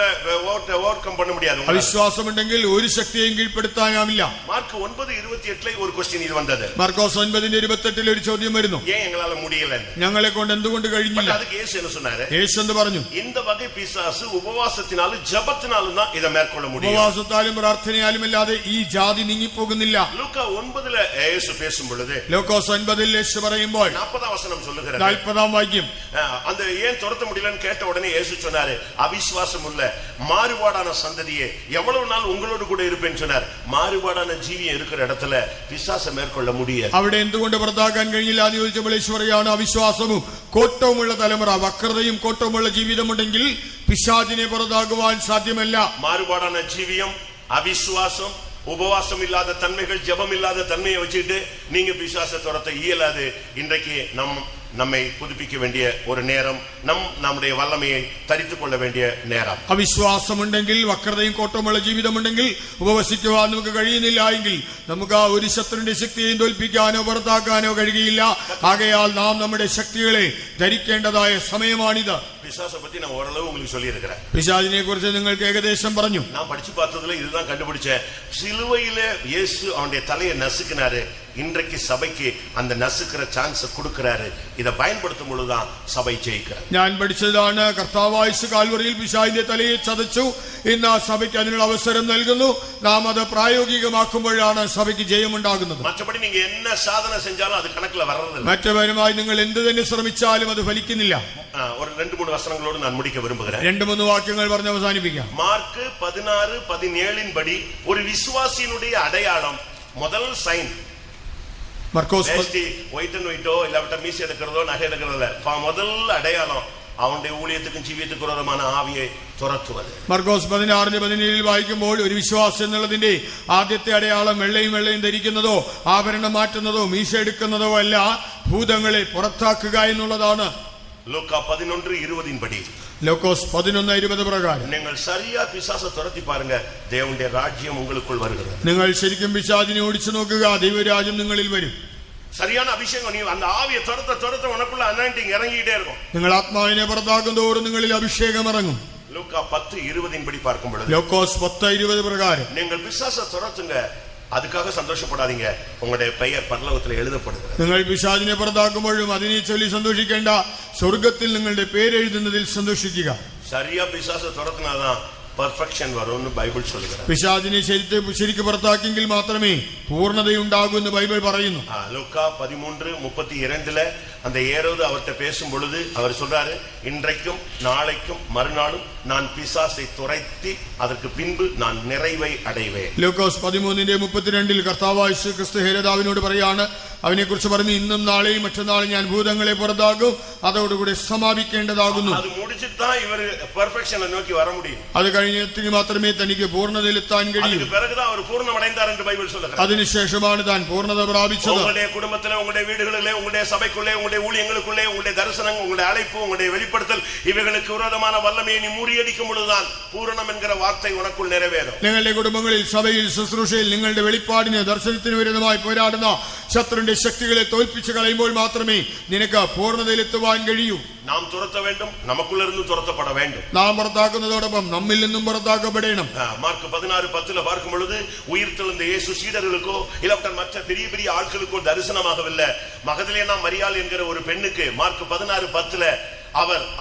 ஓவர்கம் பண்ண முடியாது. അവിശ്വാസമുണ്ടെങ്കിൽ ഒരു ശക്തിയെയും കീഴ്പ്പെടുത്താനാവില്ല. மார்க் 9:28 ஒரு क्वेश्चन இது வந்தது. മാർക്കോസ് 9:28 ഒരു ചോദ്യം വരുന്നു, ஏன் எங்களால முடியல? ഞങ്ങളെ കൊണ്ട് എന്തുകൊണ്ട് കഴിഞ്ഞില്ല? அதுக்கு இயேசு என்ன சொன்னாரு? യേശു എന്ത് പറഞ്ഞു? இந்த வகை பிசாசு உபவாசத்தினாலும் ஜெபத்தினாலும் தான் இத மேற்கொள்ள முடியும். ഉപവാസത്താലും പ്രാർത്ഥനയാലും അല്ലാതെ ഈ ജാതി നീങ്ങിപ്പോകുന്നില്ല. லூக்கா 9 இயேசு பேசும் பொழுது, ലൂക്കോസ് 9 യേശു പറയുമ്പോൾ 40 வசனம் சொல்லுகிறது, 40 വാക്യം, அந்த ஏன் துரத்த முடியலன்னு கேட்ட உடனே இயேசு சொன்னாரு, அவிசுவாசம் உள்ள மாறுபாடான சந்ததியே, எவ்வளவு நாள் உங்களோடு கூட இருப்பேன்னு சொன்னார். மாறுபாடான ஜீவியம் இருக்கிற இடத்துல பிசாசை மேற்கொள்ள முடியாது. അവിടെ എന്തുകൊണ്ട് പുറത്താക്കാൻ കഴിഞ്ഞില്ല എന്ന് ചോദിച്ചപ്പോൾ യേശു പറയാണ്, അവിശ്വാസവും കോട്ടവുമുള്ള തലമുറ, വക്രതയും കോട്ടവുമുള്ള ജീവിതമുണ്ടെങ്കിൽ പിശാചിനെ പുറത്താക്കുവാൻ സാധ്യമല്ല. மாறுபாடான ஜீவியம், அவிசுவாசம், உபவாசம் இல்லாத தன்மைகள், ஜெபம் இல்லாத தன்மையை வச்சுக்கிட்டு நீங்க பிசாசை துரத்த இயலாது. இன்றைக்கு நம்மை புதுப்பிக்க வேண்டிய ஒரு நேரம், நம்முடைய வல்லமையை தரித்துக் கொள்ள வேண்டிய நேரம். അവിശ്വാസമുണ്ടെങ്കിൽ, വക്രതയും കോട്ടവുമുള്ള ജീവിതമുണ്ടെങ്കിൽ ഉപവസിക്കുവാൻ നമുക്ക് കഴിയുന്നില്ല എങ്കിൽ നമുക്ക് ആ ഒരു ശത്രുവിന്റെ ശക്തിയെയും തോൽപ്പിക്കാനോ പുറത്താക്കാനോ കഴിയുകയില്ല. ആകയാൽ നാം നമ്മുടെ ശക്തികളെ ധരിക്കേണ്ടതായ സമയമാണിത്. பிசாசை பத்தி நான் ஓரளவு உங்களுக்கு சொல்லி இருக்கிறேன். പിശാചിനെ കുറിച്ച് നിങ്ങൾക്ക് ഏകദേശം പറഞ്ഞു. நான் படிச்சு பார்த்ததுல இதுதான் கண்டுபிடிச்சேன். சிலுவையில இயேசு அவனுடைய தலையை நசுக்கினாரு. இன்றைக்கு சபைக்கு அந்த நசுக்கிற சான்ஸ் கொடுக்கிறாரு. இதை பயன்படுத்தும் பொழுதுதான் சபை ஜெயிக்கிறார். ഞാൻ പഠിച്ചതാണ്, കർത്താവായ യേശു കാൽവറിയിൽ പിശാചിന്റെ തലയെ ചതച്ചു. ഇന്ന് ആ സഭയ്ക്ക് അതിനുള്ള അവസരം നൽകുന്നു. നാം അത് പ്രായോഗികമാക്കുമ്പോഴാണ് സഭയ്ക്ക് ജയമുണ്ടാകുന്നത്. மற்றபடி நீங்க என்ன சாதனை செஞ்சாலும் அது கணக்குல வர்றதில்லை. മറ്റവരുമായി നിങ്ങൾ എന്ത് തന്നെ ശ്രമിച്ചാലും അത് ഫലിക്കുന്നില്ല. ஒரு 2-3 வசனங்களோடு நான் முடிக்க விரும்புகிறேன். 2-3 വാക്യങ്ങൾ പറഞ്ഞ് അവസാനിപ്പിക്കാം. மார்க் 16:17 படி ஒரு விசுவாசியினுடைய அடையாளம் முதல் சைன் മർക്കോസ് ஒயிட் அண்ட் ஒயிட்டோ இல்லாவிட்ட மீசி எடுக்கிறதோ நகை எடுக்கிறதோ முதல் அடையாளம் അവന്റെ ഊഴിയത്തിനും ജീവിതത്തിനും വിരോധமான ആവിയെ തുറത്തുവത്. മർക്കോസ് 16:17 വായിക്കുമ്പോൾ ഒരു വിശ്വാസം എന്നുള്ളതിന്റെ ആദ്യത്തെ അടയാളം വെള്ളയും ധരിക്കുന്നതോ ആഭരണം മാറ്റുന്നതോ മീശ എടുക്കുന്നതോ അല്ല, ഭൂതങ്ങളെ പുറത്താക്കുക എന്നുള്ളതാണ്. ലൂക്കാ 11:20 പടി ലൂക്കോസ് 11:20 പ്രകാരം നിങ്ങൾ சரியா பிசாசை துரத்தி பாருங்க, தேவனுடைய ராஜ்யம் உங்களுக்குள் வருகிறது. നിങ്ങൾ ശരിക്കും പിശാചിനെ ഓടിച്ചു നോക്കുക, ദൈവരാജ്യം നിങ്ങളിൽ വരും. சரியான அபிஷேகம், நீ அந்த ஆவியை துரத்த உனக்குள்ள அனாயிண்டிங் இறங்கிட்டே இருக்கும். നിങ്ങൾ ആത്മാവിനെ പുറത്താക്കും തോറും നിങ്ങളിൽ അഭിഷേകം ഇറങ്ങും. ലൂക്കാ 10:20 പടി பார்க்கும் பொழுது ലൂക്കോസ് 10:20 പ്രകാരം நீங்கள் பிசாசை துரத்துங்க, அதுக்காக சந்தோஷப்படாதீங்க, உங்களுடைய பெயர் பரலோகத்தில் எழுதப்படுகிறது. നിങ്ങൾ പിശാചിനെ പുറത്താക്കുമ്പോഴും അതിനെ ചൊല്ലി സന്തോഷിക്കേണ്ട, സ്വർഗ്ഗത്തിൽ നിങ്ങളുടെ പേര് എഴുതുന്നതിൽ സന്തോഷിക്കുക. சரியா பிசாசை துரத்தினாதான் പെർഫെക്ഷൻ വരുമെന്ന് ബൈബിൾ சொல்லுகிறது. പിശാചിനെ ശരിക്ക് പുറത്താക്കിയെങ്കിൽ മാത്രമേ പൂർണ്ണതയുണ്ടാകൂ എന്ന് ബൈബിൾ പറയുന്നു. ലൂക്കാ 13:32 அந்த ஏரோது அவர்கிட்ட பேசும் பொழுது அவர் சொல்றாரு, இன்றைக்கும் நாளைக்கும் மறுநாளும் நான் பிசாசை துரைத்தி அதற்கு பின்பு நான் நிறைவை அடைவேன். ലൂക്കോസ് 13:32 കർത്താവായ യേശു ക്രിസ്തു ഹേരോദാവിനോട് പറയാണ്, അവനെ കുറിച്ച് പറഞ്ഞു, ഇന്നും നാളെയും മറ്റന്നാളും ഞാൻ ഭൂതങ്ങളെ പുറത്താക്കും, അതോടുകൂടി സമാപിക്കേണ്ടതാകുന്നു. അത് முடிச்சிட்டா இவர் பெர்ஃபெக்ஷனை நோக்கி வர முடியும். അത് കഴിഞ്ഞെങ്കിൽ മാത്രമേ തനിക്ക് പൂർണ്ണതയിലെത്താൻ കഴിയൂ. அதுக்கு பிறகுதான் அவர் பூர்ணமடைந்தார் என்று பைபிள் சொல்லுகிறது. അതിനുശേഷമാണ് താൻ പൂർണ്ണത പ്രാപിച്ചത്. உங்களுடைய குடும்பத்திலே, உங்களுடைய வீடுகளிலே, உங்களுடைய சபைக்குள்ளே, உங்களுடைய ஊழியங்களுக்குள்ளே, உங்களுடைய தரிசனம், உங்களுடைய அழைப்பு, உங்களுடைய வெளிப்படுத்தல், இவைகளுக்கு விரோதமான வல்லமையை நீ முறியடிக்கும் பொழுதுதான் பூரணம் என்கிற வார்த்தை உனக்குள் நிறைவேறும். നിങ്ങളുടെ കുടുംബങ്ങളിൽ, സഭയിൽ, ശുശ്രൂഷയിൽ നിങ്ങളുടെ വെളിപ്പാടിന്, ദർശനത്തിന് വിരുദ്ധമായി പോരാടുന്ന ശത്രുവിന്റെ ശക്തികളെ തോൽപ്പിച്ചു കളയുമ്പോൾ മാത്രമേ നിനക്ക് പൂർണ്ണതയിലെത്തുവാൻ കഴിയൂ. നാം തുരത്ത வேண்டும், നമുക്കുള്ള ഇருந்து തുരത്തപ്പെട வேண்டும். നാം പുറത്താക്കുന്നതോടൊപ്പം നമ്മിൽ നിന്നും പുറത്താക്കപ്പെടണം. മാർക്ക് 16:10 பார்க்கும் பொழுது உயிர்த்தெழுந்த இயேசு சீடர்களுக்கோ இல்லாவிட்ட மற்ற பெரிய பெரிய ஆட்களுக்கோ தரிசனமாகவில்லை, மகதலேனா மரியாள் என்கிற ஒரு பெண்ணுக்கு மார்க் 16:10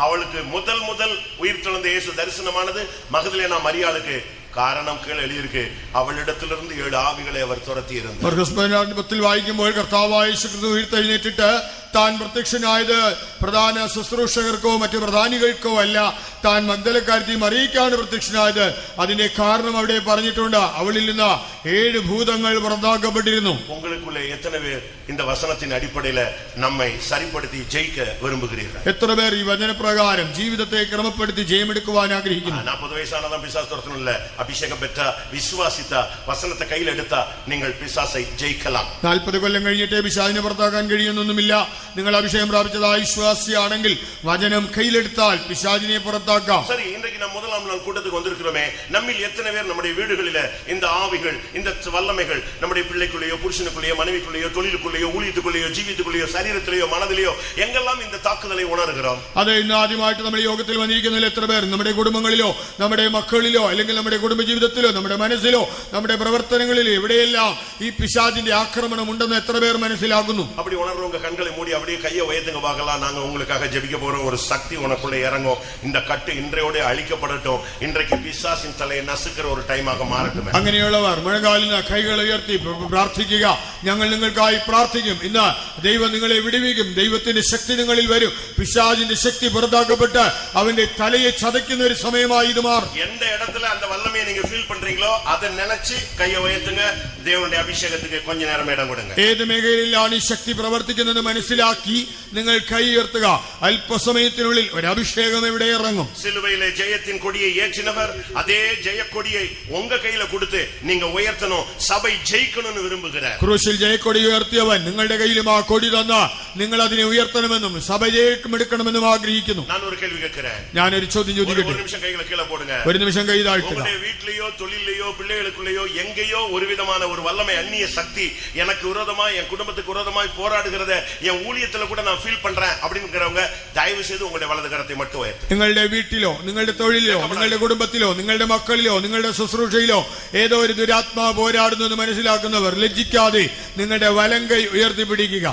அவளுக்கு முதல் உயிர்த்தெழுந்த இயேசு தரிசனமானது மகதலேனா மரியாளுக்கு. കാരണം കീഴ് എഴുതിയിരിക്കെ, അവളിടത്തിലിருந்து 7 ആവികളെ അവർ തുരത്തി ഇരുന്നു. മർക്കോസ് 16:10 വായിക്കുമ്പോൾ കർത്താവായ യേശു ക്രിസ്തു ഉയർത്തെഴുന്നേറ്റിട്ട് താൻ പ്രത്യക്ഷനായത് പ്രധാന ശുശ്രൂഷകർക്കോ മറ്റു പ്രധാനികൾക്കോ അല്ല, താൻ മഗ്ദലക്കാരത്തി മറിയയ്ക്കാണ് പ്രത്യക്ഷനായത്. അതിന്റെ കാരണം അവിടെ പറഞ്ഞിട്ടുണ്ട്, അവളിൽ നിന്ന് 7 ഭൂതങ്ങൾ പുറത്താക്കപ്പെട്ടിരുന്നു. ഉங்களுக்குள்ளே எத்தனை பேர் இந்த வசனத்தின் அடிப்படையில் நம்மை சரிப்படுத்தி ஜெயிக்க விரும்புகிறீர்கள்? എത്ര പേർ ഈ വചനപ്രകാരം ജീവിതത്തെ ക്രമപ്പെടുത്തി ജയമെടുക്കുവാൻ ആഗ്രഹിക്കുന്നു? 40 വയസ്സാனதான் பிசாசு துரத்தணும்ல, அபிஷேகம் பெற்ற விசுவாசித்த வசனத்தை கையில் எடுத்தா நீங்கள் பிசாசை ஜெயிக்கலாம். 40 കൊല്ലം കഴിഞ്ഞിട്ടേ പിശാചിനെ പുറത്താക്കാൻ കഴിയുന്നൊന്നുമില്ല. നിങ്ങൾ അഭിഷേകം പ്രാപിച്ചതായ വിശ്വാസിയാണെങ്കിൽ വചനം കയ്യിലെടുത്താൽ പിശാചിനെ പുറത്താക്കാം. சரி, இன்றைக்கு நாம் முதலாம் நாள் கூட்டத்துக்கு வந்திருக்கிறோமே, நம்மில் எத்தனை பேர் நம்முடைய வீடுகளில இந்த ஆவிகள், இந்த வல்லமைகள் நம்முடைய பிள்ளைக்குள்ளேயோ, புருஷனுக்குள்ளேயோ, மனைவிக்குள்ளேயோ, தொழிலுக்குள்ளேயோ, ஊழியத்துக்குள்ளேயோ, ജീവിതത്തിലേയോ, ശരീരത്തിലേയോ, മനതിലേയോ എങ്ങെല്ലാം இந்த താക്കുതலை ഉണർகிறோം? അതെ, ഇന്ന് ആദ്യമായിട്ട് നമ്മുടെ യോഗത്തിൽ വന്നിരിക്കുന്നതിൽ എത്ര പേർ നമ്മുടെ കുടുംബങ്ങളിലോ, നമ്മുടെ മക്കളിലോ, അല്ലെങ്കിൽ നമ്മുടെ കുടുംബജീവിതത്തിലോ, നമ്മുടെ മനസ്സിലോ, നമ്മുടെ പ്രവർത്തനങ്ങളിലോ എവിടെയെല്ലാം ഈ പിശാചിന്റെ ആക്രമണം ഉണ്ടെന്ന് എത്ര പേർ മനസ്സിലാക്കുന്നു? அப்படி உணர்றவங்க கண்களை மூடி அப்படியே கையை உயர்த்துங்க பார்க்கலாம். நாங்க உங்களுக்காக ஜெபிக்க போறோம். ஒரு சக்தி உனக்குள்ளே இறங்கும். இந்த கட்டு இன்றையோட அழிக்கப்படட்டும். இன்றைக்கு பிசாசின் தலையை நசுக்கிற ஒரு டைமாக மாறட்டும். അങ്ങനെയുള്ളവർ മുഴങ്കാലിന് കൈകൾ ഉയർത്തി പ്രാർത്ഥിക്കുക. ഞങ്ങൾ നിങ്ങൾക്കായി പ്രാർത്ഥിക്കും. ഇന്ന് ദൈവം നിങ്ങളെ വിടുവിക്കും. ദൈവത്തിന്റെ ശക്തി നിങ്ങളിൽ വരും. പിശാചിന്റെ ശക്തി പുറത്താക്കപ്പെട്ട് അവന്റെ തലയെ ചതയ്ക്കുന്ന ഒരു സമയമായി ഇത് മാറും. எந்த இடத்துல அந்த வல்லமையை நீங்க ஃபீல் பண்றீங்களோ அதை நினைச்சு கையை உயர்த்துங்க. தேவனுடைய அபிஷேகத்துக்கு கொஞ்ச நேரம் இடம் கொடுங்க. ഏത് മേഖലയിലാണ് ഈ ശക്തി പ്രവർത്തിക്കുന്നത് മനസ്സിലാക്കി നിങ്ങൾ കൈ ഉയർത്തുക. അല്പസമയത്തിനുള്ളിൽ ഒരു അഭിഷേകം ഇവിടെ ഇറങ്ങും. சிலுவையிலே ஜெயத்தின் கொடியை ஏற்றினவர் அதே ஜெயக்கொடியை உங்க கையில கொடுத்து நீங்க உயர்த்தணும். சபை ஜெயிக்கணும்னு விரும்புகிறார். ക്രൂശിൽ ജയക്കൊടി ഉയർത്തിയവൻ നിങ്ങളുടെ കയ്യിലും ആ കൊടി തന്ന നിങ്ങൾ അതിനെ ഉയർത്തണമെന്നും സഭ ജയിക്കുമെടുക്കണമെന്നും ആഗ്രഹിക്കുന്നു. நான் ஒரு கேள்வி கேட்கிறேன். ഞാനൊരു ചോദ്യം ചോദിക്കട്ടെ? ஒரு நிமிஷம் கைகளை கீழே போடுங்க. ഒരു നിമിഷം കൈ താഴ്ത്തുക. உங்களுடைய வீட்லயோ, தொழிலையோ, பிள்ளைகளுக்குள்ளேயோ எங்கேயோ ஒரு விதமான ஒரு வல்லமை, அந்நிய சக்தி எனக்கு விரோதமா, என் குடும்பத்துக்கு விரோதமாய் போராடுகிறத என் ஊழியத்துல கூட நான் ஃபீல் பண்றேன் அப்படிங்கிறவங்க தயவு செய்து உங்களுடைய வலது கரத்தை மட்டும் உயர்த்து. നിങ്ങളുടെ വീട്ടിലോ, നിങ്ങളുടെ തൊഴിലിലോ, നിങ്ങളുടെ കുടുംബത്തിലോ, നിങ്ങളുടെ മക്കളിലോ, നിങ്ങളുടെ ശുശ്രൂഷയിലോ ഏതോ ഒരു ദുരാത്മാ പോരാടുന്നു എന്ന് മനസ്സിലാക്കുന്നവർ ലജ്ജിക്കാതെ നിങ്ങളുടെ വലം കൈ ഉയർത്തിപ്പിടിക്കുക.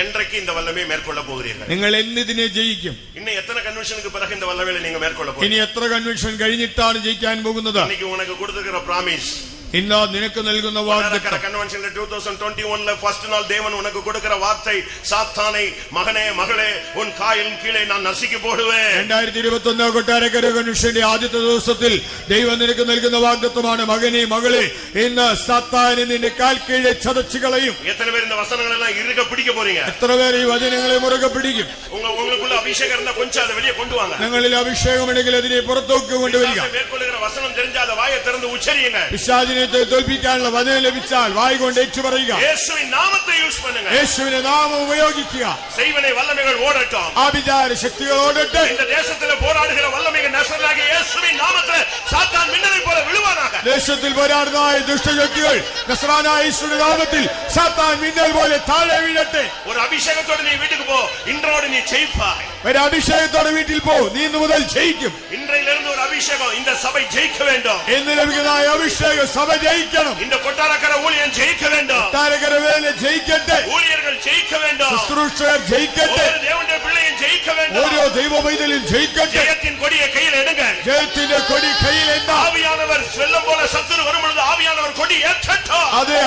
என்றைக்கு இந்த வல்லமையை மேற்கொள்ள போகிறீர்கள்? നിങ്ങൾ എന്നിതിനെ ജയിക്കും. இன்னும் எத்தனை கன்வென்ஷனுக்கு பிறகு இந்த வல்லமையை நீங்க மேற்கொள்ள ഇനി போறீங்க? എത്ര കൺവെൻഷൻ കഴിഞ്ഞിട്ടാണ് ജയിക്കാൻ പോകുന്നത്? இன்னைக்கு உனக்கு கொடுத்திருக்கிற பிராமிஸ், ഇന്ന് നിനക്ക് നൽകുന്ന വാഗ്ദത്തം. കൺവെൻഷൻ 2021 ഫസ്റ്റ് നാൾ ദേവൻ ഉനക്ക് കൊടുക്കുന്ന വാർത്ത സാത്താനെ മകനെ മകളെ ഉൻ കാലിൻ കീഴെ ഞാൻ നശിക്കി പോടുവേൻ. 2021 കൊട്ടാരക്കര കൺവെൻഷന്റെ ആദ്യത്തെ ദിവസത്തിൽ ദൈവം നിനക്ക് നൽകുന്ന വാഗ്ദത്തമാണ്, മകനെ മകളെ ഇന്ന് സാത്താനെ നിന്റെ കാൽ കീഴെ ചതച്ചു കളയും. എത്ര പേര് இந்த വചനങ്ങളെല്ലാം ഇറുക പിടിக்க പോறீங்க? എത്ര പേര് ഈ വചനങ്ങളെ മുറുകെ പിടിക്കും? ഉங்களுக்குள்ள അഭിഷേകം இருந்தா கொஞ்சம் அதை வெளியே கொண்டு வாங்க. നിങ്ങളിൽ അഭിഷേകമുണ്ടെങ്കിൽ അതിനെ പുറത്തേക്ക് കൊണ്ടുവരിക. മേൽക്കൊള്ളുന്ന വചനം தெரிஞ்சாத വാயை திறந்து உச்சரியுங்க. പിശാചിനെ തോൽപ്പിക്കാനുള്ള വചനം ലഭിച്ചാൽ വായ് കൊണ്ട് ഏറ്റു പറയുക. യേശുവിൻ നാമത്തെ യൂസ് பண்ணுங்க. യേശുവിന്റെ നാമം ഉപയോഗിക്കുക. செய்வனை வல்லமைகள் ஓடட்டும். ആഭിചാര ശക്തികൾ ഓടട്ടെ. இந்த தேசத்திலே போராடுகிற வல்லமைகள் நசரேயனாகிய இயேசுவின் நாமத்திலே சாத்தான் மின்னலை போல விழுவானாக. ദേശത്തിൽ പോരാടുന്ന ദുഷ്ടശക്തികൾ നസറായനായ യേശുവിന്റെ നാമത്തിൽ സാത്താൻ മിന്നൽ പോലെ താഴെ വീഴട്ടെ. ഒരു അഭിഷേകത്തോടെ നീ വീട്ടിൽ പോ, ഇന്നോട് നീ ജയിപ്പാய். ഒരു അഭിഷേകത്തോടെ വീട്ടിൽ പോ, നീ ഇന്ന് മുതൽ ജയിക്കും. ഇന്നയിലിരുന്ന് ഒരു അഭിഷേകം இந்த சபை ஜெயிக்க வேண்டும். ഇന്ന് ലഭിക്കുന്ന അഭിഷേകം സഭ ജയിക്കണം. இந்த കൊട്ടാരക്കര ஊழியம் ஜெயிக்க வேண்டும். കൊട്ടാരക്കര വേല ജയിക്കട്ടെ. ஊழியர்கள் ஜெயிக்க வேண்டும். ശുശ്രൂഷകർ ജയിക്കട്ടെ. ഒരു ദേവന്റെ പിള്ളയും ജയിக்க வேண்டும். ഓരോ ദൈവമൈതലും ജയിക്കട്ടെ. ജയത്തിൻ കൊടിയെ കയ്യിൽ എടുங்க. ജയത്തിന്റെ കൊടി കയ്യിൽ എന്താ? ആവിയാനവർ വെള്ളം പോലെ ശത്രു വരുമ്പോൾ ആവിയാനവർ കൊടി ഏற்றട്ടെ. അതേ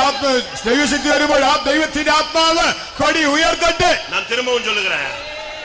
ദൈവശക്തി വരുമ്പോൾ ആ ദൈവത്തിന്റെ ആത്മാവ് കൊടി ഉയർത്തട്ടെ. ഞാൻ திரும்பவும் சொல்லுகிறேன்,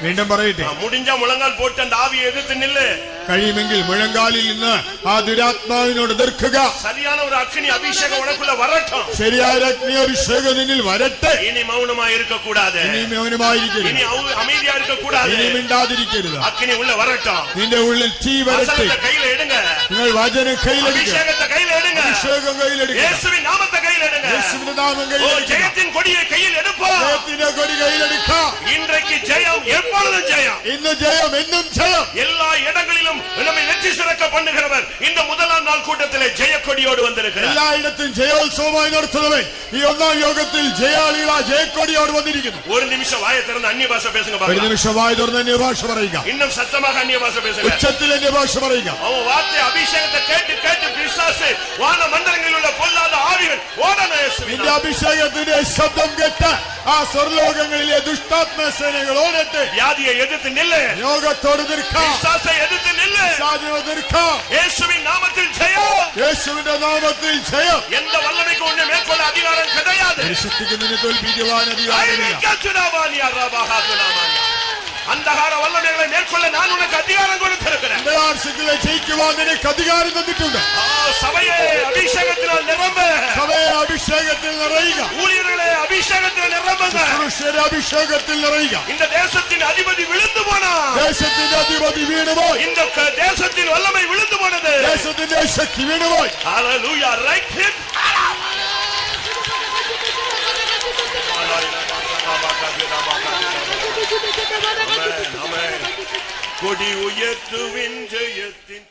വീണ്ടും പറയട്ടെ, മുടിഞ്ഞ മുളങ്കാൽ പോട്ട് அந்த ആവിയെ എതിർത്ത് നില്ല്. കഴിയുമെങ്കിൽ മുഴങ്കാലിൽ നിന്ന് ആ ദുരാത്മാവിനോട് എതിർക്കുക. சரியான ஒரு அக்னி அபிஷேகம் உனக்குள்ள வரட்டும். ശരിയായ അഗ്നി അഭിഷേകം നിന്നിൽ വരട്ടെ. ഇനി മൗനമായി இருக்க கூடாது. ഇനി മൗനമായിരിക്കരുത്. ഇനി அமைதியா இருக்க கூடாது. ഇനി മിണ്ടാതിരിക്കരുത്. അഗ്നി ഉള്ള വരട്டும். നിന്റെ ഉള്ളിൽ തീ വരട്ടെ. കയ്യിൽ എടുங்க. നിങ്ങൾ വചനം കയ്യിലെടുക്കുക. അഭിഷേകത്തെ കയ്യിൽ എടുங்க. അഭിഷേകം കയ്യിലെടുക്കുക. യേശുവിൻ നാമത്തെ കയ്യിൽ എടുங்க. യേശുവിന്റെ നാമം കയ്യിലെടുക്കുക. ജയത്തിൻ കൊടിയെ കയ്യിൽ എടുപ്പോ. ജയത്തിന്റെ കൊടി കയ്യിലെടുക്കുക. ഇன்றைக்கு ஜெயம் எப்பொழுதும் ஜெயம். ഇന്ന് ജയം എന്നും ജയം. எல்லா இடங்களிலும் நம்மை வெற்றி சிறக்க பண்ணுகிறவர் இந்த முதலாம் நாள் கூட்டத்திலே ஜெயக்கொடியோடு வந்திருக்கிறார். എല്ലായിടത്തും ജയോത്സവമായി നടത്തുന്നവൻ ഈ ഒന്നാം യോഗത്തിൽ ജയാളികളാ ജയക്കൊടിയോട് വന്നിരിക്കുന്നു. ഒരു നിമിഷം വായ തുറന്ന് അന്യ ഭാഷ പേசுங்க. ഒരു നിമിഷം വായ തുറന്ന് അന്യ ഭാഷ പറയുക. இன்னும் சத்தமாக அந்நிய பாஷை பேசுங்க. ഉച്ചത്തിൽ അന്യ ഭാഷ പറയുക. அவன் வார்த்தை அபிஷேகத்தை கேட்டு கேட்டு பிசாசு வான மண்டலங்களில் உள்ள பொல்லாத ஆவிகள் ஓடணும். നിന്റെ അഭിഷേകത്തിന്റെ ശബ്ദം കേട്ട് ആ സ്വർലോകങ്ങളിലെ ദുഷ്ടാത്മ സേനകൾ ഓടട്ടെ. வியாதியை எதிர்த்து நில்லு. യോഗത്തോട് നിൽക്കാം. பிசாசை എതിർത്ത് நில்லு. സാധ്യത നിൽക്കാം. இயேசுவின் நாமத்தில் ஜெயம். യേശുവിന്റെ നാമത്തിൽ ജയം. எந்த வல்லமைக்கு உன்னை மேற்கொள்ள அதிகாரம் கிடையாது. ശക്തിക്ക് നിന്നെ തോൽപ്പിക്കുവാൻ അധികാരമില്ല. അന്ധകാര വല്ലമകളെ മേற்கொள்ள ഞാൻ ഉനക്ക് അധികാരം കൊടുത്തിരിக்கிறேன். അന്ധകാരശക്തികളെ ജയിക്കുവാൻ നിനക്ക് അധികാരം തന്നിട്ടുണ്ട്. സഭയെ അഭിഷേകത്തിനാൽ നിറമ്പ്. സഭയെ അഭിഷേകത്തിൽ നിറയുക. ஊழியர்களே അഭിഷേകത്തിൽ നിറമ്പുക. മനുഷ്യരെ അഭിഷേകത്തിൽ നിറയുക. இந்த தேசத்தின் அதிபதி விழுந்து போனான். ദേശത്തിന്റെ അധിപതി വീണുപോയി. இந்த தேசத்தின் வல்லமை விழுந்து போனது. ദേശത്തിന്റെ ശക്തി വീണുപോയി. ഹല്ലേലൂയ. റൈറ്റ് ഹിറ്റ്. கொடி உயர்த்துவின் ஜெயத்தின்